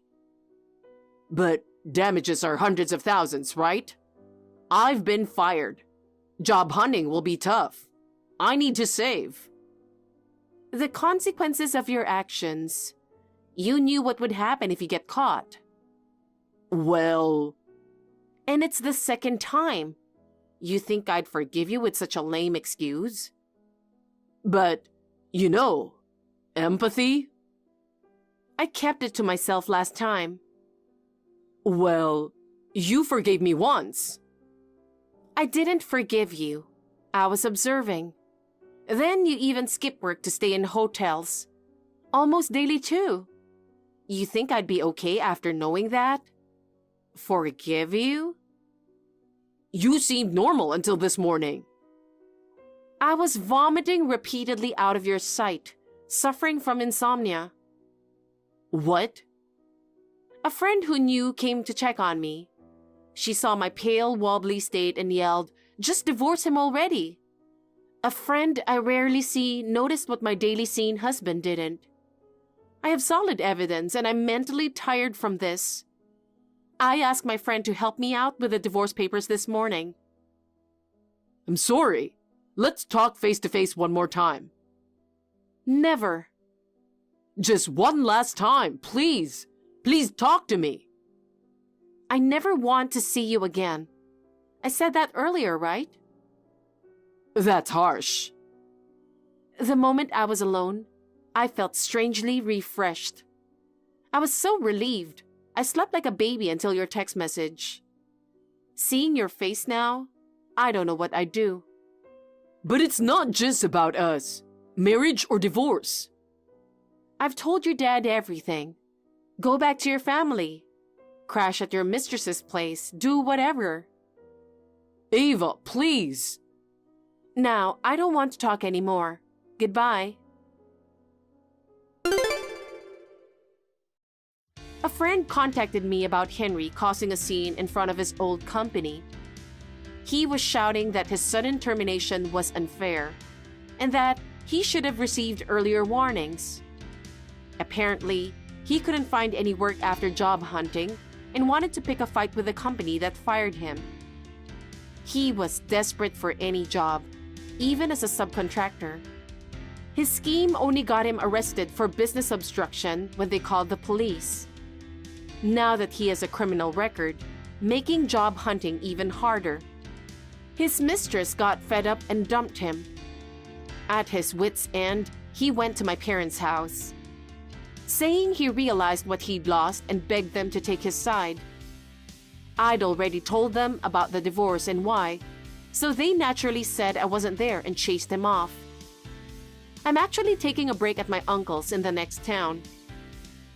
But damages are hundreds of thousands, right? I've been fired. Job hunting will be tough. I need to save. The consequences of your actions. You knew what would happen if you get caught. Well... And it's the second time. You think I'd forgive you with such a lame excuse? But, you know, empathy? I kept it to myself last time. Well, you forgave me once. I didn't forgive you. I was observing. Then you even skip work to stay in hotels. Almost daily too. You think I'd be okay after knowing that? Forgive you? You seemed normal until this morning. I was vomiting repeatedly out of your sight, suffering from insomnia. What? A friend who knew came to check on me. She saw my pale, wobbly state and yelled, "Just divorce him already." A friend I rarely see noticed what my daily scene husband didn't. I have solid evidence and I'm mentally tired from this. I asked my friend to help me out with the divorce papers this morning. I'm sorry. Let's talk face to face one more time. Never. Just one last time, please. Please talk to me. I never want to see you again. I said that earlier, right? That's harsh. The moment I was alone, I felt strangely refreshed. I was so relieved. I slept like a baby until your text message. Seeing your face now, I don't know what I'd do. But it's not just about us. Marriage or divorce. I've told your dad everything. Go back to your family. Crash at your mistress's place. Do whatever. Ava, please. Now, I don't want to talk anymore. Goodbye. A friend contacted me about Henry causing a scene in front of his old company. He was shouting that his sudden termination was unfair and that he should have received earlier warnings. Apparently, he couldn't find any work after job hunting and wanted to pick a fight with the company that fired him. He was desperate for any job, even as a subcontractor. His scheme only got him arrested for business obstruction when they called the police. Now that he has a criminal record, making job hunting even harder. His mistress got fed up and dumped him. At his wit's end, he went to my parents' house, saying he realized what he'd lost and begged them to take his side. I'd already told them about the divorce and why, so they naturally said I wasn't there and chased him off. I'm actually taking a break at my uncle's in the next town.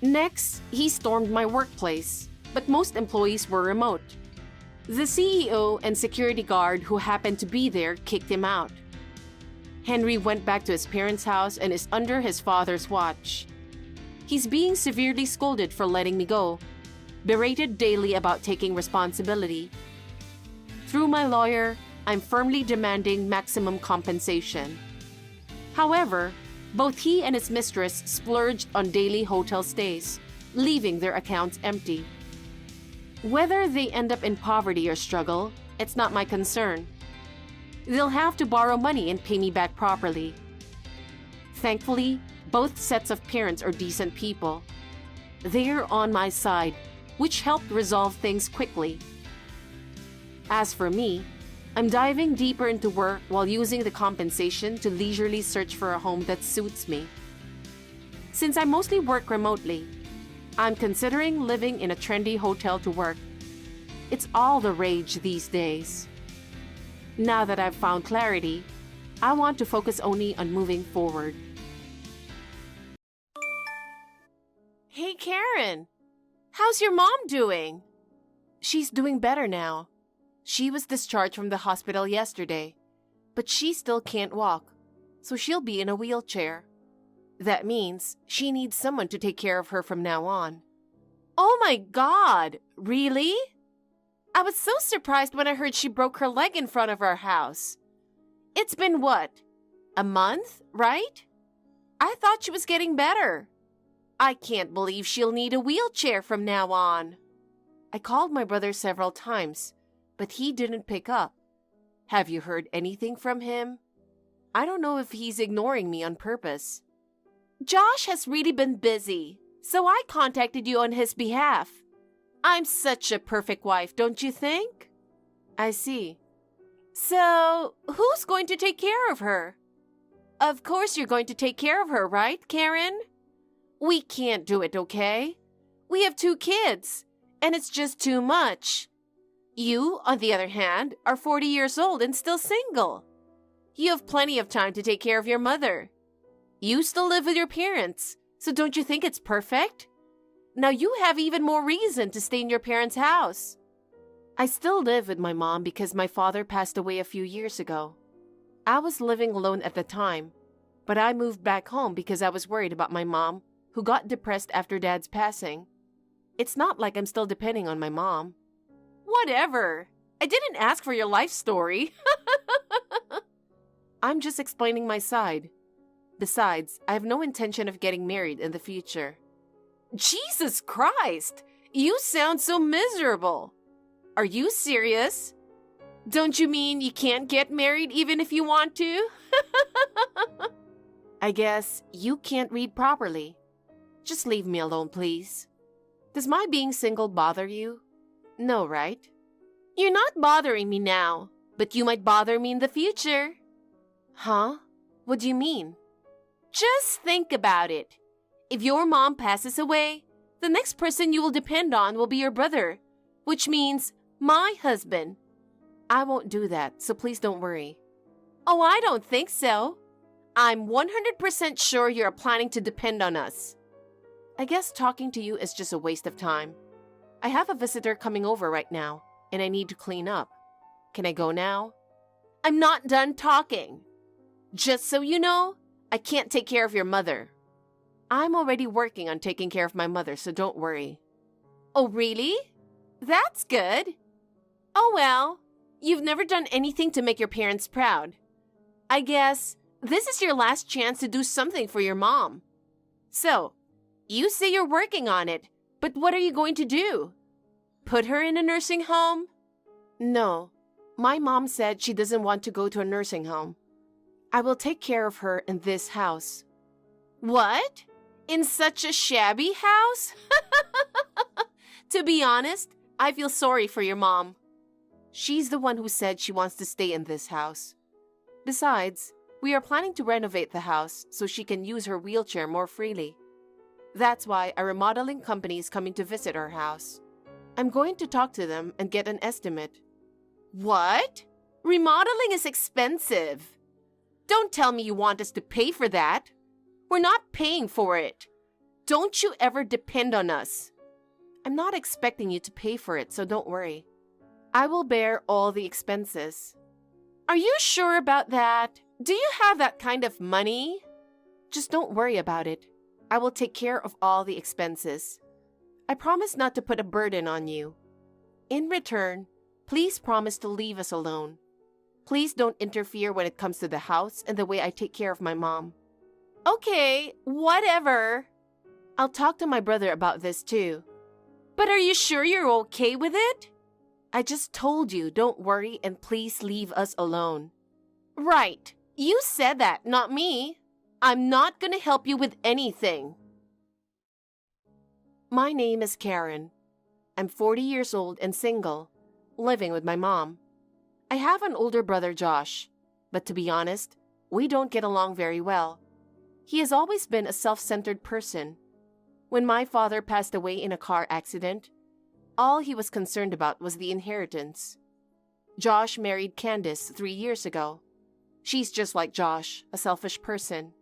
Next, he stormed my workplace, but most employees were remote. The CEO and security guard who happened to be there kicked him out. Henry went back to his parents' house and is under his father's watch. He's being severely scolded for letting me go, berated daily about taking responsibility. Through my lawyer, I'm firmly demanding maximum compensation. However, both he and his mistress splurged on daily hotel stays, leaving their accounts empty. Whether they end up in poverty or struggle, it's not my concern. They'll have to borrow money and pay me back properly. Thankfully, both sets of parents are decent people. They're on my side, which helped resolve things quickly. As for me, I'm diving deeper into work while using the compensation to leisurely search for a home that suits me. Since I mostly work remotely, I'm considering living in a trendy hotel to work. It's all the rage these days. Now that I've found clarity, I want to focus only on moving forward. Hey, Karen! How's your mom doing? She's doing better now. She was discharged from the hospital yesterday, but she still can't walk, so she'll be in a wheelchair. That means she needs someone to take care of her from now on. Oh my God! Really? I was so surprised when I heard she broke her leg in front of our house. It's been what? A month, right? I thought she was getting better. I can't believe she'll need a wheelchair from now on. I called my brother several times, but he didn't pick up. Have you heard anything from him? I don't know if he's ignoring me on purpose. Josh has really been busy, so I contacted you on his behalf. I'm such a perfect wife, don't you think? I see. So, who's going to take care of her? Of course you're going to take care of her, right, Karen? We can't do it, okay? We have 2 kids, and it's just too much. You, on the other hand, are 40 years old and still single. You have plenty of time to take care of your mother. You still live with your parents, so don't you think it's perfect? Now you have even more reason to stay in your parents' house. I still live with my mom because my father passed away a few years ago. I was living alone at the time, but I moved back home because I was worried about my mom, who got depressed after Dad's passing. It's not like I'm still depending on my mom. Whatever. I didn't ask for your life story. I'm just explaining my side. Besides, I have no intention of getting married in the future. Jesus Christ! You sound so miserable. Are you serious? Don't you mean you can't get married even if you want to? I guess you can't read properly. Just leave me alone, please. Does my being single bother you? No, right? You're not bothering me now, but you might bother me in the future. Huh? What do you mean? Just think about it. If your mom passes away, the next person you will depend on will be your brother, which means my husband. I won't do that, so please don't worry. Oh, I don't think so. I'm 100% sure you're planning to depend on us. I guess talking to you is just a waste of time. I have a visitor coming over right now, and I need to clean up. Can I go now? I'm not done talking. Just so you know, I can't take care of your mother. I'm already working on taking care of my mother, so don't worry. Oh, really? That's good. Oh, well, you've never done anything to make your parents proud. I guess this is your last chance to do something for your mom. So, you say you're working on it, but what are you going to do? Put her in a nursing home? No, my mom said she doesn't want to go to a nursing home. I will take care of her in this house. What? In such a shabby house? To be honest, I feel sorry for your mom. She's the one who said she wants to stay in this house. Besides, we are planning to renovate the house so she can use her wheelchair more freely. That's why a remodeling company is coming to visit our house. I'm going to talk to them and get an estimate. What? Remodeling is expensive. Don't tell me you want us to pay for that. We're not paying for it. Don't you ever depend on us. I'm not expecting you to pay for it, so don't worry. I will bear all the expenses. Are you sure about that? Do you have that kind of money? Just don't worry about it. I will take care of all the expenses. I promise not to put a burden on you. In return, please promise to leave us alone. Please don't interfere when it comes to the house and the way I take care of my mom. Okay, whatever. I'll talk to my brother about this too. But are you sure you're okay with it? I just told you, don't worry and please leave us alone. Right. You said that, not me. I'm not gonna help you with anything. My name is Karen. I'm 40 years old and single, living with my mom. I have an older brother, Josh, but to be honest, we don't get along very well. He has always been a self-centered person. When my father passed away in a car accident, all he was concerned about was the inheritance. Josh married Candace 3 years ago. She's just like Josh, a selfish person.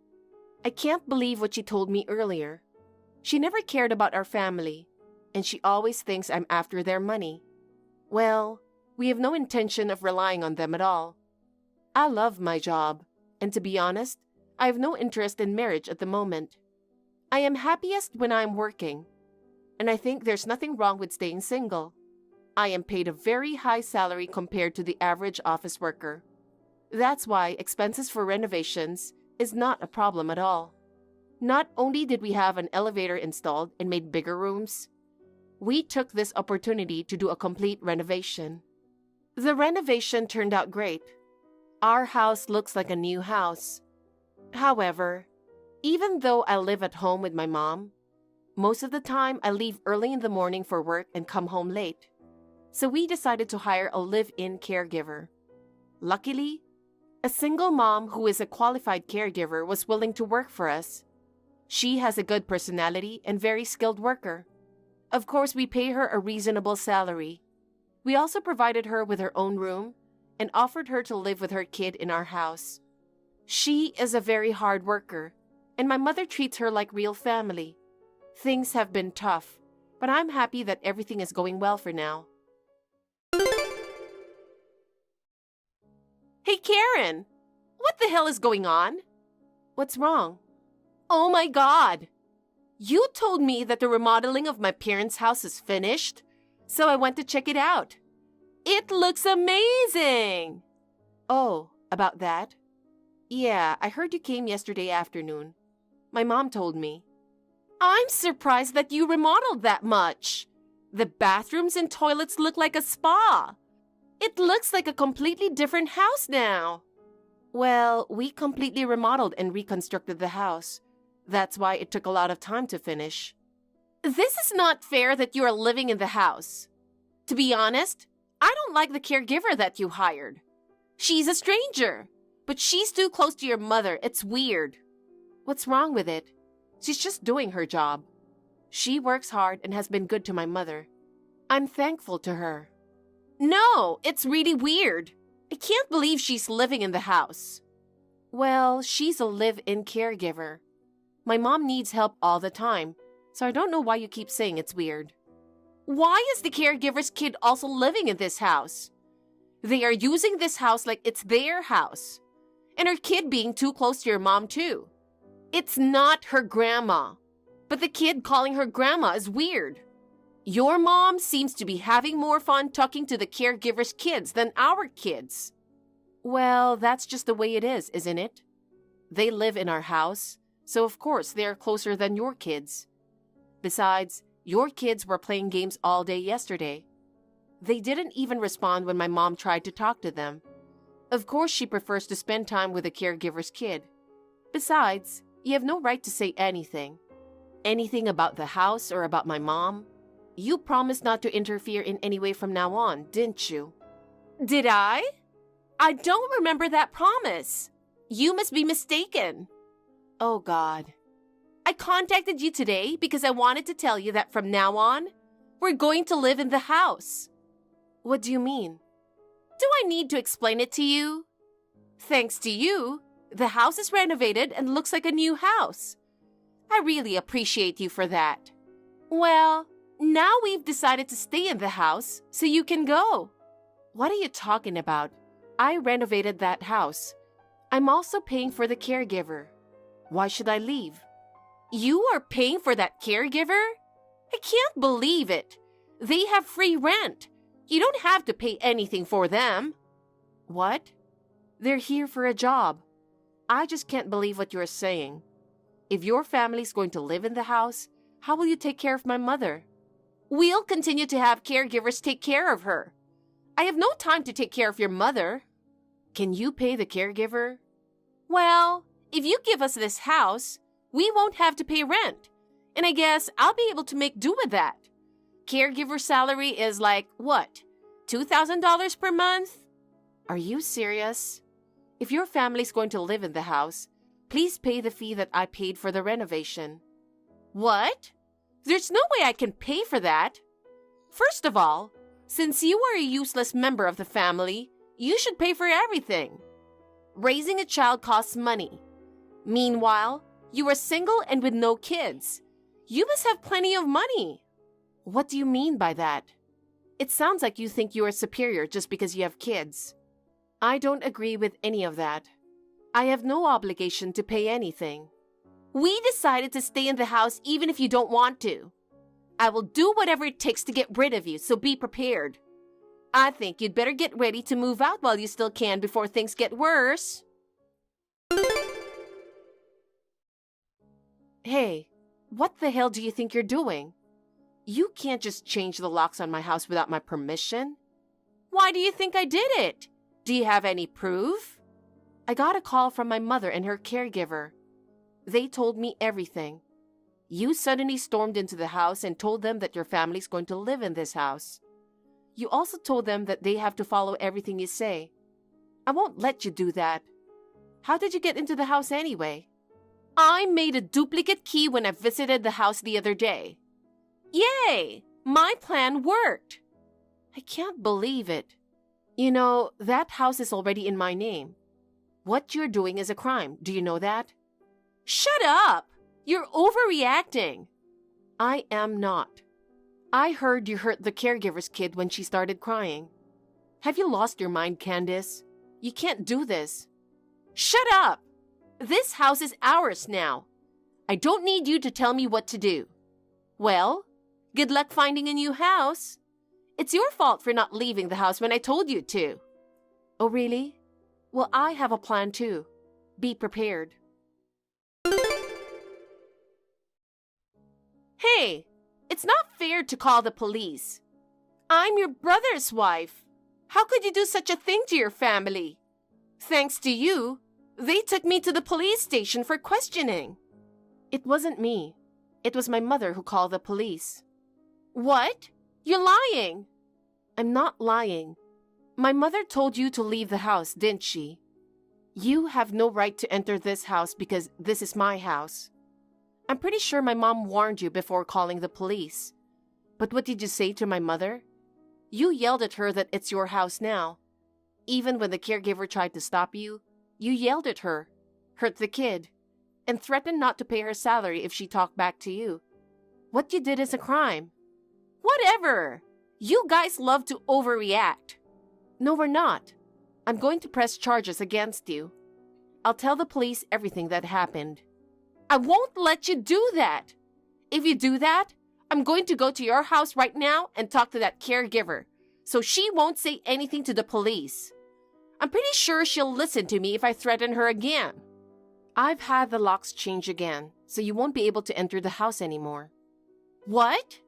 I can't believe what she told me earlier. She never cared about our family, and she always thinks I'm after their money. Well, we have no intention of relying on them at all. I love my job, and to be honest, I have no interest in marriage at the moment. I am happiest when I am working, and I think there's nothing wrong with staying single. I am paid a very high salary compared to the average office worker. That's why expenses for renovations is not a problem at all. Not only did we have an elevator installed and made bigger rooms, we took this opportunity to do a complete renovation. The renovation turned out great. Our house looks like a new house. However, even though I live at home with my mom, most of the time I leave early in the morning for work and come home late. So we decided to hire a live-in caregiver. Luckily, a single mom who is a qualified caregiver was willing to work for us. She has a good personality and very skilled worker. Of course, we pay her a reasonable salary. We also provided her with her own room and offered her to live with her kid in our house. She is a very hard worker, and my mother treats her like real family. Things have been tough, but I'm happy that everything is going well for now. Hey, Karen! What the hell is going on? What's wrong? Oh my God! You told me that the remodeling of my parents' house is finished, so I went to check it out. It looks amazing! Oh, about that? Yeah, I heard you came yesterday afternoon. My mom told me. I'm surprised that you remodeled that much. The bathrooms and toilets look like a spa. It looks like a completely different house now. Well, we completely remodeled and reconstructed the house. That's why it took a lot of time to finish. This is not fair that you are living in the house. To be honest, I don't like the caregiver that you hired. She's a stranger, but she's too close to your mother. It's weird. What's wrong with it? She's just doing her job. She works hard and has been good to my mother. I'm thankful to her. No, it's really weird. I can't believe she's living in the house. Well, she's a live-in caregiver. My mom needs help all the time, so I don't know why you keep saying it's weird. Why is the caregiver's kid also living in this house? They are using this house like it's their house. And her kid being too close to your mom too. It's not her grandma, but the kid calling her grandma is weird. Your mom seems to be having more fun talking to the caregiver's kids than our kids. Well, that's just the way it is, isn't it? They live in our house, so of course they're closer than your kids. Besides, your kids were playing games all day yesterday. They didn't even respond when my mom tried to talk to them. Of course she prefers to spend time with the caregiver's kid. Besides, you have no right to say anything. Anything about the house or about my mom. You promised not to interfere in any way from now on, didn't you? Did I? I don't remember that promise. You must be mistaken. Oh, God. I contacted you today because I wanted to tell you that from now on, we're going to live in the house. What do you mean? Do I need to explain it to you? Thanks to you, the house is renovated and looks like a new house. I really appreciate you for that. Well, now we've decided to stay in the house, so you can go. What are you talking about? I renovated that house. I'm also paying for the caregiver. Why should I leave? You are paying for that caregiver? I can't believe it. They have free rent. You don't have to pay anything for them. What? They're here for a job. I just can't believe what you're saying. If your family's going to live in the house, how will you take care of my mother? We'll continue to have caregivers take care of her. I have no time to take care of your mother. Can you pay the caregiver? Well, if you give us this house, we won't have to pay rent. And I guess I'll be able to make do with that. Caregiver salary is like, what, $2,000 per month? Are you serious? If your family's going to live in the house, please pay the fee that I paid for the renovation. What? There's no way I can pay for that. First of all, since you are a useless member of the family, you should pay for everything. Raising a child costs money. Meanwhile, you are single and with no kids. You must have plenty of money. What do you mean by that? It sounds like you think you are superior just because you have kids. I don't agree with any of that. I have no obligation to pay anything. We decided to stay in the house even if you don't want to. I will do whatever it takes to get rid of you, so be prepared. I think you'd better get ready to move out while you still can before things get worse. Hey, what the hell do you think you're doing? You can't just change the locks on my house without my permission. Why do you think I did it? Do you have any proof? I got a call from my mother and her caregiver. They told me everything. You suddenly stormed into the house and told them that your family's going to live in this house. You also told them that they have to follow everything you say. I won't let you do that. How did you get into the house anyway? I made a duplicate key when I visited the house the other day. Yay! My plan worked. I can't believe it. You know, that house is already in my name. What you're doing is a crime. Do you know that? Shut up! You're overreacting. I am not. I heard you hurt the caregiver's kid when she started crying. Have you lost your mind, Candace? You can't do this. Shut up! This house is ours now. I don't need you to tell me what to do. Well, good luck finding a new house. It's your fault for not leaving the house when I told you to. Oh, really? Well, I have a plan too. Be prepared. Hey, it's not fair to call the police. I'm your brother's wife. How could you do such a thing to your family? Thanks to you, they took me to the police station for questioning. It wasn't me. It was my mother who called the police. What? You're lying. I'm not lying. My mother told you to leave the house, didn't she? You have no right to enter this house because this is my house. I'm pretty sure my mom warned you before calling the police. But what did you say to my mother? You yelled at her that it's your house now. Even when the caregiver tried to stop you, you yelled at her, hurt the kid, and threatened not to pay her salary if she talked back to you. What you did is a crime. Whatever. You guys love to overreact. No, we're not. I'm going to press charges against you. I'll tell the police everything that happened. I won't let you do that. If you do that, I'm going to go to your house right now and talk to that caregiver, so she won't say anything to the police. I'm pretty sure she'll listen to me if I threaten her again. I've had the locks change again, so you won't be able to enter the house anymore. What?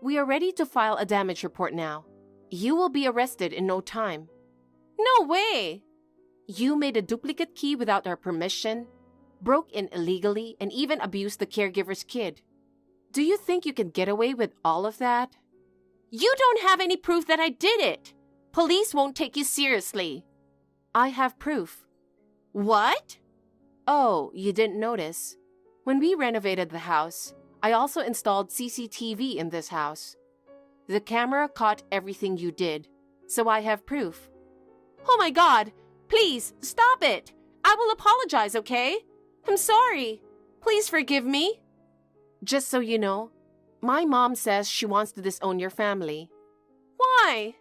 We are ready to file a damage report now. You will be arrested in no time. No way! You made a duplicate key without our permission, broke in illegally, and even abused the caregiver's kid. Do you think you can get away with all of that? You don't have any proof that I did it. Police won't take you seriously. I have proof. What? Oh, you didn't notice. When we renovated the house, I also installed CCTV in this house. The camera caught everything you did, so I have proof. Oh my God! Please, stop it! I will apologize, okay? I'm sorry. Please forgive me. Just so you know, my mom says she wants to disown your family. Why?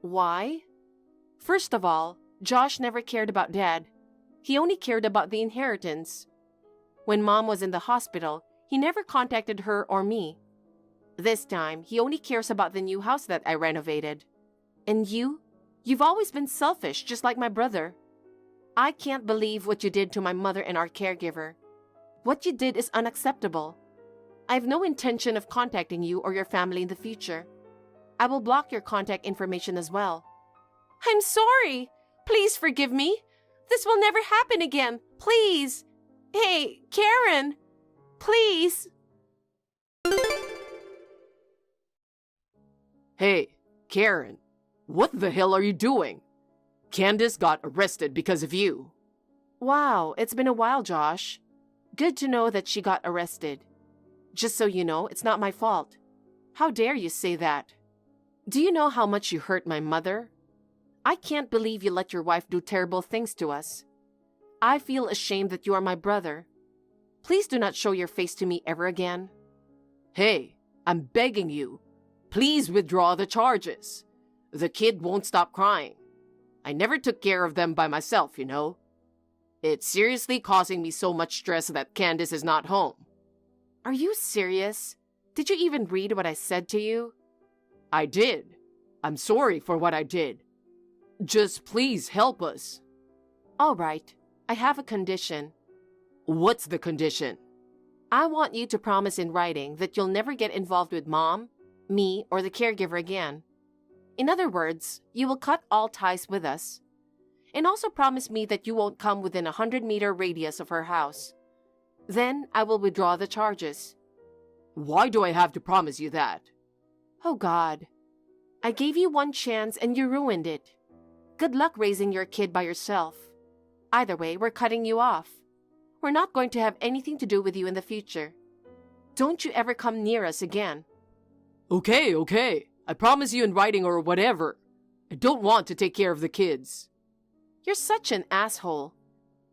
Why? First of all, Josh never cared about Dad. He only cared about the inheritance. When Mom was in the hospital, he never contacted her or me. This time, he only cares about the new house that I renovated. And you've always been selfish, just like my brother. I can't believe what you did to my mother and our caregiver. What you did is unacceptable. I have no intention of contacting you or your family in the future. I will block your contact information as well. I'm sorry. Please forgive me. This will never happen again. Please. Hey, Karen. Please. Hey, Karen, what the hell are you doing? Candace got arrested because of you. Wow, it's been a while, Josh. Good to know that she got arrested. Just so you know, it's not my fault. How dare you say that? Do you know how much you hurt my mother? I can't believe you let your wife do terrible things to us. I feel ashamed that you are my brother. Please do not show your face to me ever again. Hey, I'm begging you. Please withdraw the charges. The kid won't stop crying. I never took care of them by myself, you know. It's seriously causing me so much stress that Candace is not home. Are you serious? Did you even read what I said to you? I did. I'm sorry for what I did. Just please help us. All right. I have a condition. What's the condition? I want you to promise in writing that you'll never get involved with Mom, me, or the caregiver again. In other words, you will cut all ties with us. And also promise me that you won't come within a 100-meter radius of her house. Then I will withdraw the charges. Why do I have to promise you that? Oh God. I gave you one chance and you ruined it. Good luck raising your kid by yourself. Either way, we're cutting you off. We're not going to have anything to do with you in the future. Don't you ever come near us again. Okay. I promise you in writing or whatever. I don't want to take care of the kids. You're such an asshole.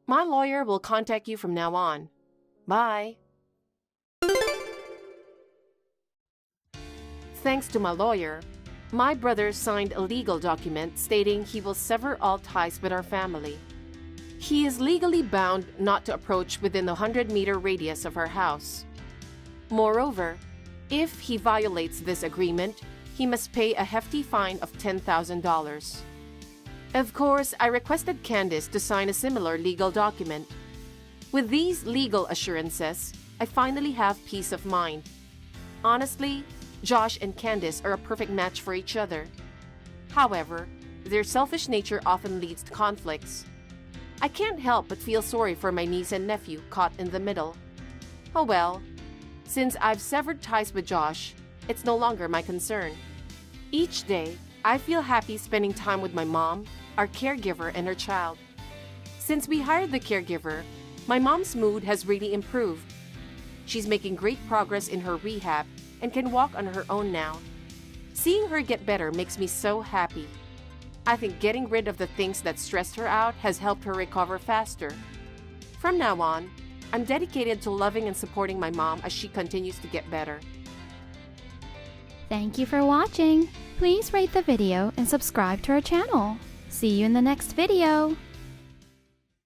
My lawyer will contact you from now on. Bye. Thanks to my lawyer, my brother signed a legal document stating he will sever all ties with our family. He is legally bound not to approach within the 100-meter radius of our house. Moreover, if he violates this agreement, he must pay a hefty fine of $10,000. Of course, I requested Candace to sign a similar legal document. With these legal assurances, I finally have peace of mind. Honestly, Josh and Candace are a perfect match for each other. However, their selfish nature often leads to conflicts. I can't help but feel sorry for my niece and nephew caught in the middle. Oh well, since I've severed ties with Josh, it's no longer my concern. Each day, I feel happy spending time with my mom, our caregiver, and her child. Since we hired the caregiver, my mom's mood has really improved. She's making great progress in her rehab and can walk on her own now. Seeing her get better makes me so happy. I think getting rid of the things that stressed her out has helped her recover faster. From now on, I'm dedicated to loving and supporting my mom as she continues to get better. Thank you for watching. Please rate the video and subscribe to our channel. See you in the next video.